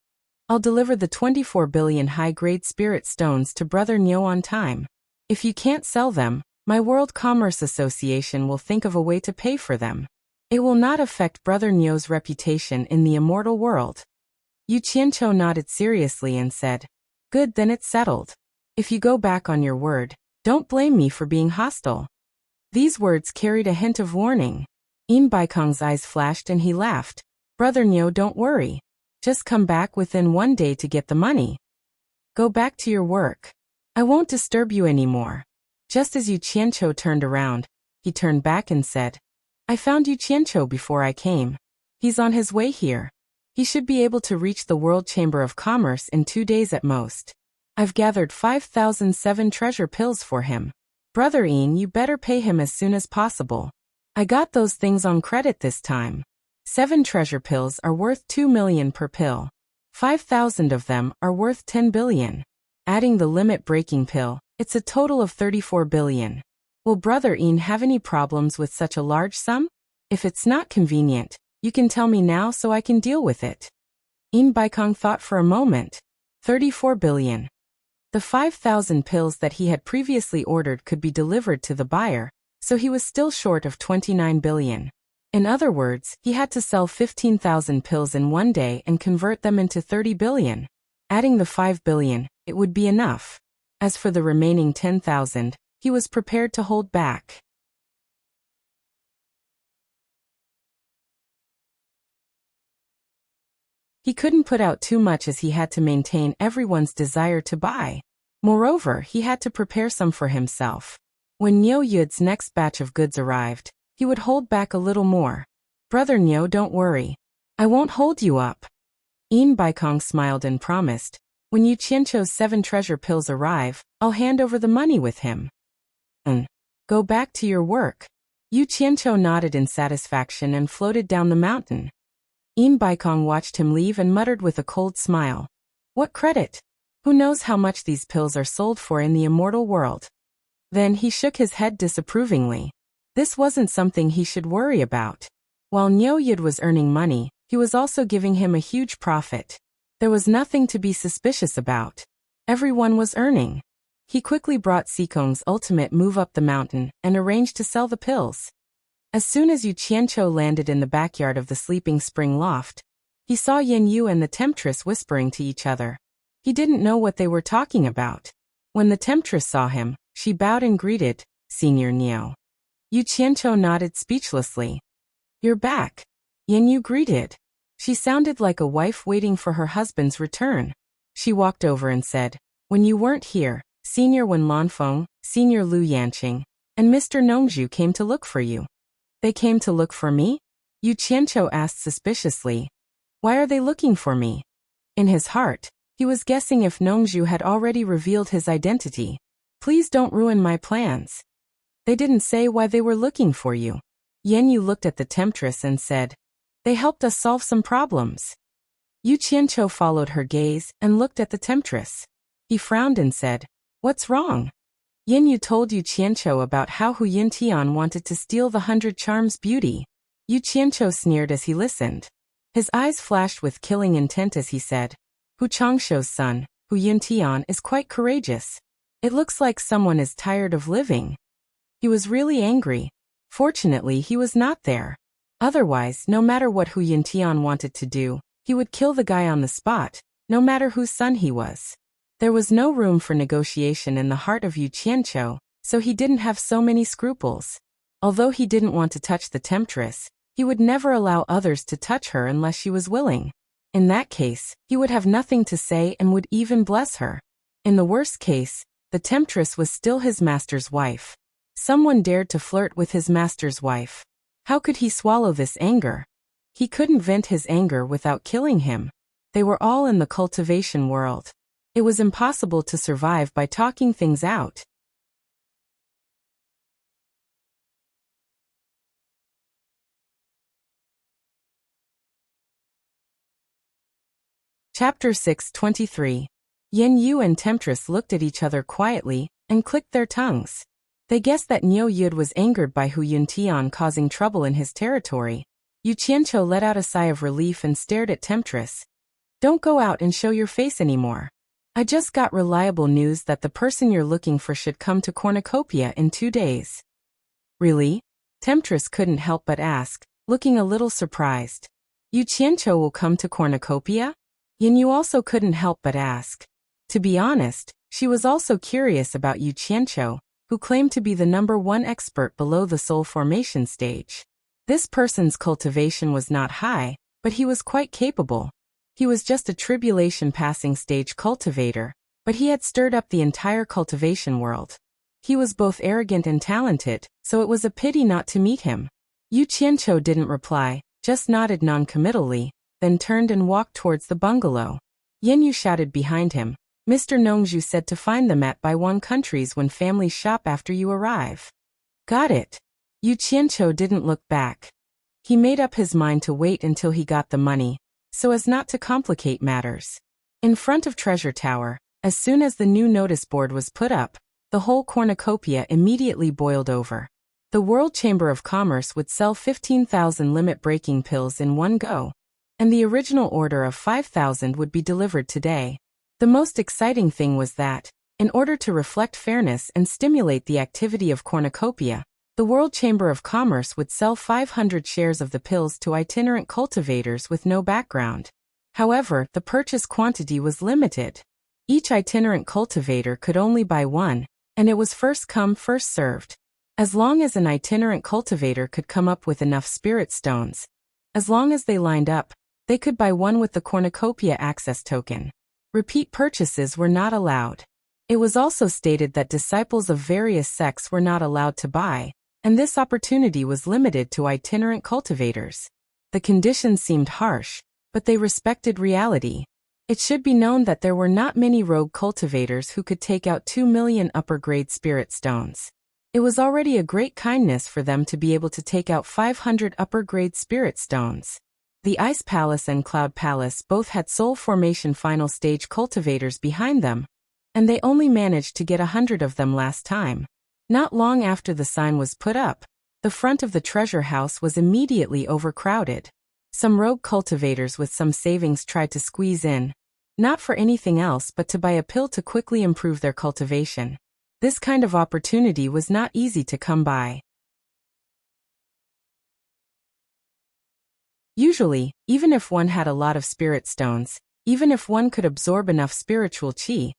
"I'll deliver the 24 billion high-grade spirit stones to Brother Niu on time. If you can't sell them, my World Commerce Association will think of a way to pay for them. It will not affect Brother Niu's reputation in the immortal world." Yu Qianqiu nodded seriously and said, "Good, then it's settled. If you go back on your word, don't blame me for being hostile." These words carried a hint of warning. Baikong's eyes flashed and he laughed. "Brother Niu, don't worry. Just come back within 1 day to get the money. Go back to your work. I won't disturb you anymore." Just as Yu Qianqiu turned around, he turned back and said, "I found Yu Qianqiu before I came. He's on his way here. He should be able to reach the World Chamber of Commerce in 2 days at most. I've gathered 5,007 treasure pills for him. Brother Ian, you better pay him as soon as possible. I got those things on credit this time. 7 treasure pills are worth 2 million per pill. 5,000 of them are worth 10 billion. Adding the limit-breaking pill, it's a total of 34 billion. Will Brother Ian have any problems with such a large sum? If it's not convenient, you can tell me now so I can deal with it." Baikong thought for a moment. 34 billion. The 5,000 pills that he had previously ordered could be delivered to the buyer, so he was still short of 29 billion. In other words, he had to sell 15,000 pills in 1 day and convert them into 30 billion. Adding the 5 billion, it would be enough. As for the remaining 10,000, he was prepared to hold back. He couldn't put out too much as he had to maintain everyone's desire to buy. Moreover, he had to prepare some for himself. When Niu Yud's next batch of goods arrived, he would hold back a little more. "Brother Niu, don't worry. I won't hold you up." Baikong smiled and promised, "When Yu Qianqiu's 7 treasure pills arrive, I'll hand over the money with him." Go back to your work. Yu Qianqiu nodded in satisfaction and floated down the mountain. Baikong watched him leave and muttered with a cold smile. What credit? Who knows how much these pills are sold for in the immortal world? Then he shook his head disapprovingly. This wasn't something he should worry about. While Niu Yid was earning money, he was also giving him a huge profit. There was nothing to be suspicious about. Everyone was earning. He quickly brought Sikong's ultimate move up the mountain and arranged to sell the pills. As soon as Yu Qianqiu landed in the backyard of the Sleeping Spring loft, he saw Yin Yu and the temptress whispering to each other. He didn't know what they were talking about. When the temptress saw him, she bowed and greeted, Senior Niu. Yu Qianqiu nodded speechlessly. You're back. Yin Yu greeted. She sounded like a wife waiting for her husband's return. She walked over and said, When you weren't here, Senior Wen Lanfeng, Senior Lu Yanqing, and Mr. Nongzhu came to look for you. They came to look for me? Yu Qianqiu asked suspiciously. Why are they looking for me? In his heart, he was guessing if Nongzhu had already revealed his identity. Please don't ruin my plans. They didn't say why they were looking for you. Yen Yu looked at the temptress and said, They helped us solve some problems. Yu Qianqiu followed her gaze and looked at the temptress. He frowned and said, What's wrong? Yin Yu told Yu Qianqiu about how Hu Yintian wanted to steal the 100 Charms beauty. Yu Qianqiu sneered as he listened. His eyes flashed with killing intent as he said, Hu Changshuo's son, Hu Yintian, is quite courageous. It looks like someone is tired of living. He was really angry. Fortunately, he was not there. Otherwise, no matter what Hu Yintian wanted to do, he would kill the guy on the spot, no matter whose son he was. There was no room for negotiation in the heart of Yu Qianqiu, so he didn't have so many scruples. Although he didn't want to touch the temptress, he would never allow others to touch her unless she was willing. In that case, he would have nothing to say and would even bless her. In the worst case, the temptress was still his master's wife. Someone dared to flirt with his master's wife. How could he swallow this anger? He couldn't vent his anger without killing him. They were all in the cultivation world. It was impossible to survive by talking things out. Chapter 623. Yin Yu and Temptress looked at each other quietly and clicked their tongues. They guessed that Niu Yid was angered by Hu Yuntian causing trouble in his territory. Yu Qianqiu let out a sigh of relief and stared at Temptress. Don't go out and show your face anymore. I just got reliable news that the person you're looking for should come to Cornucopia in 2 days. Really? Temptress couldn't help but ask, looking a little surprised. Yu Qianqiu will come to Cornucopia? Yin Yu also couldn't help but ask. To be honest, she was also curious about Yu Qianqiu, who claimed to be the #1 expert below the soul formation stage. This person's cultivation was not high, but he was quite capable. He was just a tribulation passing stage cultivator, but he had stirred up the entire cultivation world. He was both arrogant and talented, so it was a pity not to meet him. Yu Qianqiu didn't reply, just nodded non-committally, then turned and walked towards the bungalow. Yin Yu shouted behind him, Mr. Nongzhu said to find them at Baiwan countries when families shop after you arrive. Got it. Yu Qianqiu didn't look back. He made up his mind to wait until he got the money, so as not to complicate matters. In front of Treasure Tower, as soon as the new notice board was put up, the whole cornucopia immediately boiled over. The World Chamber of Commerce would sell 15,000 limit-breaking pills in one go, and the original order of 5,000 would be delivered today. The most exciting thing was that, in order to reflect fairness and stimulate the activity of cornucopia, the World Chamber of Commerce would sell 500 shares of the pills to itinerant cultivators with no background. However, the purchase quantity was limited. Each itinerant cultivator could only buy one, and it was first come, first served. As long as an itinerant cultivator could come up with enough spirit stones, as long as they lined up, they could buy one with the cornucopia access token. Repeat purchases were not allowed. It was also stated that disciples of various sects were not allowed to buy, and this opportunity was limited to itinerant cultivators. The conditions seemed harsh, but they respected reality. It should be known that there were not many rogue cultivators who could take out 2 million upper-grade spirit stones. It was already a great kindness for them to be able to take out 500 upper-grade spirit stones. The Ice Palace and Cloud Palace both had soul formation final stage cultivators behind them, and they only managed to get 100 of them last time. Not long after the sign was put up, the front of the treasure house was immediately overcrowded. Some rogue cultivators with some savings tried to squeeze in, not for anything else but to buy a pill to quickly improve their cultivation. This kind of opportunity was not easy to come by. Usually, even if one had a lot of spirit stones, even if one could absorb enough spiritual qi,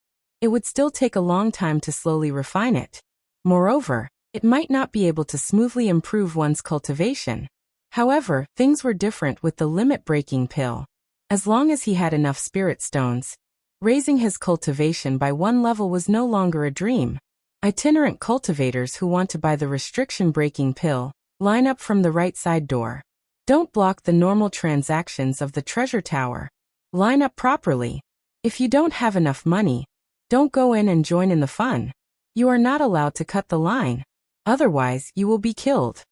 it would still take a long time to slowly refine it. Moreover, it might not be able to smoothly improve one's cultivation. However, things were different with the limit-breaking pill. As long as he had enough spirit stones, raising his cultivation by one level was no longer a dream. Itinerant cultivators who want to buy the restriction-breaking pill, line up from the right side door. Don't block the normal transactions of the treasure tower. Line up properly. If you don't have enough money, don't go in and join in the fun. You are not allowed to cut the line. Otherwise, you will be killed.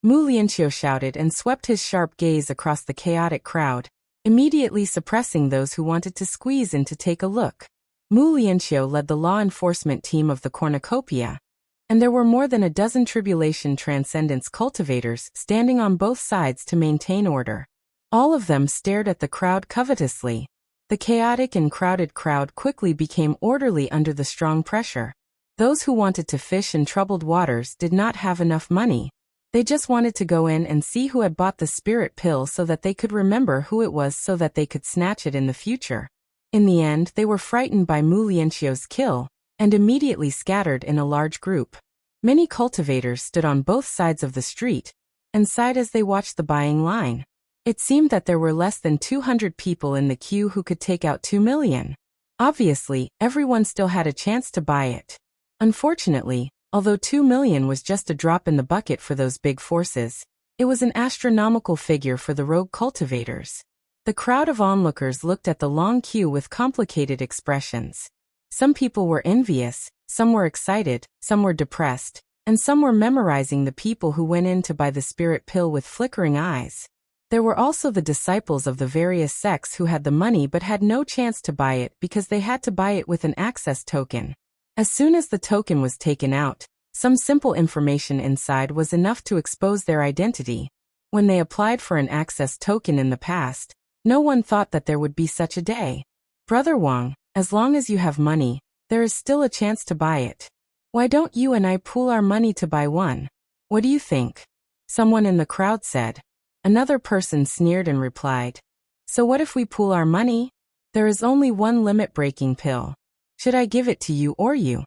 Mu Lianqiu shouted and swept his sharp gaze across the chaotic crowd, immediately suppressing those who wanted to squeeze in to take a look. Mu Lianqiu led the law enforcement team of the cornucopia, and there were more than a dozen tribulation transcendence cultivators standing on both sides to maintain order. All of them stared at the crowd covetously. The chaotic and crowded crowd quickly became orderly under the strong pressure. Those who wanted to fish in troubled waters did not have enough money. They just wanted to go in and see who had bought the spirit pill so that they could remember who it was so that they could snatch it in the future. In the end, they were frightened by Mu Lianqiu's kill, and immediately scattered in a large group. Many cultivators stood on both sides of the street, and sighed as they watched the buying line. It seemed that there were less than 200 people in the queue who could take out 2 million. Obviously, everyone still had a chance to buy it. Unfortunately, although 2 million was just a drop in the bucket for those big forces, it was an astronomical figure for the rogue cultivators. The crowd of onlookers looked at the long queue with complicated expressions. Some people were envious, some were excited, some were depressed, and some were memorizing the people who went in to buy the spirit pill with flickering eyes. There were also the disciples of the various sects who had the money but had no chance to buy it because they had to buy it with an access token. As soon as the token was taken out, some simple information inside was enough to expose their identity. When they applied for an access token in the past, no one thought that there would be such a day. Brother Wang, as long as you have money, there is still a chance to buy it. Why don't you and I pool our money to buy one? What do you think? Someone in the crowd said. Another person sneered and replied, so what if we pool our money? There is only one limit-breaking pill. Should I give it to you or you?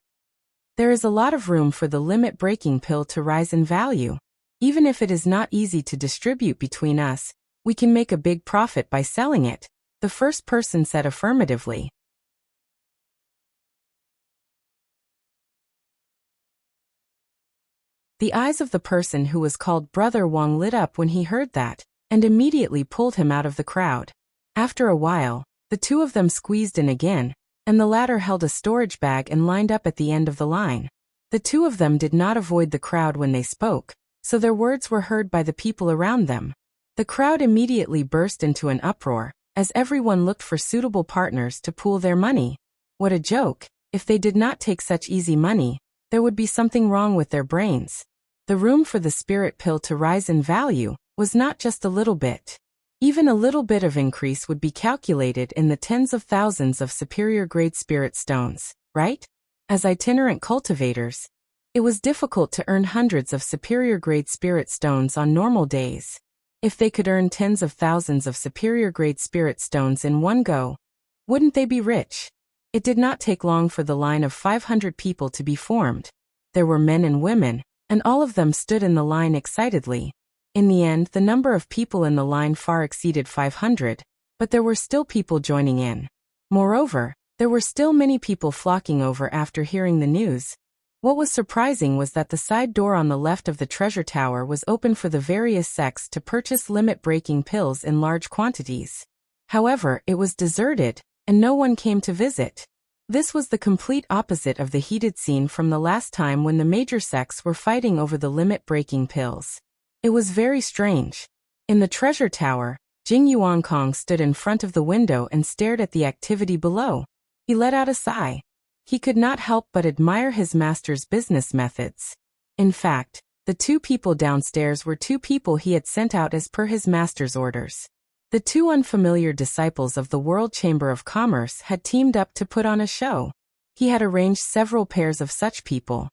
There is a lot of room for the limit-breaking pill to rise in value. Even if it is not easy to distribute between us, we can make a big profit by selling it, the first person said affirmatively. The eyes of the person who was called Brother Wang lit up when he heard that, and immediately pulled him out of the crowd. After a while, the two of them squeezed in again, and the latter held a storage bag and lined up at the end of the line. The two of them did not avoid the crowd when they spoke, so their words were heard by the people around them. The crowd immediately burst into an uproar, as everyone looked for suitable partners to pool their money. What a joke! If they did not take such easy money, there would be something wrong with their brains. The room for the spirit pill to rise in value was not just a little bit. Even a little bit of increase would be calculated in the tens of thousands of superior-grade spirit stones, right? As itinerant cultivators, it was difficult to earn hundreds of superior-grade spirit stones on normal days. If they could earn tens of thousands of superior-grade spirit stones in one go, wouldn't they be rich? It did not take long for the line of 500 people to be formed. There were men and women, and all of them stood in the line excitedly. In the end, the number of people in the line far exceeded 500, but there were still people joining in. Moreover, there were still many people flocking over after hearing the news. What was surprising was that the side door on the left of the treasure tower was open for the various sects to purchase limit-breaking pills in large quantities. However, it was deserted, and no one came to visit. This was the complete opposite of the heated scene from the last time when the major sects were fighting over the limit-breaking pills. It was very strange. In the treasure tower, Jing Yuankong stood in front of the window and stared at the activity below. He let out a sigh. He could not help but admire his master's business methods. In fact, the two people downstairs were two people he had sent out as per his master's orders. The two unfamiliar disciples of the World Chamber of Commerce had teamed up to put on a show. He had arranged several pairs of such people.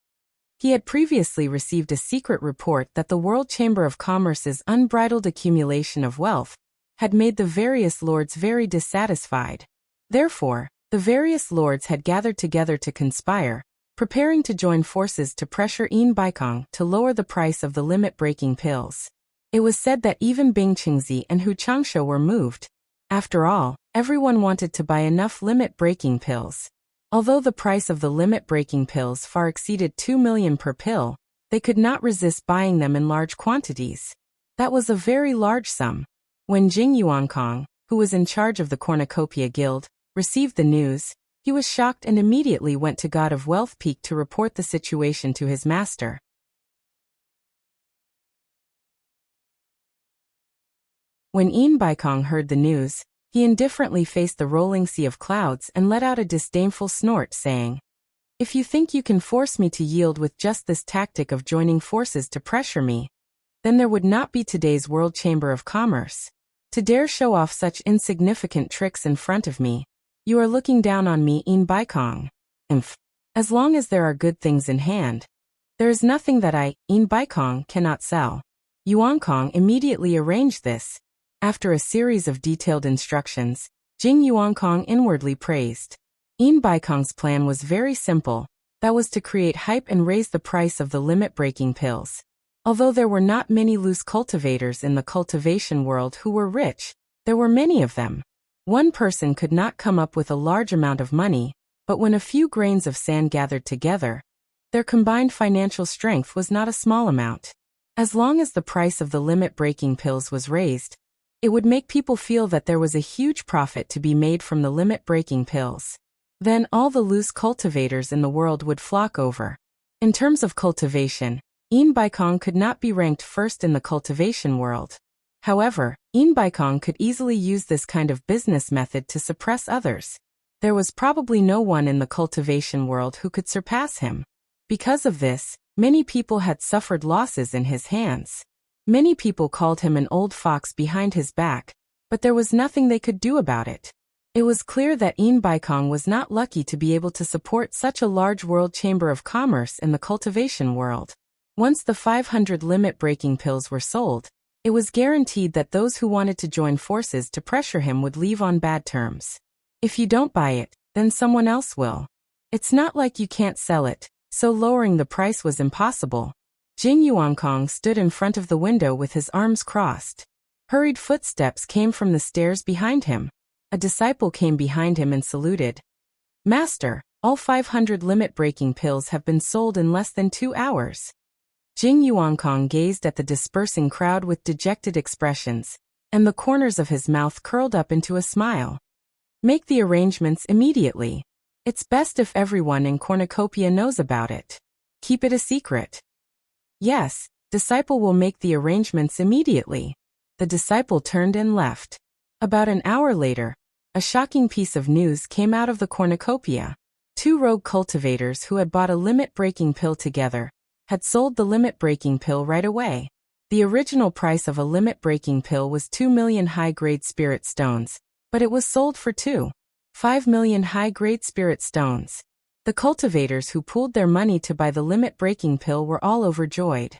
He had previously received a secret report that the World Chamber of Commerce's unbridled accumulation of wealth had made the various lords very dissatisfied. Therefore, the various lords had gathered together to conspire, preparing to join forces to pressure Baikong to lower the price of the limit-breaking pills. It was said that even Bing Qingzi and Hu Changshe were moved. After all, everyone wanted to buy enough limit-breaking pills. Although the price of the limit-breaking pills far exceeded 2 million per pill, they could not resist buying them in large quantities. That was a very large sum. When Jing Yuankong, who was in charge of the Cornucopia Guild, received the news, he was shocked and immediately went to God of Wealth Peak to report the situation to his master. When Baikong heard the news, he indifferently faced the rolling sea of clouds and let out a disdainful snort, saying, "If you think you can force me to yield with just this tactic of joining forces to pressure me, then there would not be today's World Chamber of Commerce. To dare show off such insignificant tricks in front of me, you are looking down on me, Baikong. As long as there are good things in hand, there is nothing that I, Baikong, cannot sell." Yuankong immediately arranged this. After a series of detailed instructions, Jing Yuankong inwardly praised. Baikong's plan was very simple, that was to create hype and raise the price of the limit-breaking pills. Although there were not many loose cultivators in the cultivation world who were rich, there were many of them. One person could not come up with a large amount of money, but when a few grains of sand gathered together, their combined financial strength was not a small amount. As long as the price of the limit-breaking pills was raised, it would make people feel that there was a huge profit to be made from the limit-breaking pills. Then all the loose cultivators in the world would flock over. In terms of cultivation, Baikong could not be ranked first in the cultivation world. However, Baikong could easily use this kind of business method to suppress others. There was probably no one in the cultivation world who could surpass him. Because of this, many people had suffered losses in his hands. Many people called him an old fox behind his back, but there was nothing they could do about it. It was clear that Baikong was not lucky to be able to support such a large World Chamber of Commerce in the cultivation world. Once the 500 limit-breaking pills were sold, it was guaranteed that those who wanted to join forces to pressure him would leave on bad terms. If you don't buy it, then someone else will. It's not like you can't sell it, so lowering the price was impossible. Jing Yuankong stood in front of the window with his arms crossed. Hurried footsteps came from the stairs behind him. A disciple came behind him and saluted. "Master, all 500 limit-breaking pills have been sold in less than 2 hours." Jing Yuankong gazed at the dispersing crowd with dejected expressions, and the corners of his mouth curled up into a smile. "Make the arrangements immediately. It's best if everyone in Cornucopia knows about it. Keep it a secret." "Yes, disciple will make the arrangements immediately." The disciple turned and left. About an hour later, a shocking piece of news came out of the Cornucopia. 2 rogue cultivators who had bought a limit-breaking pill together had sold the limit-breaking pill right away. The original price of a limit-breaking pill was 2 million high-grade spirit stones, but it was sold for 2.5 million high-grade spirit stones. The cultivators who pooled their money to buy the limit-breaking pill were all overjoyed.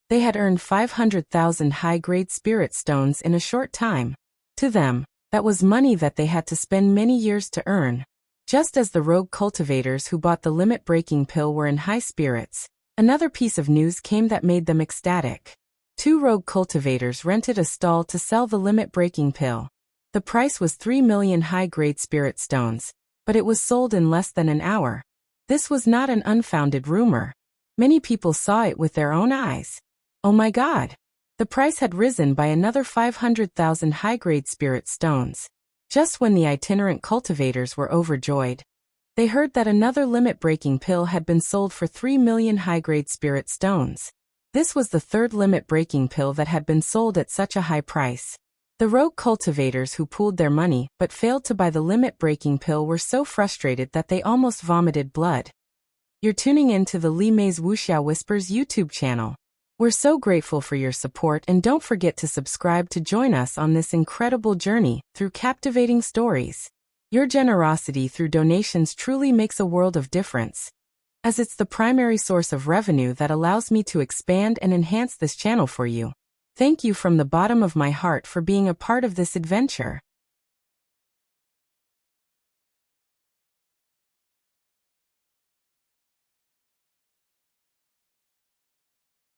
They had earned 500,000 high-grade spirit stones in a short time. To them, that was money that they had to spend many years to earn. Just as the rogue cultivators who bought the limit-breaking pill were in high spirits, another piece of news came that made them ecstatic. 2 rogue cultivators rented a stall to sell the limit-breaking pill. The price was 3 million high-grade spirit stones, but it was sold in less than an hour. This was not an unfounded rumor. Many people saw it with their own eyes. "Oh my God! The price had risen by another 500,000 high-grade spirit stones. Just when the itinerant cultivators were overjoyed, they heard that another limit-breaking pill had been sold for 3 million high-grade spirit stones. This was the third limit-breaking pill that had been sold at such a high price. The rogue cultivators who pooled their money but failed to buy the limit-breaking pill were so frustrated that they almost vomited blood. You're tuning in to the Li Mei's Wuxia Whispers YouTube channel. We're so grateful for your support, and don't forget to subscribe to join us on this incredible journey through captivating stories. Your generosity through donations truly makes a world of difference, as it's the primary source of revenue that allows me to expand and enhance this channel for you. Thank you from the bottom of my heart for being a part of this adventure.